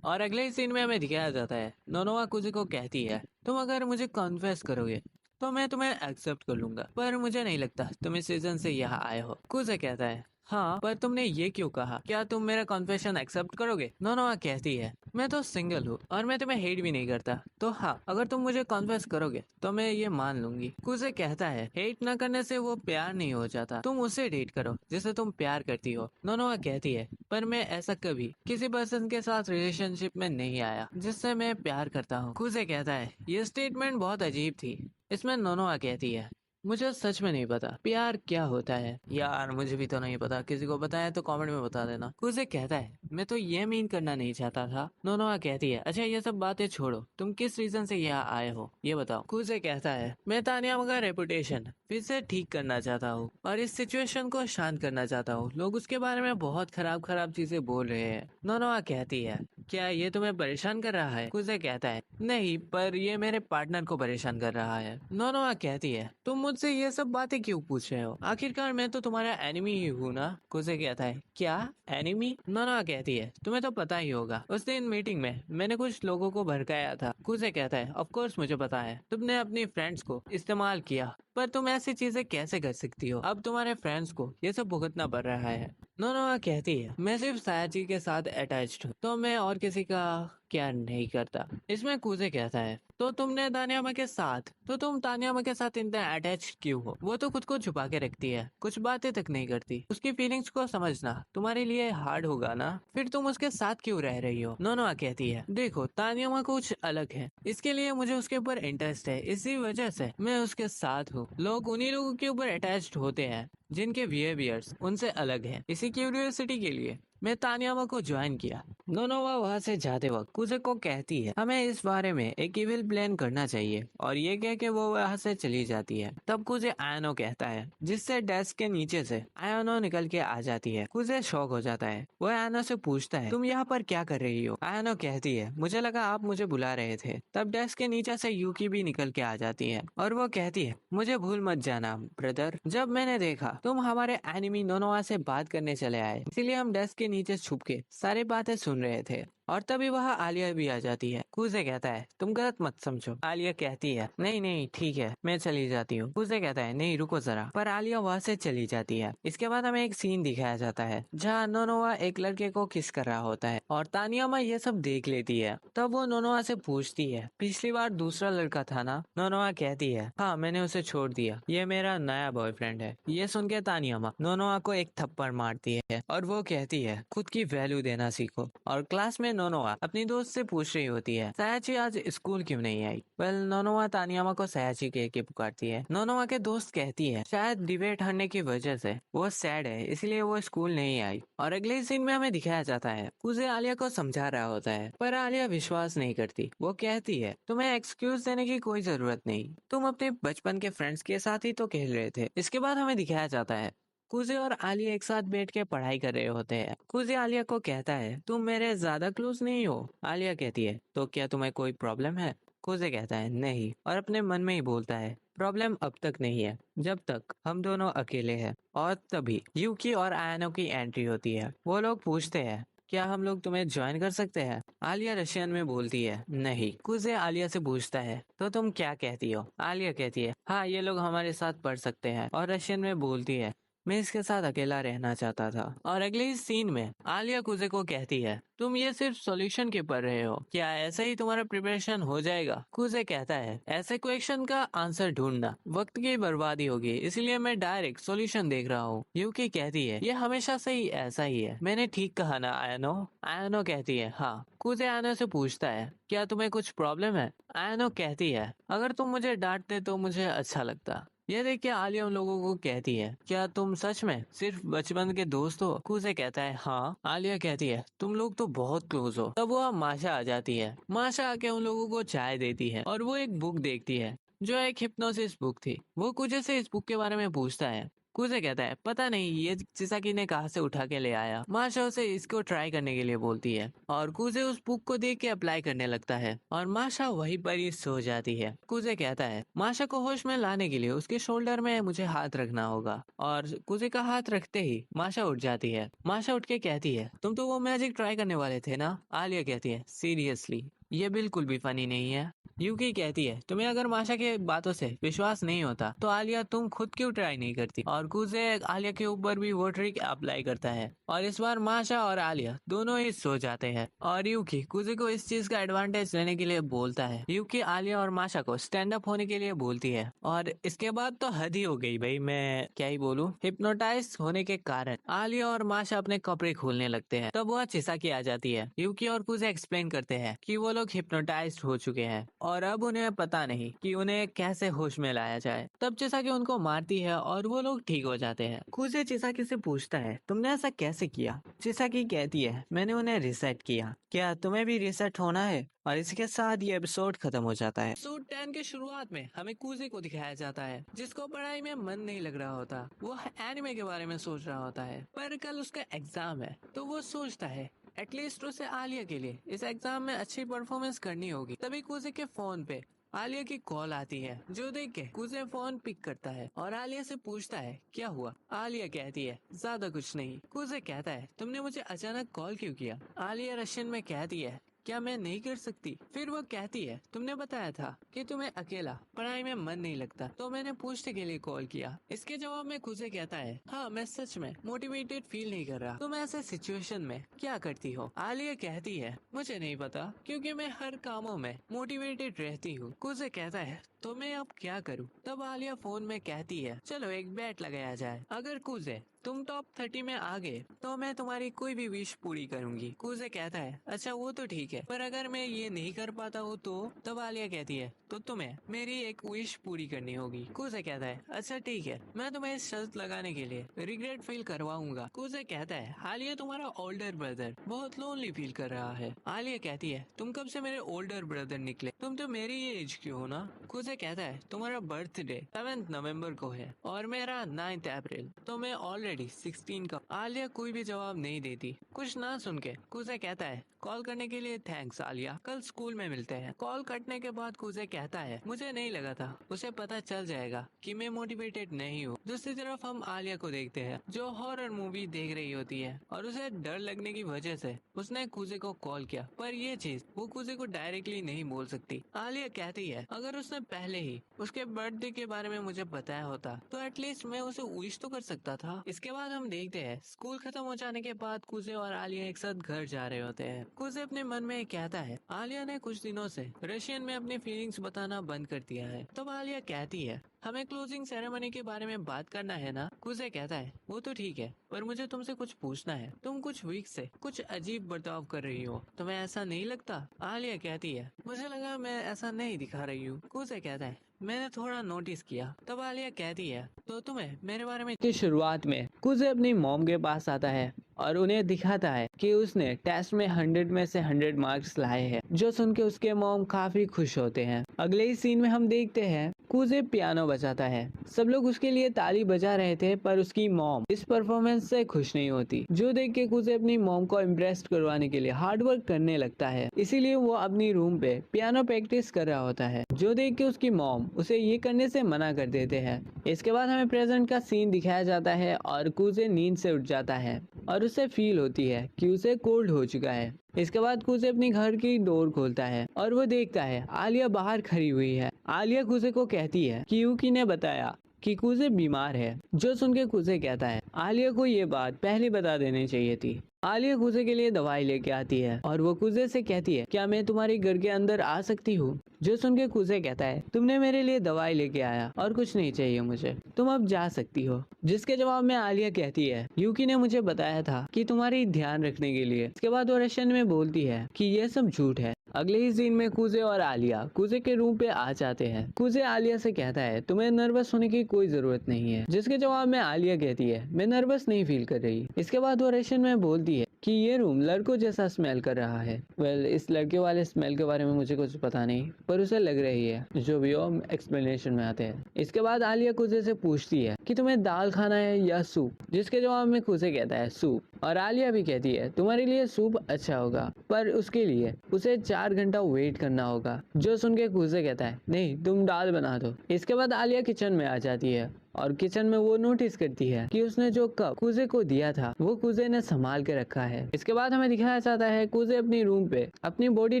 और अगले ही सीन में हमें दिखाया जाता है नोनोआ कुजे को कहती है तुम अगर मुझे कॉन्फेस करोगे तो मैं तुम्हें एक्सेप्ट कर लूंगा, पर मुझे नहीं लगता तुम इस सीजन से यहाँ आए हो। कुजे कहता है हाँ पर तुमने ये क्यों कहा, क्या तुम मेरा कॉन्फेशन एक्सेप्ट करोगे? नोनोआ कहती है मैं तो सिंगल हूँ और मैं तुम्हें हेट भी नहीं करता, तो हाँ अगर तुम मुझे कॉन्फेस करोगे तो मैं ये मान लूंगी। कुजे कहता है हेट न करने से वो प्यार नहीं हो जाता, तुम उससे डेट करो जिसे तुम प्यार करती हो। नोनोआ कहती है पर मैं ऐसा कभी किसी पर्सन के साथ रिलेशनशिप में नहीं आया जिससे मैं प्यार करता हूँ। कुजे कहता है ये स्टेटमेंट बहुत अजीब थी। इसमें नोनोआ कहती है मुझे सच में नहीं पता प्यार क्या होता है। यार मुझे भी तो नहीं पता, किसी को पता है तो कमेंट में बता देना। कुसे कहता है मैं तो ये मीन करना नहीं चाहता था। नोनोआ कहती है अच्छा ये सब बातें छोड़ो, तुम किस रीजन से यहाँ आए हो ये बताओ। कुसे कहता है मैं तानियामा का रेपुटेशन फिर से ठीक करना चाहता हूँ और इस सिचुएशन को शांत करना चाहता हूँ। लोग उसके बारे में बहुत खराब खराब चीजें बोल रहे हैं। नोनोआ कहती है क्या ये तुम्हें परेशान कर रहा है? कुसे कहता है नहीं, पर ये मेरे पार्टनर को परेशान कर रहा है। नोनोआ कहती है तुम मुझसे ये सब बातें क्यों पूछ रहे हो? आखिरकार मैं तो तुम्हारा एनिमी ही हूँ ना। कुसे कहता है क्या एनिमी? नोनोआ कहती है तुम्हें तो पता ही होगा उस दिन मीटिंग में मैंने कुछ लोगों को भड़काया था। कुसे कहता है ऑफ कोर्स मुझे पता है, तुमने अपनी फ्रेंड्स को इस्तेमाल किया, पर तुम ऐसी चीजें कैसे कर सकती हो? अब तुम्हारे फ्रेंड्स को ये सब भुगतना पड़ रहा है। नोनोआ कहती है मैं सिर्फ सायाची के साथ अटैच्ड हूँ, तो मैं और किसी का क्या नहीं करता। इसमें कुजे कहता है तो तुमने तानियामा के साथ तो तुम तानियामा के साथ इतना अटैच क्यों हो? वो तो खुद को छुपा के रखती है, कुछ बातें तक नहीं करती। उसकी फीलिंग्स को समझना तुम्हारे लिए हार्ड होगा ना, फिर तुम उसके साथ क्यों रह रही हो? नोनोआ कहती है देखो तानियामा कुछ अलग है, इसके लिए मुझे उसके ऊपर इंटरेस्ट है, इसी वजह से मैं उसके साथ हूँ। लोग उन्हीं लोगों के ऊपर अटैच्ड होते हैं जिनके बिहेवियर्स उनसे अलग है। इसी क्यूरियोसिटी के लिए मैं तानियामा को ज्वाइन किया। नोनोवा वहाँ से जाते वक्त कुजे को कहती है हमें इस बारे में एक इविल प्लान करना चाहिए, और ये कह के वो वहाँ से चली जाती है। तब कुजे आयनो कहता है जिससे डेस्क के नीचे से आयनो निकल के आ जाती है। कुजे शॉक हो जाता है, वो आयनो से पूछता है तुम यहाँ पर क्या कर रही हो? आयनो कहती है मुझे लगा आप मुझे बुला रहे थे। तब डेस्क के नीचे से यूकी भी निकल के आ जाती है और वो कहती है मुझे भूल मत जाना ब्रदर, जब मैंने देखा तुम हमारे एनिमी नोनोवा से बात करने चले आए, इसीलिए हम डेस्क के नीचे छुप के सारी बातें सुन रहे थे। और तभी वहाँ आलिया भी आ जाती है। कुजे कहता है तुम गलत मत समझो। आलिया कहती है नहीं नहीं ठीक है मैं चली जाती हूँ। कुजे कहता है नहीं रुको जरा, पर आलिया वहाँ से चली जाती है। इसके बाद हमें एक सीन दिखाया जाता है जहाँ नोनोवा एक लड़के को किस कर रहा होता है और तानियामा ये सब देख लेती है। तब वो नोनोवा से पूछती है पिछली बार दूसरा लड़का था ना? नोनोवा कहती है हाँ मैंने उसे छोड़ दिया, ये मेरा नया बॉयफ्रेंड है। ये सुन के तानियामा नोनोवा को एक थप्पड़ मारती है और वो कहती है खुद की वैल्यू देना सीखो। और क्लास में नोनोवा अपनी दोस्त से पूछ रही होती है सायाची आज स्कूल क्यों नहीं आई? वेल नोनोवा तानियामा को सायाची कह के पुकारती है। नोनोवा के दोस्त कहती है शायद डिबेट हारने की वजह से वो सैड है, इसलिए वो स्कूल नहीं आई। और अगले सीन में हमें दिखाया जाता है कुजे आलिया को समझा रहा होता है, पर आलिया विश्वास नहीं करती। वो कहती है तुम्हें एक्सक्यूज देने की कोई जरूरत नहीं, तुम अपने बचपन के फ्रेंड्स के साथ ही तो खेल रहे थे। इसके बाद हमें दिखाया जाता है कुजे और आलिया एक साथ बैठ के पढ़ाई कर रहे होते हैं। कुजे आलिया को कहता है तुम मेरे ज्यादा क्लोज नहीं हो। आलिया कहती है तो क्या तुम्हें कोई प्रॉब्लम है? कुजे कहता है नहीं, और अपने मन में ही बोलता है प्रॉब्लम अब तक नहीं है जब तक हम दोनों अकेले हैं। और तभी यूकी और आयनो की एंट्री होती है। वो लोग पूछते हैं क्या हम लोग तुम्हें ज्वाइन कर सकते हैं? आलिया रशियन में बोलती है नहीं। कुजे आलिया से पूछता है तो तुम क्या कहती हो? आलिया कहती है हाँ ये लोग हमारे साथ पढ़ सकते हैं, और रशियन में बोलती है मैं इसके साथ अकेला रहना चाहता था। और अगले ही सीन में आलिया कुजे को कहती है तुम ये सिर्फ सॉल्यूशन के पढ़ रहे हो, क्या ऐसे ही तुम्हारा प्रिपरेशन हो जाएगा? कुजे कहता है ऐसे क्वेश्चन का आंसर ढूंढना वक्त की बर्बादी होगी, इसलिए मैं डायरेक्ट सॉल्यूशन देख रहा हूँ। यूकी कहती है ये हमेशा से ही ऐसा ही है, मैंने ठीक कहा ना आयनो? आयनो कहती है हाँ। कुजे आयनो से पूछता है क्या तुम्हें कुछ प्रॉब्लम है? आयनो कहती है अगर तुम मुझे डांटते तो मुझे अच्छा लगता। ये देख के आलिया उन लोगों को कहती है क्या तुम सच में सिर्फ बचपन के दोस्त हो? कुजे कहता है हाँ। आलिया कहती है तुम लोग तो बहुत क्लोज हो। तब वो माशा आ जाती है। माशा आके उन लोगों को चाय देती है और वो एक बुक देखती है जो एक हिप्नोसिस बुक थी। वो कुजे से इस बुक के बारे में पूछता है। कुजे कहता है पता नहीं ये चिसाकी ने कहाँ से उठा के ले आया। माशा उसे इसको ट्राई करने के लिए बोलती है और कुजे उस बुक को देख के अप्लाई करने लगता है और माशा वहीं पर ही सो जाती है। कुजे कहता है माशा को होश में लाने के लिए उसके शोल्डर में मुझे हाथ रखना होगा, और कुजे का हाथ रखते ही माशा उठ जाती है। माशा उठ के कहती है तुम तो वो मैजिक ट्राई करने वाले थे ना? आलिया कहती है सीरियसली ये बिल्कुल भी फनी नहीं है। यूकी कहती है तुम्हें अगर माशा के बातों से विश्वास नहीं होता तो आलिया तुम खुद क्यों ट्राई नहीं करती? और कुजे आलिया के ऊपर भी वो ट्रिक अप्लाई करता है और इस बार माशा और आलिया दोनों ही सो जाते हैं। और यूकी कुजे को इस चीज का एडवांटेज लेने के लिए बोलता है। यूकी आलिया और माशा को स्टैंड अप होने के लिए बोलती है और इसके बाद तो हद ही हो गई भाई, मैं क्या ही बोलूं। हिप्नोटाइज होने के कारण आलिया और माशा अपने कपड़े खोलने लगते हैं। तब वह चिसाकी आ जाती है। यूकी और कुजे एक्सप्लेन करते हैं कि वो लोग हिप्नोटाइज हो चुके हैं और अब उन्हें पता नहीं कि उन्हें कैसे होश में लाया जाए। तब चिसाकी उनको मारती है और वो लोग ठीक हो जाते हैं। कुजे चिसाकी से पूछता है, तुमने ऐसा कैसे किया? चिसाकी कहती है, मैंने उन्हें रिसेट किया। क्या तुम्हें भी रिसेट होना है? और इसके साथ ये एपिसोड खत्म हो जाता है। एपिसोड 10 के शुरुआत में हमें कुजे को दिखाया जाता है, जिसको पढ़ाई में मन नहीं लग रहा होता। वो एनिमे के बारे में सोच रहा होता है, पर कल उसका एग्जाम है, तो वो सोचता है एटलीस्ट उसे आलिया के लिए इस एग्जाम में अच्छी परफॉर्मेंस करनी होगी। तभी कुजे के फोन पे आलिया की कॉल आती है, जो देख के कुजे फोन पिक करता है और आलिया से पूछता है क्या हुआ। आलिया कहती है ज्यादा कुछ नहीं। कुजे कहता है तुमने मुझे अचानक कॉल क्यों किया? आलिया रशियन में कहती है क्या मैं नहीं कर सकती? फिर वो कहती है तुमने बताया था कि तुम्हें अकेला पढ़ाई में मन नहीं लगता, तो मैंने पूछने के लिए कॉल किया। इसके जवाब में कुजे कहता है हाँ मैं सच में मोटिवेटेड फील नहीं कर रहा। तुम ऐसे सिचुएशन में क्या करती हो? आलिया कहती है मुझे नहीं पता, क्योंकि मैं हर कामों में मोटिवेटेड रहती हूँ। कुजे कहता है तो मैं अब क्या करूँ? तब आलिया फोन में कहती है चलो एक बैट लगाया जाए, अगर कुजे तुम टॉप 30 में आ गए तो मैं तुम्हारी कोई भी विश पूरी करूंगी। कुजे कहता है अच्छा वो तो ठीक है, पर अगर मैं ये नहीं कर पाता हूँ तो? तब आलिया कहती है तो तुम्हें मेरी एक विश पूरी करनी होगी। कुजे कहता है अच्छा ठीक है, मैं तुम्हें इस शर्त लगाने के लिए रिग्रेट फील करवाऊंगा। कुजे कहता है आलिया तुम्हारा ओल्डर ब्रदर बहुत लोनली फील कर रहा है। आलिया कहती है तुम कब से मेरे ओल्डर ब्रदर निकले? तुम तो मेरी एज की हो ना। कुजे कहता है तुम्हारा बर्थडे 7 नवंबर को है और मेरा 9 अप्रैल, तो मैं ऑलरेडी 16 का। आलिया कोई भी जवाब नहीं देती। कुछ ना सुन के कुजे कहता है कॉल करने के लिए थैंक्स आलिया, कल स्कूल में मिलते हैं। कॉल कटने के बाद कुजे कहता है मुझे नहीं लगा था उसे पता चल जाएगा कि मैं मोटिवेटेड नहीं हूँ। दूसरी तरफ हम आलिया को देखते हैं, जो हॉरर मूवी देख रही होती है और उसे डर लगने की वजह से उसने कुजे को कॉल किया, पर ये चीज वो कुजे को डायरेक्टली नहीं बोल सकती। आलिया कहती है अगर उसने पहले ही उसके बर्थडे के बारे में मुझे बताया होता तो एटलीस्ट मैं उसे विश तो कर सकता था। इसके बाद हम देखते हैं स्कूल खत्म हो जाने के बाद कुजे और आलिया एक साथ घर जा रहे होते हैं। कुजे अपने मन में कहता है आलिया ने कुछ दिनों से रशियन में अपनी फीलिंग्स बताना बंद कर दिया है। तब आलिया कहती है हमें क्लोजिंग सेरेमनी के बारे में बात करना है ना? कुजे कहता है वो तो ठीक है, पर मुझे तुमसे कुछ पूछना है। तुम कुछ वीक से कुछ अजीब बर्ताव कर रही हो, तुम्हें ऐसा नहीं लगता? आलिया कहती है मुझे लगा मैं ऐसा नहीं दिखा रही हूँ। कुजे कहता है मैंने थोड़ा नोटिस किया। तब आलिया कहती है तो तुम्हें मेरे बारे में। की शुरुआत में कुजे अपनी मॉम के पास आता है और उन्हें दिखाता है कि उसने टेस्ट में 100 में से 100 मार्क्स लाए हैं, जो सुन के उसके मॉम काफी खुश होते हैं। अगले ही सीन में हम देखते हैं कुजे पियानो बजाता है। सब लोग उसके लिए ताली बजा रहे थे, पर उसकी मॉम इस परफॉर्मेंस से खुश नहीं होती, जो देख के कुजे अपनी मॉम को इम्प्रेस करवाने के लिए हार्ड वर्क करने लगता है। इसीलिए वो अपनी रूम पे पियानो प्रैक्टिस कर रहा होता है, जो देख के उसकी मॉम उसे ये करने से मना कर देते हैं। इसके बाद हमें प्रेजेंट का सीन दिखाया जाता है और कुजे नींद से उठ जाता है और उसे फील होती है कि उसे कोल्ड हो चुका है। इसके बाद कुजे अपनी घर की डोर खोलता है और वो देखता है आलिया बाहर खड़ी हुई है। आलिया कुजे को कहती है कि यूकी ने बताया कि कुजे बीमार है, जो सुन के कुजे कहता है आलिया को ये बात पहले बता देनी चाहिए थी। आलिया कुजे के लिए दवाई लेके आती है और वो कुजे से कहती है क्या मैं तुम्हारे घर के अंदर आ सकती हूँ? जो सुन के कुजे कहता है तुमने मेरे लिए दवाई लेके आया और कुछ नहीं चाहिए मुझे, तुम अब जा सकती हो। जिसके जवाब में आलिया कहती है यूकी ने मुझे बताया था कि तुम्हारी ध्यान रखने के लिए। इसके बाद वो रशियन में बोलती है कि ये सब झूठ है। अगले ही सीन में कुजे और आलिया कुजे के रूम पे आ जाते हैं। कुजे आलिया से कहता है तुम्हें नर्वस होने की कोई जरूरत नहीं है, जिसके जवाब में आलिया कहती है मैं नर्वस नहीं फील कर रही। इसके बाद वो रशियन में बोलती है कि ये रूम लड़कों जैसा स्मेल कर रहा है। इस लड़के वाले स्मेल के बारे में मुझे कुछ पता नहीं, पर उसे लग रही है। जो भी हो, एक्सप्लेनेशन में आते हैं। इसके बाद आलिया कुजे से पूछती है कि तुम्हें दाल खाना है या सूप, जिसके जवाब में कुजे कहता है सूप। और आलिया भी कहती है तुम्हारे लिए सूप अच्छा होगा, पर उसके लिए उसे 4 घंटा वेट करना होगा। जो सुन के कुजे कहता है नहीं, तुम दाल बना दो। इसके बाद आलिया किचन में आ जाती है और किचन में वो नोटिस करती है कि उसने जो कप कुजे को दिया था वो कुजे ने संभाल के रखा है। इसके बाद हमें दिखाया जाता है कुजे अपनी रूम पे अपनी बॉडी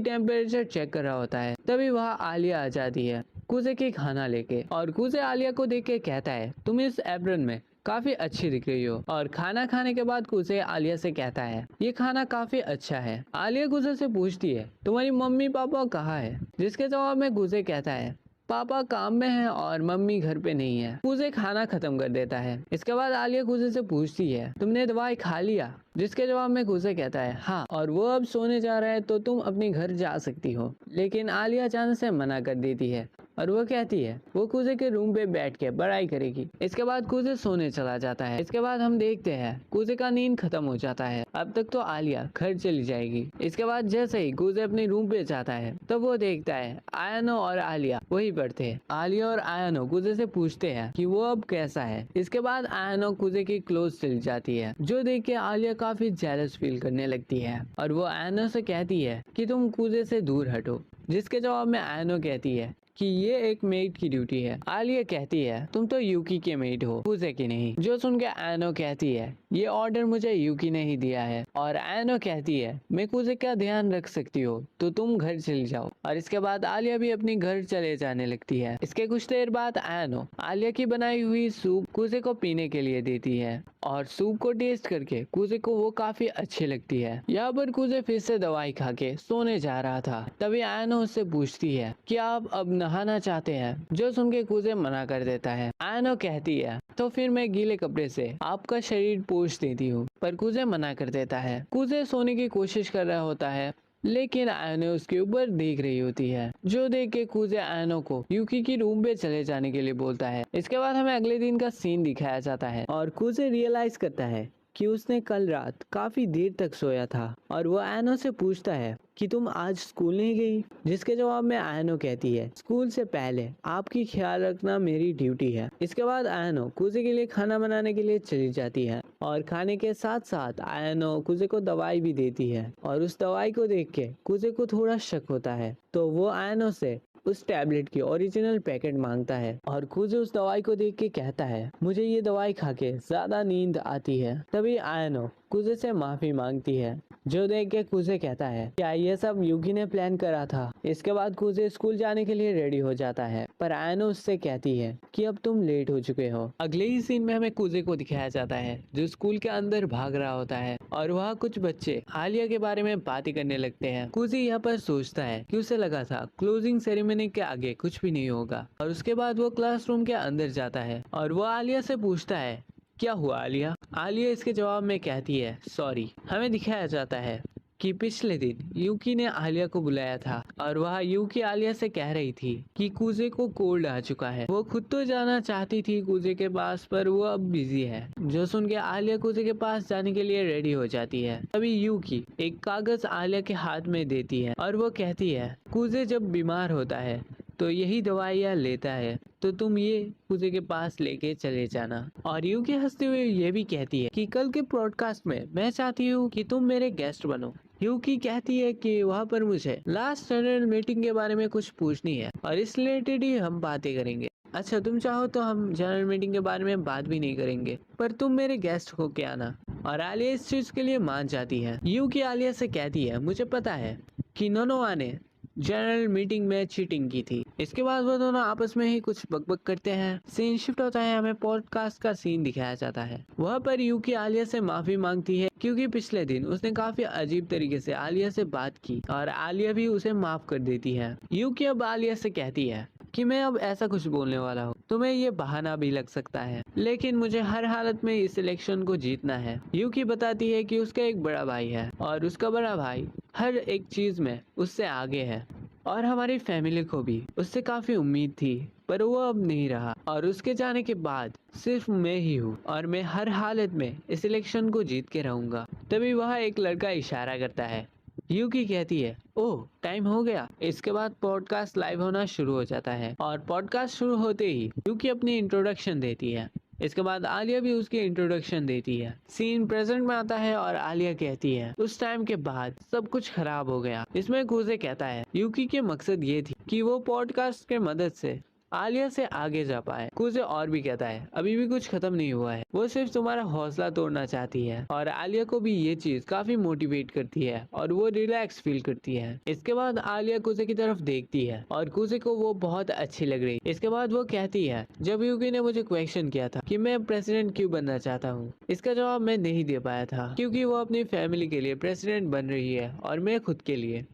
टेम्परेचर चेक कर रहा होता है। तभी वहाँ आलिया आ जाती है कुजे के खाना लेके, और कुजे आलिया को देख के कहता है तुम इस एप्रन में काफी अच्छी दिख रही हो। और खाना खाने के बाद कुजे आलिया से कहता है ये खाना काफी अच्छा है। आलिया कुजे से पूछती है तुम्हारी मम्मी पापा कहाँ है? जिसके जवाब में कुजे कहता है पापा काम में हैं और मम्मी घर पे नहीं है। कूजे खाना खत्म कर देता है। इसके बाद आलिया कूजे से पूछती है, तुमने दवाई खा लिया? जिसके जवाब में कूजे कहता है हाँ, और वो अब सोने जा रहा है तो तुम अपने घर जा सकती हो। लेकिन आलिया अचानक से मना कर देती है और वो कहती है वो कूजे के रूम पे बैठ के पढ़ाई करेगी। इसके बाद कूजे सोने चला जाता है। इसके बाद हम देखते हैं कूजे का नींद खत्म हो जाता है। अब तक तो आलिया घर चली जाएगी। इसके बाद जैसे ही कूजे अपने रूम पे जाता है तब वो देखता है आयनो और आलिया वही पढ़ते हैं। आलिया और आयनो कूजे से पूछते हैं कि वो अब कैसा है। इसके बाद आयनो कूजे की क्लोज चली जाती है, जो देख के आलिया काफी जेलस फील करने लगती है और वो आयनो से कहती है कि तुम कूजे से दूर हटो। जिसके जवाब में आयनो कहती है कि ये एक मेड की ड्यूटी है। आलिया कहती है तुम तो यूकी के मेड हो, कूजे की नहीं। जो सुन के आयनो कहती है ये ऑर्डर मुझे यूकी ने ही दिया है। और आयनो कहती है मैं कूजे का ध्यान रख सकती हो तो तुम घर चली जाओ। और इसके बाद आलिया भी अपनी घर चले जाने लगती है। इसके कुछ देर बाद आयनो आलिया की बनाई हुई सूप कूजे को पीने के लिए देती है और सूप को टेस्ट करके कूजे को वो काफी अच्छी लगती है। यहाँ पर कूजे फिर से दवाई खा के सोने जा रहा था। तभी आयनो उससे पूछती है कि आप अब नहाना चाहते हैं? जो सुन के कूजे मना कर देता है। आयनो कहती है तो फिर मैं गीले कपड़े से आपका शरीर पोंछ देती हूँ, पर कूजे मना कर देता है। कूजे सोने की कोशिश कर रहा होता है लेकिन आयनो उसके ऊपर देख रही होती है, जो देख के कूजे आयनो को यूकी की रूम पे चले जाने के लिए बोलता है। इसके बाद हमें अगले दिन का सीन दिखाया जाता है और कूजे रियलाइज करता है कि उसने कल रात काफी देर तक सोया था और वो आयनो से पूछता है कि तुम आज स्कूल नहीं गई? जिसके जवाब में आयनो कहती है स्कूल से पहले आपकी ख्याल रखना मेरी ड्यूटी है। इसके बाद आयनो कूजे के लिए खाना बनाने के लिए चली जाती है और खाने के साथ साथ आयनो कूजे को दवाई भी देती है और उस दवाई को देख के कूजे को थोड़ा शक होता है तो वो आयनो से उस टैबलेट की ओरिजिनल पैकेट मांगता है और कूजे उस दवाई को देख के कहता है मुझे ये दवाई खा के ज्यादा नींद आती है। तभी आयनो कूजे से माफी मांगती है, जो देख के कूजे कहता है क्या ये सब यूकी ने प्लान करा था। इसके बाद कूजे स्कूल जाने के लिए रेडी हो जाता है, पर आयनो उससे कहती है कि अब तुम लेट हो चुके हो। अगले ही सीन में हमें कूजे को दिखाया जाता है जो स्कूल के अंदर भाग रहा होता है और वहाँ कुछ बच्चे आलिया के बारे में बातें करने लगते हैं। कूजे यहाँ पर सोचता है कि उसे लगा था क्लोजिंग सेरेमनी के आगे कुछ भी नहीं होगा और उसके बाद वो क्लासरूम के अंदर जाता है और वो आलिया से पूछता है क्या हुआ आलिया? आलिया इसके जवाब में कहती है सॉरी। हमें दिखाया जाता है कि पिछले दिन यूकी ने आलिया को बुलाया था और वह यूकी आलिया से कह रही थी कि कूजे को कोल्ड आ चुका है। वो खुद तो जाना चाहती थी कूजे के पास, पर वो अब बिजी है। जो सुन के आलिया कूजे के पास जाने के लिए रेडी हो जाती है। तभी यूकी एक कागज आलिया के हाथ में देती है और वो कहती है कूजे जब बीमार होता है तो यही दवाइयाँ लेता है, तो तुम ये कूजे के पास लेके चले जाना। और यूकी हंसते हुए ये भी कहती है कि कल के पॉडकास्ट में मैं चाहती हूँ कि तुम मेरे गेस्ट बनो। यूकी कहती है कि वहाँ पर मुझे लास्ट जनरल मीटिंग के बारे में कुछ पूछनी है और इस रिलेटेड ही हम बातें करेंगे। अच्छा तुम चाहो तो हम जनरल मीटिंग के बारे में बात भी नहीं करेंगे, पर तुम मेरे गेस्ट होके आना। और आलिया इस चीज के लिए मान जाती है। यूकी आलिया से कहती है मुझे पता है कि नोनोवा ने जनरल मीटिंग में चीटिंग की थी। इसके बाद वो दोनों आपस में ही कुछ बकबक करते हैं। सीन शिफ्ट होता है, हमें पॉडकास्ट का सीन दिखाया जाता है। वहाँ पर यूकी आलिया से माफी मांगती है क्योंकि पिछले दिन उसने काफी अजीब तरीके से आलिया से बात की और आलिया भी उसे माफ कर देती है। यूकी अब आलिया से कहती है कि मैं अब ऐसा कुछ बोलने वाला हूँ, तुम्हें ये बहाना भी लग सकता है, लेकिन मुझे हर हालत में इस इलेक्शन को जीतना है। यूकी बताती है कि उसका एक बड़ा भाई है और उसका बड़ा भाई हर एक चीज में उससे आगे है और हमारी फैमिली को भी उससे काफी उम्मीद थी, पर वो अब नहीं रहा और उसके जाने के बाद सिर्फ मैं ही हूँ और मैं हर हालत में इस इलेक्शन को जीत के रहूंगा। तभी वह एक लड़का इशारा करता है। यूकी कहती है ओह टाइम हो गया। इसके बाद पॉडकास्ट लाइव होना शुरू हो जाता है और पॉडकास्ट शुरू होते ही यूकी अपनी इंट्रोडक्शन देती है। इसके बाद आलिया भी उसकी इंट्रोडक्शन देती है। सीन प्रेजेंट में आता है और आलिया कहती है उस टाइम के बाद सब कुछ खराब हो गया। इसमें कूजे कहता है यूकी के मकसद ये थी कि वो पॉडकास्ट के मदद से आलिया से आगे जा पाए। कूजे और भी कहता है अभी भी कुछ खत्म नहीं हुआ है, वो सिर्फ तुम्हारा हौसला तोड़ना चाहती है। और आलिया को भी ये चीज काफी मोटिवेट करती है और वो रिलैक्स फील करती है। इसके बाद आलिया कूजे की तरफ देखती है और कूजे को वो बहुत अच्छी लग रही। इसके बाद वो कहती है जब यूकी ने मुझे क्वेश्चन किया था कि मैं प्रेसिडेंट क्यों बनना चाहता हूँ, इसका जवाब मैं नहीं दे पाया था क्योंकि वो अपनी फैमिली के लिए प्रेसिडेंट बन रही है और मैं खुद के लिए।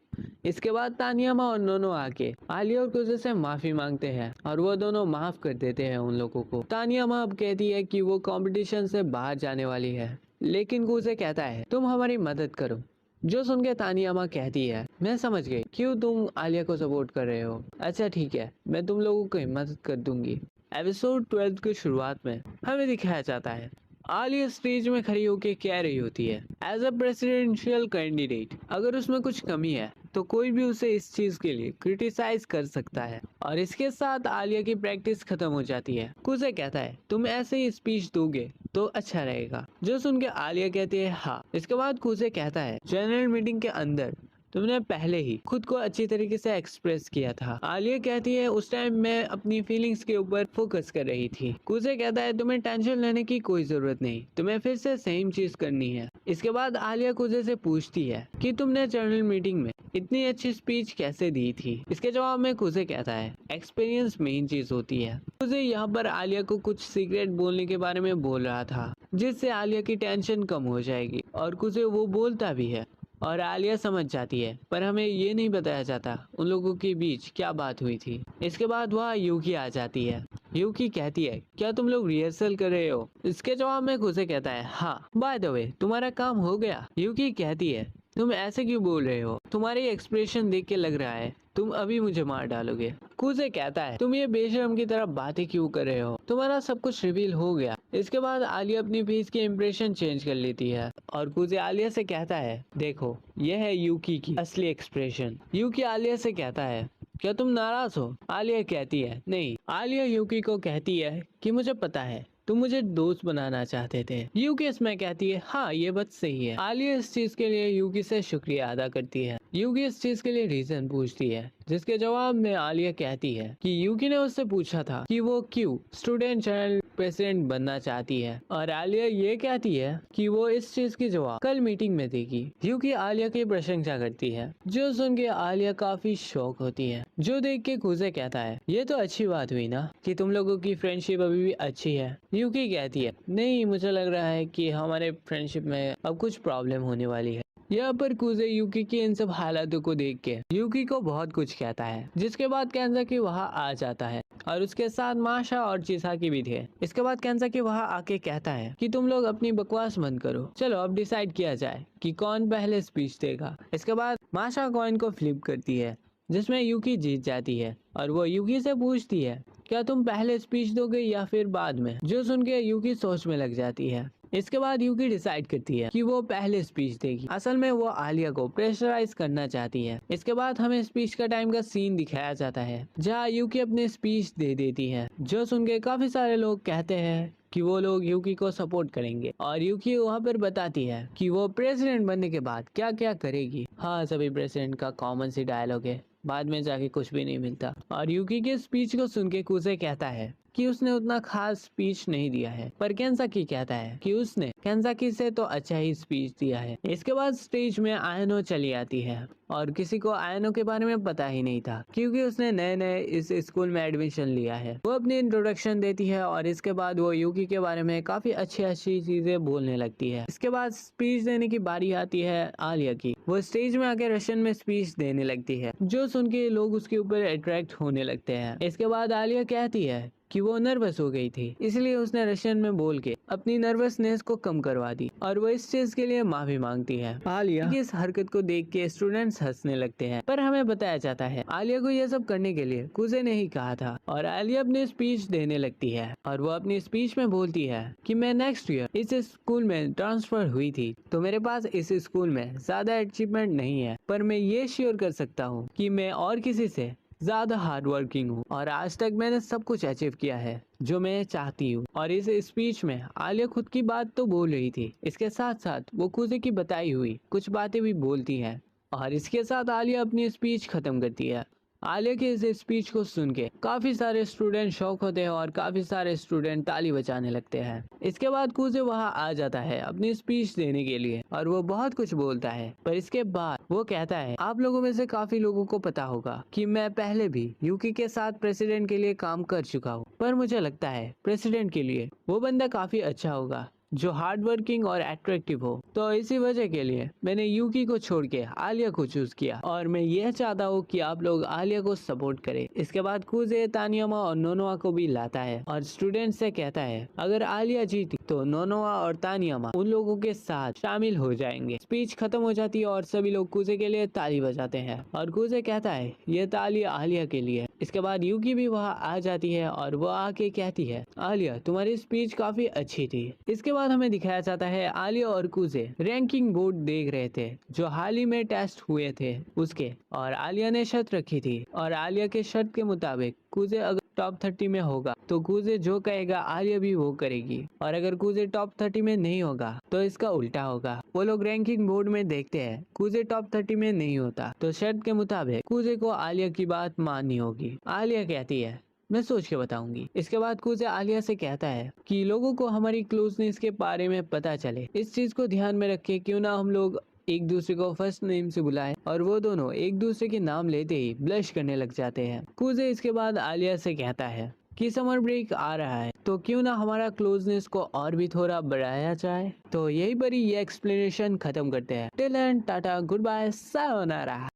इसके बाद तानियामा और नोनो आके आलिया और कुजे से माफी मांगते हैं और वो दोनों माफ कर देते हैं उन लोगों को। तानियामा अब कहती है कि वो कंपटीशन से बाहर जाने वाली है, लेकिन कुजे कहता है तुम हमारी मदद करो। जो सुन के तानियामा कहती है मैं समझ गई क्यों तुम आलिया को सपोर्ट कर रहे हो। अच्छा ठीक है, मैं तुम लोगों की मदद कर दूंगी। एपिसोड 12 की शुरुआत में हमें दिखाया जाता है आलिया स्टेज में खड़ी होकर कह रही होती है एज अ प्रेसिडेंशियल कैंडिडेट अगर उसमें कुछ कमी है तो कोई भी उसे इस चीज के लिए क्रिटिसाइज कर सकता है। और इसके साथ आलिया की प्रैक्टिस खत्म हो जाती है। कुजे कहता है तुम ऐसे ही स्पीच दोगे तो अच्छा रहेगा। जो सुन के आलिया कहती है हाँ। इसके बाद कुजे कहता है जनरल मीटिंग के अंदर तुमने पहले ही खुद को अच्छी तरीके से एक्सप्रेस किया था। आलिया कहती है उस टाइम मैं अपनी फीलिंग्स के ऊपर फोकस कर रही थी। कुजे कहता है तुम्हें टेंशन लेने की कोई जरूरत नहीं, तुम्हें फिर से सेम चीज करनी है। इसके बाद आलिया कुजे से पूछती है कि तुमने जनरल मीटिंग में इतनी अच्छी स्पीच कैसे दी थी। इसके जवाब में कुजे कहता है एक्सपीरियंस मेन चीज होती है। कुजे यहाँ पर आलिया को कुछ सीक्रेट बोलने के बारे में बोल रहा था जिससे आलिया की टेंशन कम हो जाएगी और कुजे वो बोलता भी है और आलिया समझ जाती है, पर हमें ये नहीं बताया जाता उन लोगों के बीच क्या बात हुई थी। इसके बाद वहाँ यूकी आ जाती है। यूकी कहती है क्या तुम लोग रिहर्सल कर रहे हो। इसके जवाब में कुजे कहता है हाँ। बाय द वे तुम्हारा काम हो गया। यूकी कहती है तुम ऐसे क्यों बोल रहे हो, तुम्हारी एक्सप्रेशन देख के लग रहा है तुम अभी मुझे मार डालोगे। कुजे कहता है तुम ये बेशरम की तरह बातें क्यों कर रहे हो, तुम्हारा सब कुछ रिवील हो गया। इसके बाद आलिया अपनी फेस की इम्प्रेशन चेंज कर लेती है और कुजे आलिया से कहता है देखो यह है यूकी की असली एक्सप्रेशन। यूकी आलिया से कहता है क्या तुम नाराज हो। आलिया कहती है नहीं। आलिया यूकी को कहती है कि मुझे पता है तुम मुझे दोस्त बनाना चाहते थे। यूकी इसमें कहती है हाँ ये बात सही है। आलिया इस चीज के लिए यूकी से शुक्रिया अदा करती है। यूकी इस चीज के लिए रीजन पूछती है जिसके जवाब में आलिया कहती है कि यूकी ने उससे पूछा था कि वो क्यों स्टूडेंट जनरल प्रेसिडेंट बनना चाहती है और आलिया ये कहती है कि वो इस चीज की जवाब कल मीटिंग में देगी। यूकी आलिया की प्रशंसा करती है जो सुन के आलिया काफी शौक होती है। जो देख के कुजे कहता है ये तो अच्छी बात हुई ना कि तुम लोगों की फ्रेंडशिप अभी भी अच्छी है। यूकी कहती है नहीं मुझे लग रहा है कि हमारे फ्रेंडशिप में अब कुछ प्रॉब्लम होने वाली है। यहाँ पर कुजे यूकी की इन सब हालातों को देख के यूकी को बहुत कुछ कहता है जिसके बाद केंजाकी वहाँ आ जाता है और उसके साथ माशा और चिसाकी भी थे। इसके बाद केंजाकी वहाँ आके कहता है कि तुम लोग अपनी बकवास बंद करो, चलो अब डिसाइड किया जाए कि कौन पहले स्पीच देगा। इसके बाद माशा कॉइन को फ्लिप करती है जिसमें यूकी जीत जाती है और वो यूकी से पूछती है क्या तुम पहले स्पीच दोगे या फिर बाद में। जो सुन के यूकी सोच में लग जाती है। इसके बाद यूकी डिसाइड करती है कि वो पहले स्पीच देगी। असल में वो आलिया को प्रेशराइज करना चाहती है। इसके बाद हमें स्पीच का टाइम का सीन दिखाया जाता है जहाँ यूकी अपनी स्पीच दे देती है। जो सुन के काफी सारे लोग कहते हैं कि वो लोग यूकी को सपोर्ट करेंगे और यूकी वहाँ पर बताती है कि वो प्रेसिडेंट बनने के बाद क्या क्या करेगी। हाँ सभी प्रेसिडेंट का कॉमन सी डायलॉग है, बाद में जाके कुछ भी नहीं मिलता। और यूकी के स्पीच को सुन के कुजे कहता है कि उसने उतना खास स्पीच नहीं दिया है, पर केंजाकी कहता है कि उसने केंजाकी से तो अच्छा ही स्पीच दिया है। इसके बाद स्टेज में आयनो चली आती है और किसी को आयनो के बारे में पता ही नहीं था क्योंकि उसने नए नए इस स्कूल में एडमिशन लिया है। वो अपनी इंट्रोडक्शन देती है और इसके बाद वो यूकी के बारे में काफी अच्छी अच्छी चीजें बोलने लगती है। इसके बाद स्पीच देने की बारी आती है आलिया की। वो स्टेज में आके रशियन में स्पीच देने लगती है जो सुन के लोग उसके ऊपर अट्रैक्ट होने लगते हैं। इसके बाद आलिया कहती है कि वो नर्वस हो गई थी इसलिए उसने रशियन में बोल के अपनी नर्वसनेस को कम करवा दी और वो इस चीज के लिए माफी मांगती है। आलिया की इस हरकत को देख के स्टूडेंट्स हंसने लगते हैं, पर हमें बताया जाता है आलिया को ये सब करने के लिए कुजे ने ही कहा था। और आलिया अपनी स्पीच देने लगती है और वो अपनी स्पीच में बोलती है कि मैं नेक्स्ट ईयर इस स्कूल में ट्रांसफर हुई थी तो मेरे पास इस स्कूल में ज्यादा अचीवमेंट नहीं है, पर मैं ये श्योर कर सकता हूँ कि मैं और किसी से ज्यादा हार्ड वर्किंग हूँ और आज तक मैंने सब कुछ अचीव किया है जो मैं चाहती हूँ। और इस स्पीच में आलिया खुद की बात तो बोल रही थी, इसके साथ साथ वो कुजे की बताई हुई कुछ बातें भी बोलती है और इसके साथ आलिया अपनी स्पीच खत्म करती है। आलिया के इस स्पीच को सुन के काफी सारे स्टूडेंट शौक होते हैं और काफी सारे स्टूडेंट ताली बजाने लगते हैं। इसके बाद कुजे वहाँ आ जाता है अपनी स्पीच देने के लिए और वो बहुत कुछ बोलता है, पर इसके बाद वो कहता है आप लोगों में से काफी लोगों को पता होगा कि मैं पहले भी यूकी के साथ प्रेसिडेंट के लिए काम कर चुका हूँ, पर मुझे लगता है प्रेसिडेंट के लिए वो बंदा काफी अच्छा होगा जो हार्ड वर्किंग और अट्रैक्टिव हो। तो इसी वजह के लिए मैंने यूकी को छोड़ के आलिया को चूज किया और मैं यह चाहता हूँ कि आप लोग आलिया को सपोर्ट करें। इसके बाद कुजे तानियामा और नोनोआ को भी लाता है और स्टूडेंट से कहता है अगर आलिया जीती तो नोनोआ और तानियामा उन लोगों के साथ शामिल हो जाएंगे। स्पीच खत्म हो जाती है और सभी लोग कुजे के लिए ताली बजाते हैं और कुजे कहता है ये ताली आलिया के लिए। इसके बाद यूकी भी वहाँ आ जाती है और वो आके कहती है आलिया तुम्हारी स्पीच काफी अच्छी थी। इसके बाद हमें दिखाया जाता है आलिया और कुजे रैंकिंग बोर्ड देख रहे थे जो हाल ही में टेस्ट हुए थे उसके, और आलिया ने शर्त रखी थी और आलिया के शर्त के मुताबिक कुजे अगर टॉप 30 में होगा तो कुजे जो कहेगा आलिया भी वो करेगी, और अगर कुजे टॉप 30 में नहीं होगा तो इसका उल्टा होगा। वो लोग रैंकिंग बोर्ड में देखते हैं कुजे टॉप 30 में नहीं होता तो शर्त के मुताबिक कुजे को आलिया की बात माननी होगी। आलिया कहती है मैं सोच के बताऊंगी। इसके बाद कुजे आलिया से कहता है कि लोगों को हमारी क्लोजनेस के बारे में पता चले, इस चीज को ध्यान में रखे क्यों ना हम लोग एक दूसरे को फर्स्ट नेम से बुलाएं, और वो दोनों एक दूसरे के नाम लेते ही ब्लश करने लग जाते हैं। कुजे इसके बाद आलिया से कहता है कि समर ब्रेक आ रहा है तो क्यों ना हमारा क्लोजनेस को और भी थोड़ा बढ़ाया जाए। तो यही पर ये एक्सप्लेनेशन खत्म करते हैं। Till end tata goodbye sayonara.